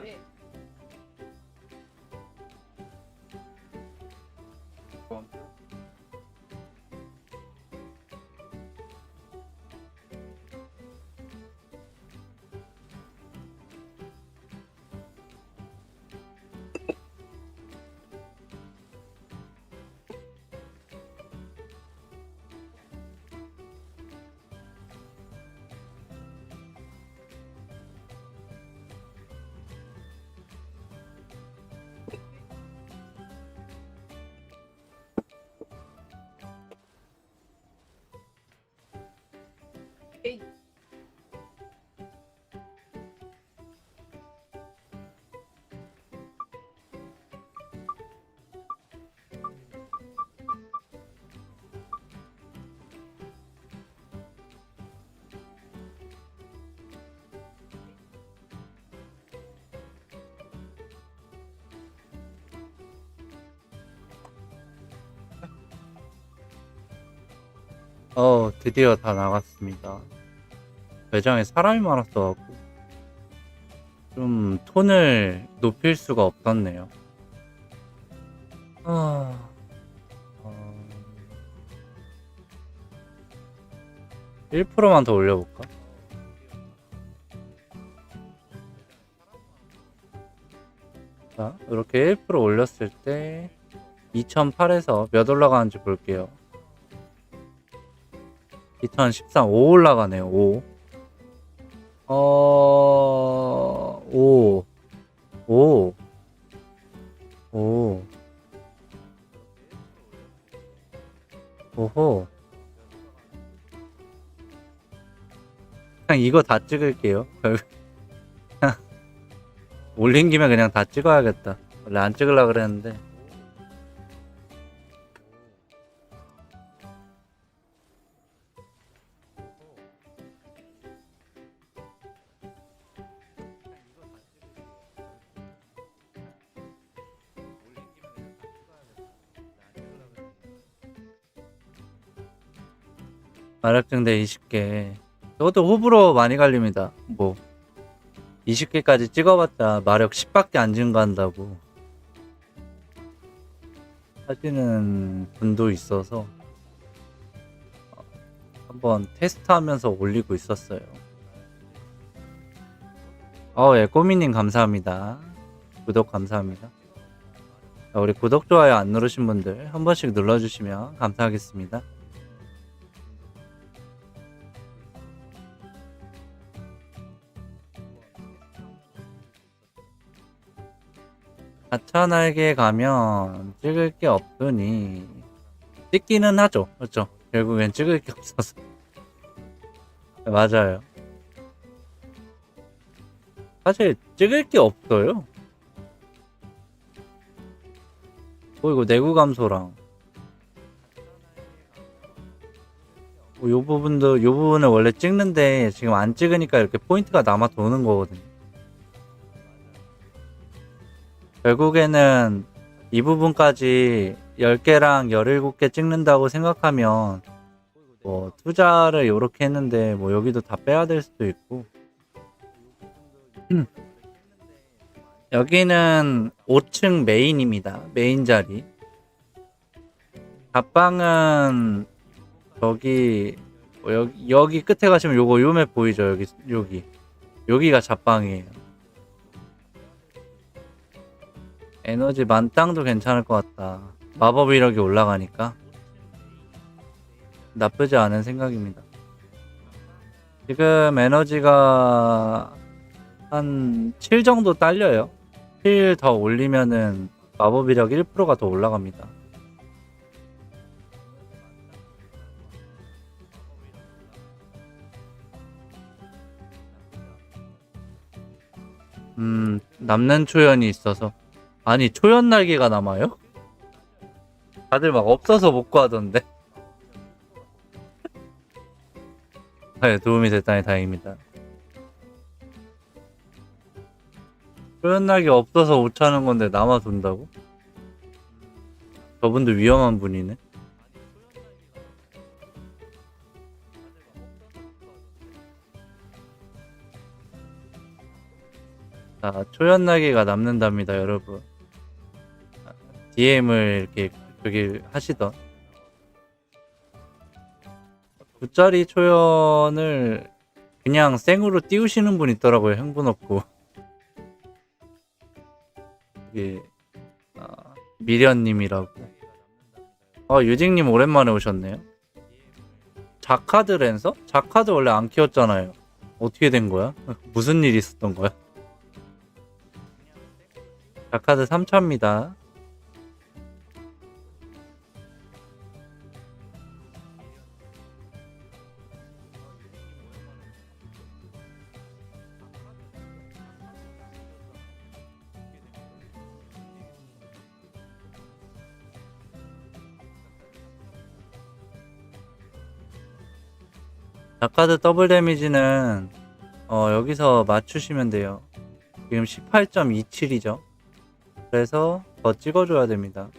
네. 에이. 드디어 다 나갔습니다. 매장에 사람이 많았어갖고 좀 톤을 높일 수가 없었네요. 아, 1%만 더 올려볼까? 자, 이렇게 1% 올렸을 때 2008에서 몇 올라가는지 볼게요. 2013, 5 올라가네요. 5. 5. 5. 5. 오호. 그냥 이거 다 찍을게요. 올린 김에 그냥 다 찍어야겠다. 원래 안 찍으려고 그랬는데. 마력증대 20개. 저것도 호불호 많이 갈립니다. 뭐 20개까지 찍어봤자 마력 10밖에 안 증가한다고 하시는 분도 있어서 한번 테스트하면서 올리고 있었어요. 예, 꼬미님 감사합니다. 구독 감사합니다. 자, 우리 구독, 좋아요 안 누르신 분들 한 번씩 눌러주시면 감사하겠습니다. 가차 날개에 가면 찍을 게 없으니 찍기는 하죠. 그렇죠? 결국엔 찍을 게 없어서. 맞아요. 사실 찍을 게 없어요. 이거 내구 감소랑 요 부분을 원래 찍는데 지금 안 찍으니까 이렇게 포인트가 남아 도는 거거든요. 결국에는 이 부분까지 10개랑 17개 찍는다고 생각하면 뭐 투자를 이렇게 했는데 뭐 여기도 다 빼야 될 수도 있고 여기는 5층 메인입니다. 메인 자리. 잡방은 저기 뭐 여기 끝에 가시면 요 맵 보이죠? 여기가 잡방이에요. 에너지 만땅도 괜찮을 것 같다. 마법 위력이 올라가니까 나쁘지 않은 생각입니다. 지금 에너지가 한 7 정도 딸려요. 7 더 올리면은 마법 위력 1%가 더 올라갑니다. 남는 초연이 있어서. 아니, 초연 날개가 남아요? 다들 막 없어서 못 구하던데. 네, 도움이 됐다니 다행입니다. 초연 날개 없어서 못 차는 건데 남아 돈다고? 저분도 위험한 분이네. 자, 초연 날개가 남는답니다, 여러분. DM을 이렇게 저기 하시던 9짜리 초연을 그냥 생으로 띄우시는 분 있더라고요. 흥분 없고. 이게 미련님이라고. 유직님 오랜만에 오셨네요. 자카드 랜서? 자카드 원래 안 키웠잖아요. 어떻게 된 거야? 무슨 일이 있었던 거야? 자카드 3차입니다. 자카드 더블 데미지는 여기서 맞추시면 돼요. 지금 18.27이죠. 그래서 더 찍어줘야 됩니다.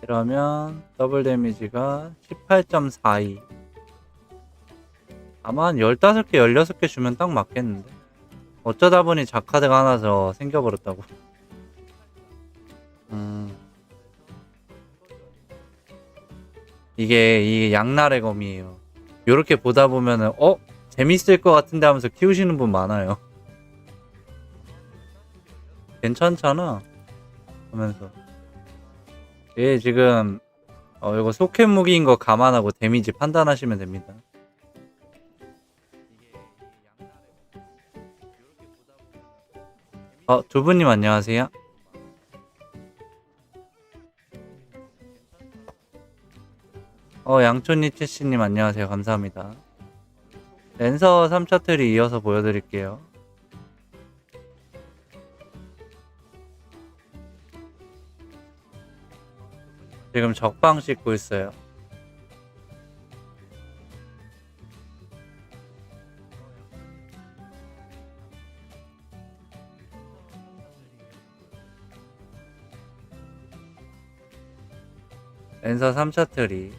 그러면 더블 데미지가 18.42. 아마 한 15개, 16개 주면 딱 맞겠는데. 어쩌다 보니 자카드가 하나 더 생겨버렸다고. 이게 양날의 검이에요. 요렇게 보다 보면은 재밌을 것 같은데 하면서 키우시는 분 많아요. 괜찮잖아 하면서. 얘 지금 이거 소켓 무기인 거 감안하고 데미지 판단하시면 됩니다. 두부님 안녕하세요. 양촌니체씨님 안녕하세요. 감사합니다. 랜서 3차 트리 이어서 보여드릴게요. 지금 적방 씻고 있어요. 랜서 3차 트리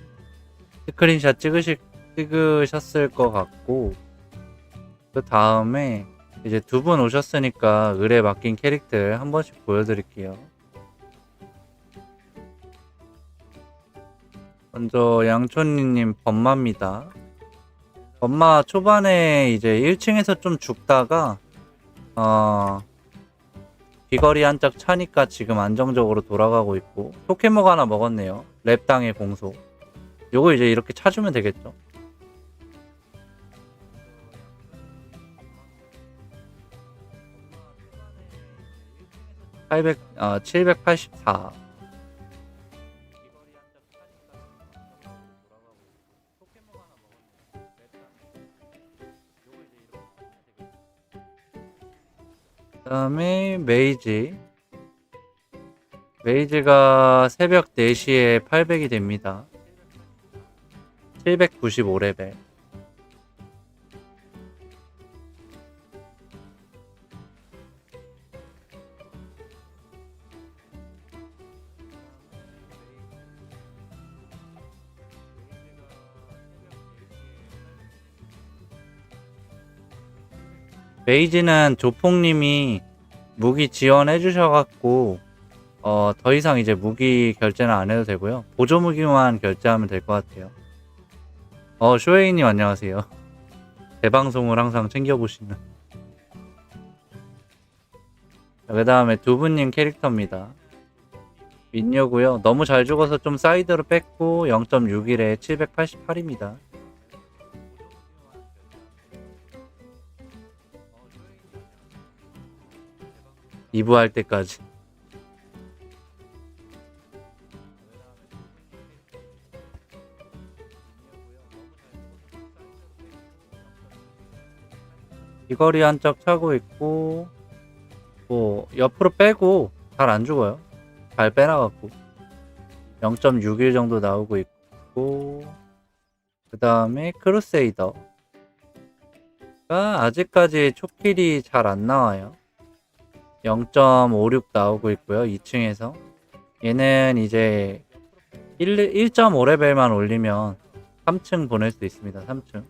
스크린샷 찍으셨을 것 같고, 그 다음에 이제 두 분 오셨으니까 을에 맡긴 캐릭터 한 번씩 보여드릴게요. 먼저 양촌이님 범마입니다. 범마 초반에 이제 1층에서 좀 죽다가 비거리 한짝 차니까 지금 안정적으로 돌아가고 있고, 토케모가 하나 먹었네요. 랩당의 공소. 요거 이제 이렇게 차주면 되겠죠. 아, 784. 그 다음에 메이지가 새벽 4시에 800이 됩니다. 795레벨. 메이지는 조폭님이 무기 지원해 주셔갖고 더 이상 이제 무기 결제는 안 해도 되고요. 보조 무기만 결제하면 될 것 같아요. 쇼헤이님 안녕하세요. 대방송을 항상 챙겨보시는. 그 다음에 두부님 캐릭터입니다. 민요고요. 너무 잘 죽어서 좀 사이드로 뺐고 0.61에 788입니다. 이부할 때까지. 귀걸이 한 짝 차고 있고 뭐 옆으로 빼고 잘 안 죽어요. 잘 빼놔갖고 0.61 정도 나오고 있고 그 다음에 크루세이더가 아직까지 초킬이 잘 안 나와요. 0.56 나오고 있고요. 2층에서 얘는 이제 1.5레벨만 올리면 3층 보낼 수 있습니다. 3층.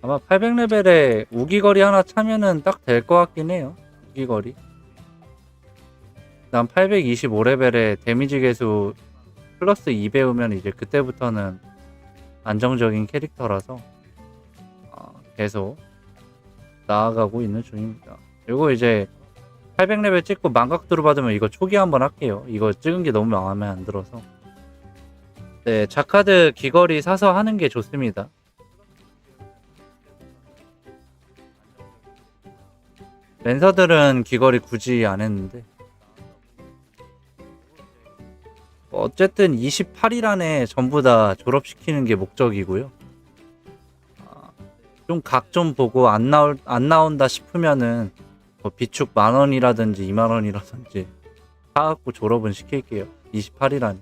아마 800레벨에 우기거리 하나 차면은 딱 될 것 같긴 해요. 우기거리. 난 825레벨에 데미지 개수 플러스 2 배우면 이제 그때부터는 안정적인 캐릭터라서 계속 나아가고 있는 중입니다. 그리고 이제 800레벨 찍고 망각도로 받으면 이거 초기 한번 할게요. 이거 찍은 게 너무 마음에 안 들어서. 네, 자카드 귀걸이 사서 하는 게 좋습니다. 랜서들은 귀걸이 굳이 안 했는데 어쨌든 28일 안에 전부 다 졸업시키는 게 목적이고요. 좀 각 좀 보고 안 나온다 싶으면은 뭐 비축 10,000원이라든지 20,000원이라든지 사갖고 졸업은 시킬게요. 28일 안에.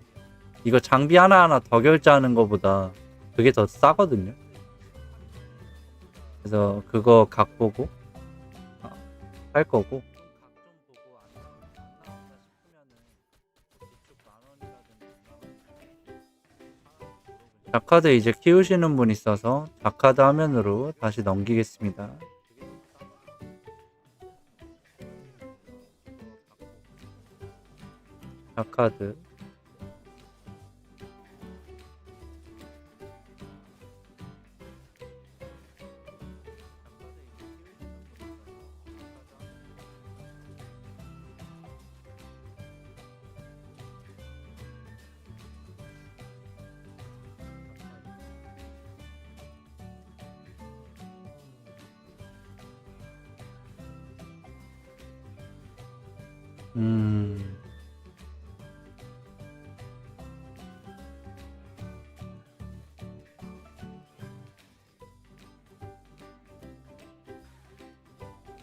이거 장비 하나하나 더 결제하는 거보다 그게 더 싸거든요. 그래서 그거 각 보고 할 거고. 자카드 이제 키우시는 분 있어서 자카드 화면으로 다시 넘기겠습니다. 자카드.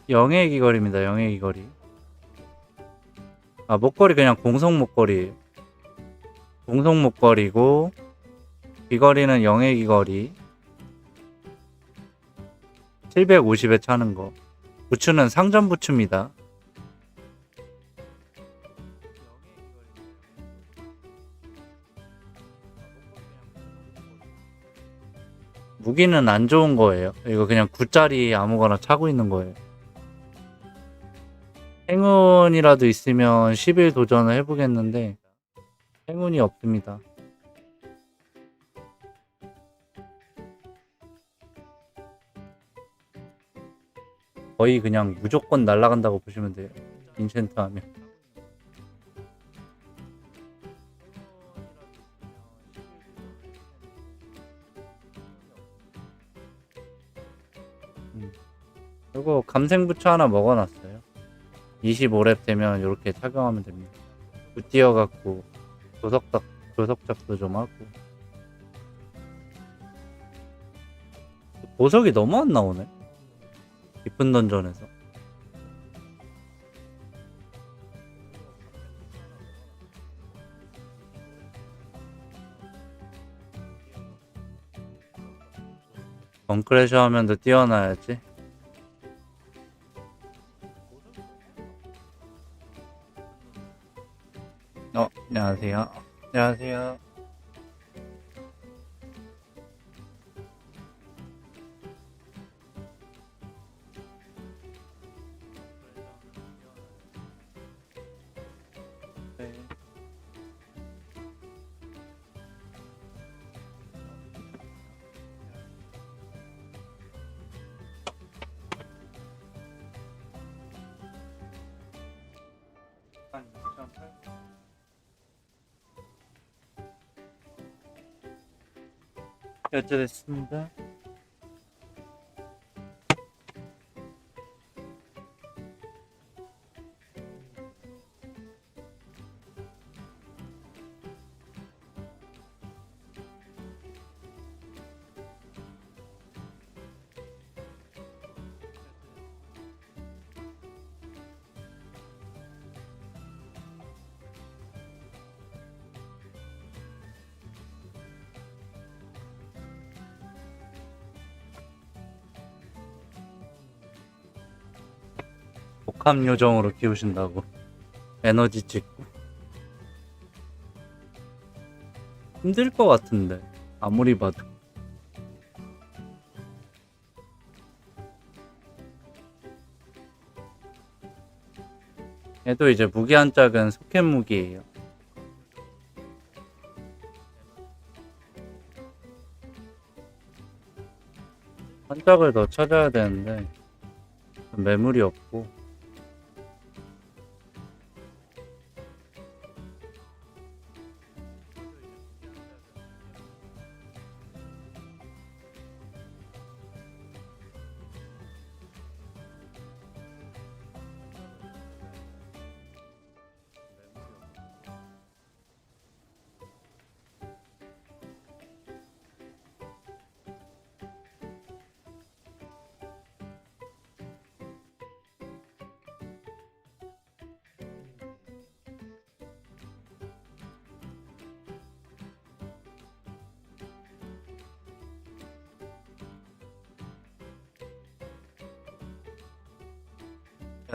영의 귀걸이입니다. 영의 귀걸이. 목걸이 그냥 공성 목걸이에요. 공성 목걸이고 귀걸이는 영의 귀걸이 750에 차는 거. 부츠는 상점 부츠입니다. 무기는 안 좋은 거예요. 이거 그냥 9짜리 아무거나 차고 있는 거예요. 행운이라도 있으면 10일 도전을 해보겠는데 행운이 없습니다. 거의 그냥 무조건 날아간다고 보시면 돼요. 인챈트 하면. 그리고 감생부츠 하나 먹어놨어요. 25렙 되면 이렇게 착용하면 됩니다. 굿띄어갖고 조석작도 좀 하고. 보석이 너무 안 나오네. 깊은 던전에서. 벙크래셔 하면도 띄워놔야지. 안녕하세요. 안녕하세요. 결제됐습니다. 복합 요정으로 키우신다고. 에너지 찍고. 힘들 것 같은데, 아무리 봐도. 얘도 이제 무기 한 짝은 소켓 무기예요. 한 짝을 더 찾아야 되는데 매물이 없고.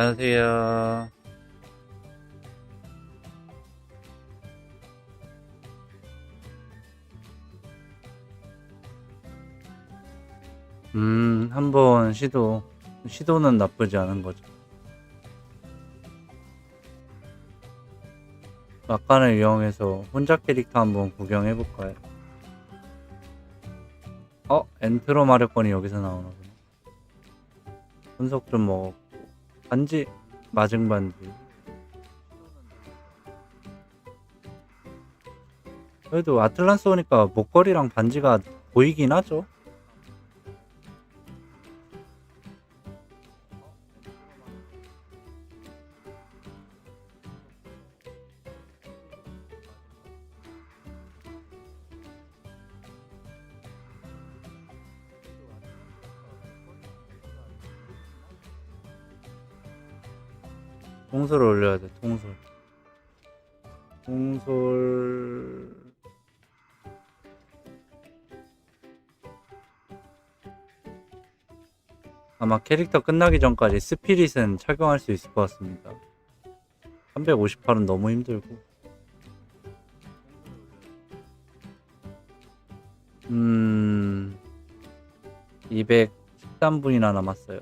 안녕하세요. 한번 시도는 나쁘지 않은 거죠. 막간을 이용해서 혼자 캐릭터 한번 구경해볼까요? 엔트로 마력권이 여기서 나오나 보네. 분석 좀 먹었고. 반지, 마증 반지. 그래도 아틀란스 오니까 목걸이랑 반지가 보이긴 하죠. 통솔을 올려야 돼, 통솔. 통솔. 아마 캐릭터 끝나기 전까지 스피릿은 착용할 수 있을 것 같습니다. 358은 너무 힘들고. 213분이나 남았어요.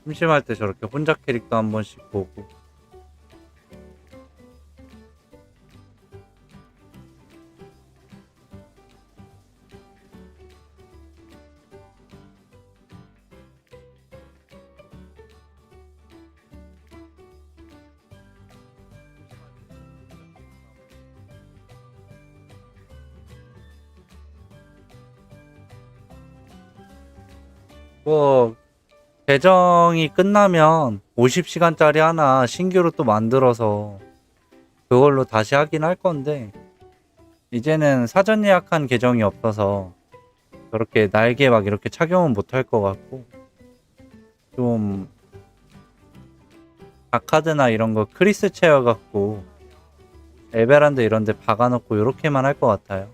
심심할 때 저렇게 혼자 캐릭터 한 번씩 보고. 뭐 계정이 끝나면 50시간짜리 하나 신규로 또 만들어서 그걸로 다시 하긴 할 건데, 이제는 사전 예약한 계정이 없어서 저렇게 날개 막 이렇게 착용은 못 할 것 같고, 좀 아카드나 이런 거 크리스 체어 갖고 에베란드 이런 데 박아놓고 이렇게만 할 것 같아요.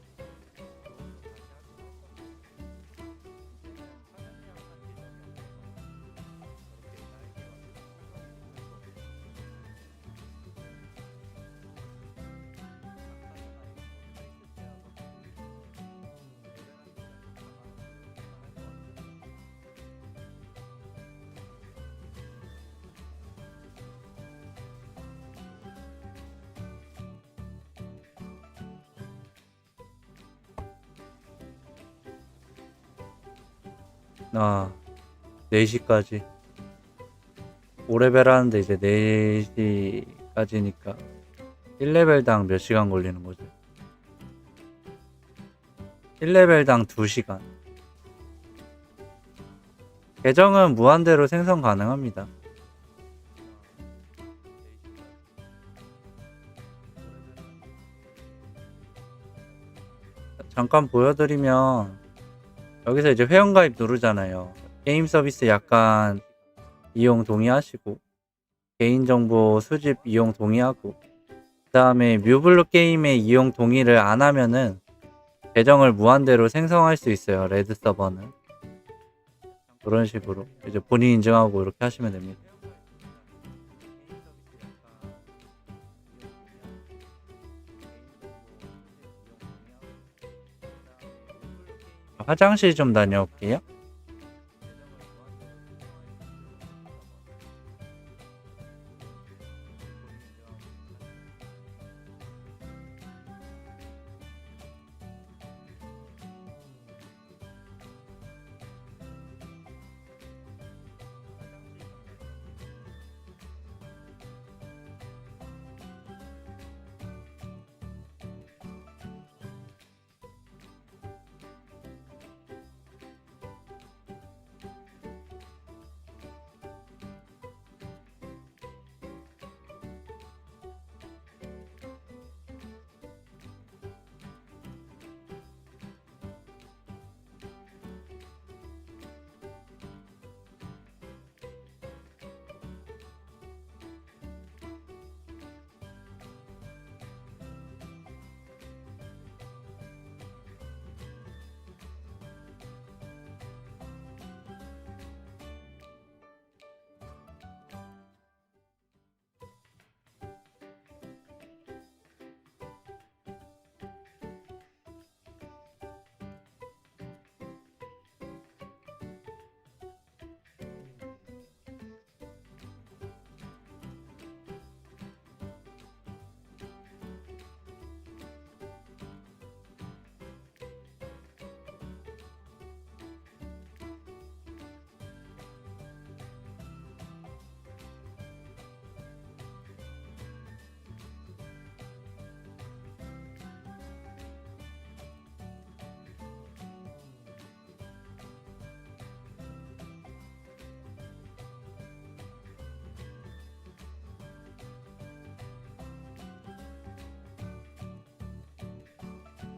아, 4시까지. 5레벨 하는데 이제 4시까지니까 1레벨당 몇 시간 걸리는 거죠? 1레벨당 2시간. 계정은 무한대로 생성 가능합니다. 잠깐 보여드리면 여기서 이제 회원가입 누르잖아요. 게임 서비스 약관 이용 동의하시고 개인정보 수집 이용 동의하고 그 다음에 뮤블루 게임의 이용 동의를 안 하면은 계정을 무한대로 생성할 수 있어요. 레드 서버는 그런 식으로 이제 본인 인증하고 이렇게 하시면 됩니다. 화장실 좀 다녀올게요.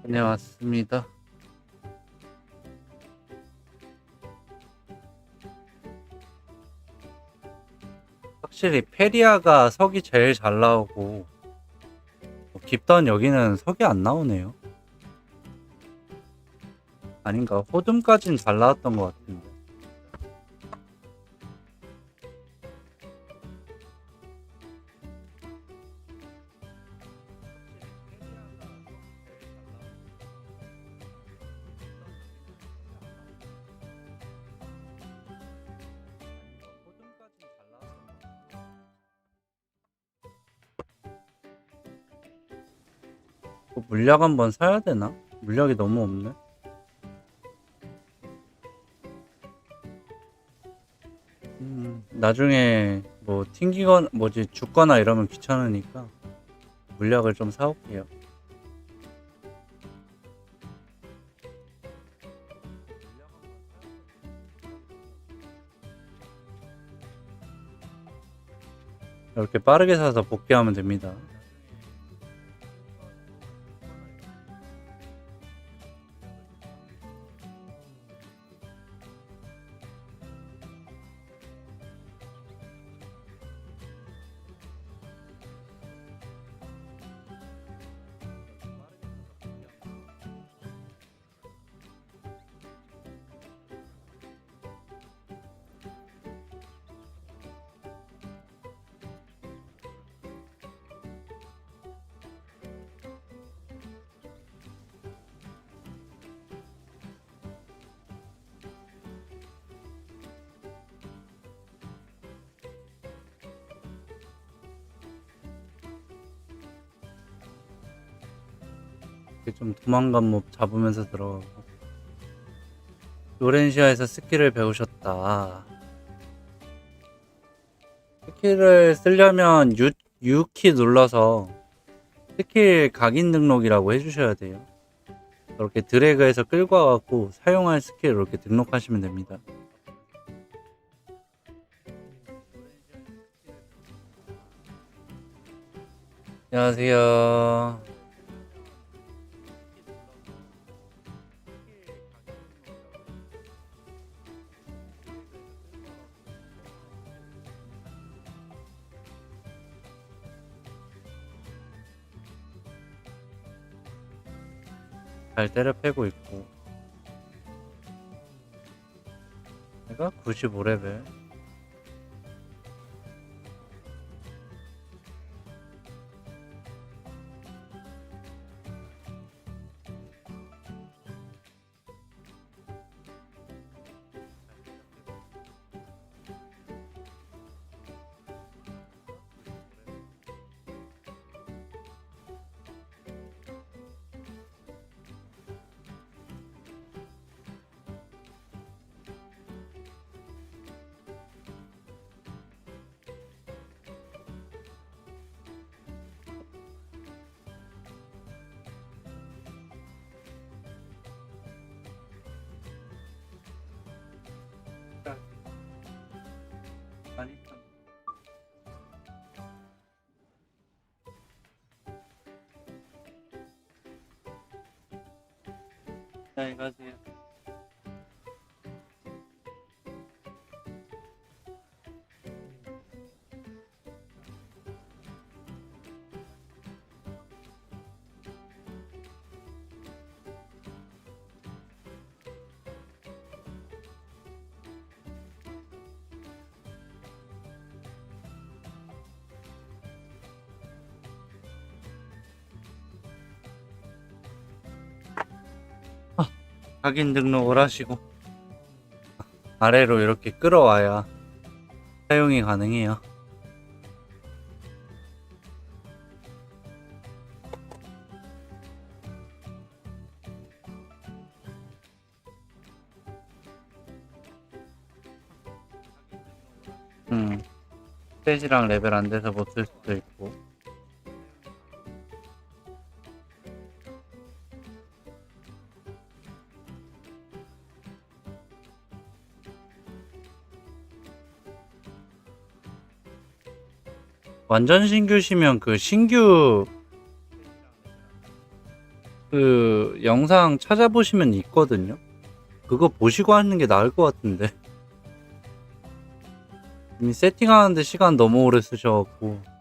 네, 왔습니다. 확실히 페리아가 석이 제일 잘 나오고 깊던 여기는 석이 안 나오네요. 아닌가? 호둠까진 잘 나왔던 것 같은데. 물약 한번 사야 되나? 물약이 너무 없네. 나중에 뭐 튕기거나 뭐지 죽거나 이러면 귀찮으니까 물약을 좀 사올게요. 이렇게 빠르게 사서 복귀하면 됩니다. 이렇게 좀 도망간 몹 잡으면서 들어가고 로렌시아에서 스킬을 배우셨다. 스킬을 쓰려면 U키 눌러서 스킬 각인 등록이라고 해주셔야 돼요. 이렇게 드래그해서 끌고 와갖고 사용할 스킬 이렇게 등록하시면 됩니다. 안녕하세요. 잘 때려 패고 있고, 내가 95레벨. 많이 안녕히 가세요. 각인 등록을 하시고 아래로 이렇게 끌어와야 사용이 가능해요. 스테이지랑 레벨 안 돼서 못 쓸 수도 있고. 완전 신규시면 그 신규 그 영상 찾아보시면 있거든요. 그거 보시고 하는 게 나을 것 같은데. 이미 세팅하는데 시간 너무 오래 쓰셔갖고.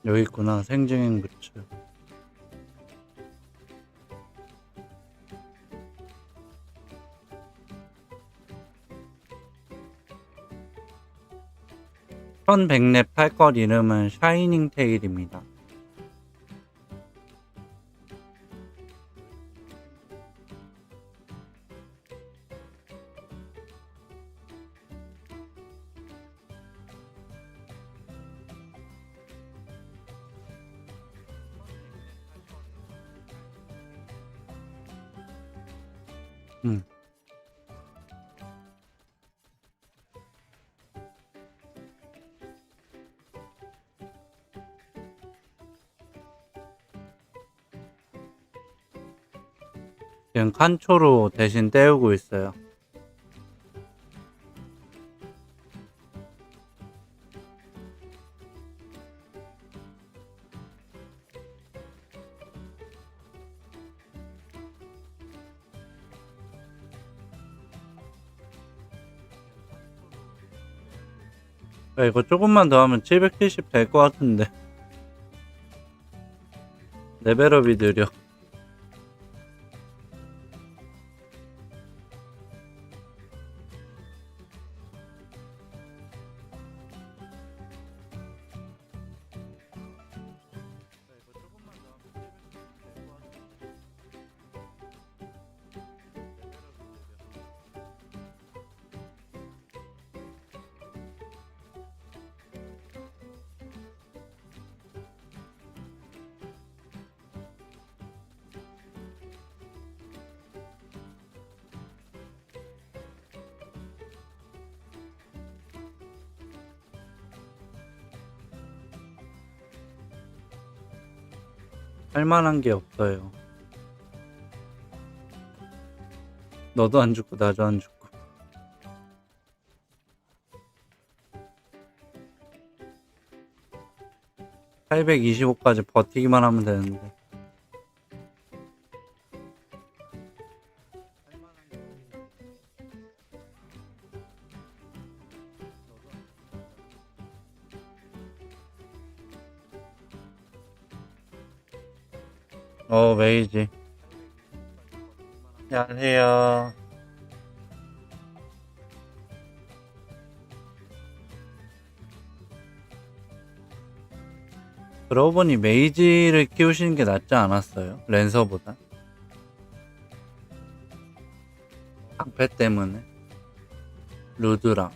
여기 있구나. 생증행 부츠. (1100렙) 할 것 이름은 샤이닝 테일입니다. 지금 칸초로 대신 때우고 있어요. 야, 이거 조금만 더 하면 770 될 것 같은데. 레벨업이 느려. 할만한 게 없어요. 너도 안 죽고 나도 안 죽고. (825까지) 버티기만 하면 되는데. 메이지. 안녕하세요. 그러고 보니 메이지를 키우시는 게 낫지 않았어요? 랜서보다? 방패 때문에. 루드랑.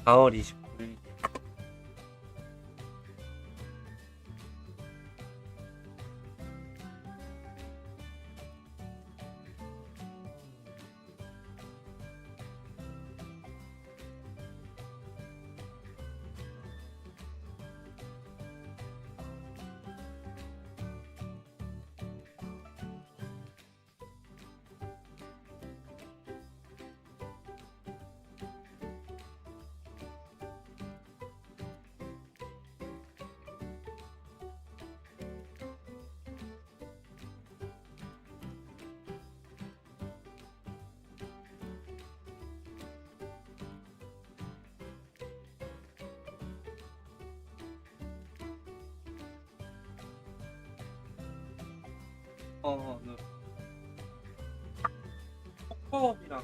(4월 29일) 네. 코코업이랑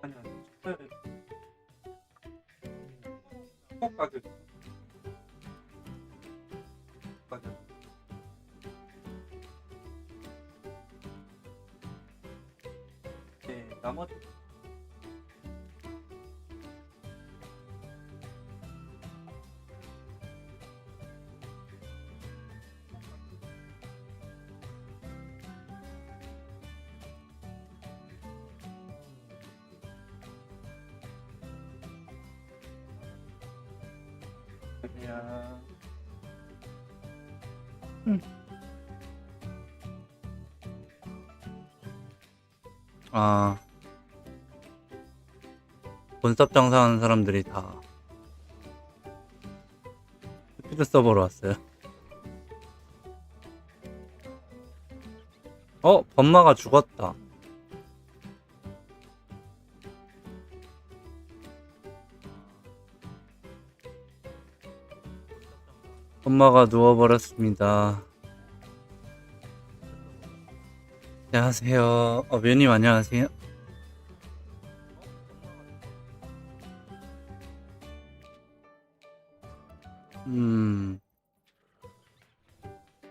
아니야, 코 가격 맞아. 네, 나머지 그냥 아, 본섭 장사하는 사람들이 다 스피드 서버로 왔어요. 범마가 죽었다. 범마가 누워버렸습니다. 안녕하세요. 묘님 안녕하세요.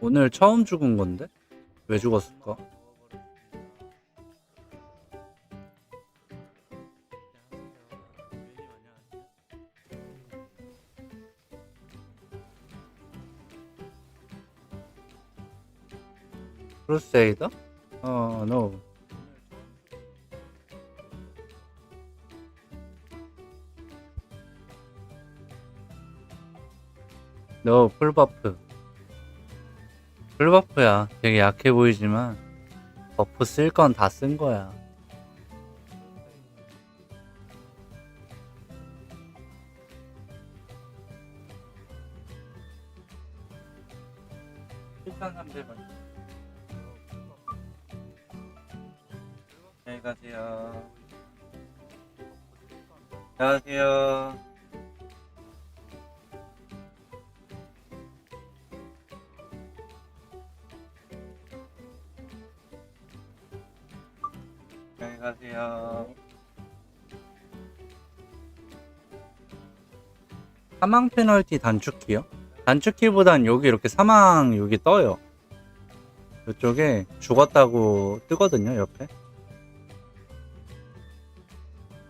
오늘 처음 죽은 건데? 왜 죽었을까? 크루세이더? no. No, 풀버프. 풀버프야. 되게 약해 보이지만 버프 쓸 건 다 쓴 거야. 안녕히 가세요. 안녕하세요. 안녕히 가세요. 사망 페널티 단축키요? 단축키보단 여기 이렇게 사망 여기 떠요. 이쪽에 죽었다고 뜨거든요, 옆에.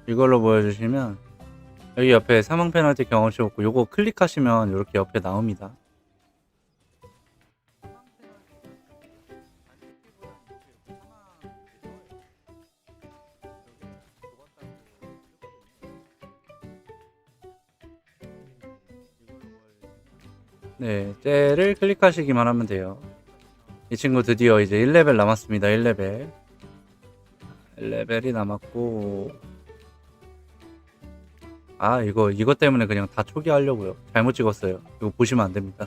이걸로 보여주시면 여기 옆에 사망 페널티 경험치 없고 요거 클릭하시면 이렇게 옆에 나옵니다. 네, 쟤를 클릭하시기만 하면 돼요. 이 친구 드디어 이제 1레벨 남았습니다. 1레벨. 1레벨이 남았고, 이거 때문에 그냥 다 초기하려고요. 잘못 찍었어요. 이거 보시면 안 됩니다.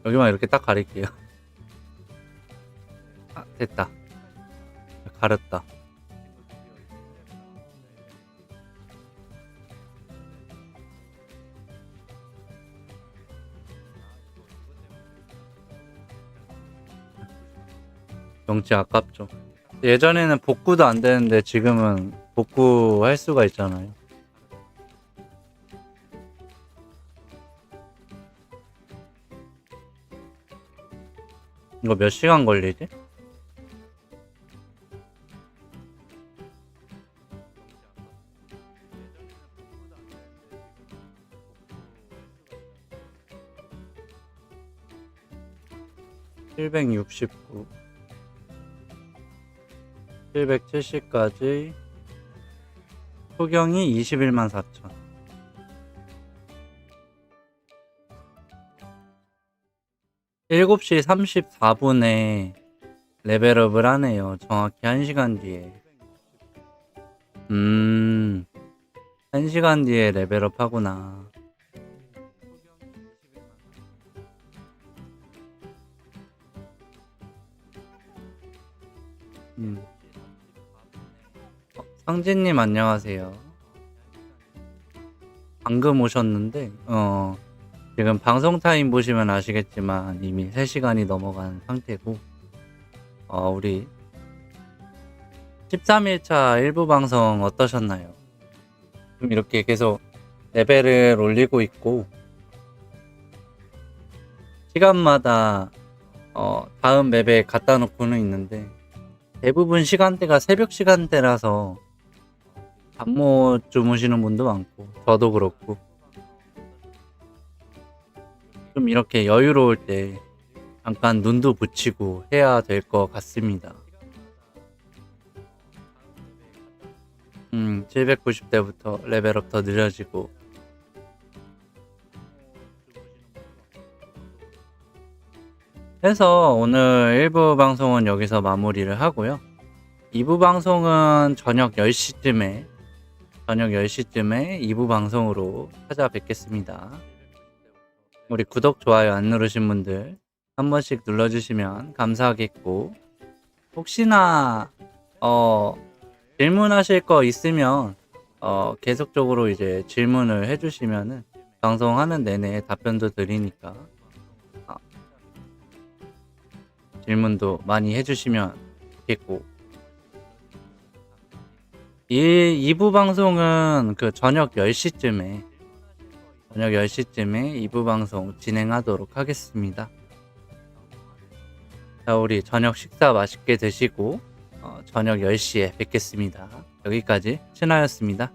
여기만 이렇게 딱 가릴게요. 됐다. 가렸다. 경치 아깝죠. 예전에는 복구도 안 되는데 지금은 복구할 수가 있잖아요. 이거 몇 시간 걸리지? (769) 770까지 소경이 21만 4천. 일곱 시 34분에 레벨업을 하네요. 정확히 1시간 뒤에. 1시간 뒤에 레벨업 하구나. 상진님 안녕하세요. 방금 오셨는데 지금 방송 타임 보시면 아시겠지만 이미 3시간이 넘어간 상태고 우리 13일차 일부 방송 어떠셨나요? 지금 이렇게 계속 레벨을 올리고 있고 시간마다 다음 맵에 갖다 놓고는 있는데 대부분 시간대가 새벽 시간대라서 잠 못 주무시는 분도 많고 저도 그렇고 좀 이렇게 여유로울 때 잠깐 눈도 붙이고 해야 될 것 같습니다. 790대부터 레벨업 더 느려지고 해서 오늘 1부 방송은 여기서 마무리를 하고요. 2부 방송은 저녁 10시쯤에 2부 방송으로 찾아뵙겠습니다. 우리 구독, 좋아요 안 누르신 분들 한 번씩 눌러주시면 감사하겠고 혹시나 질문하실 거 있으면 계속적으로 이제 질문을 해주시면은 방송하는 내내 답변도 드리니까 질문도 많이 해주시면 좋겠고, 2부 방송은 그 저녁 10시쯤에 2부 방송 진행하도록 하겠습니다. 자, 우리 저녁 식사 맛있게 드시고 저녁 10시에 뵙겠습니다. 여기까지 신하였습니다.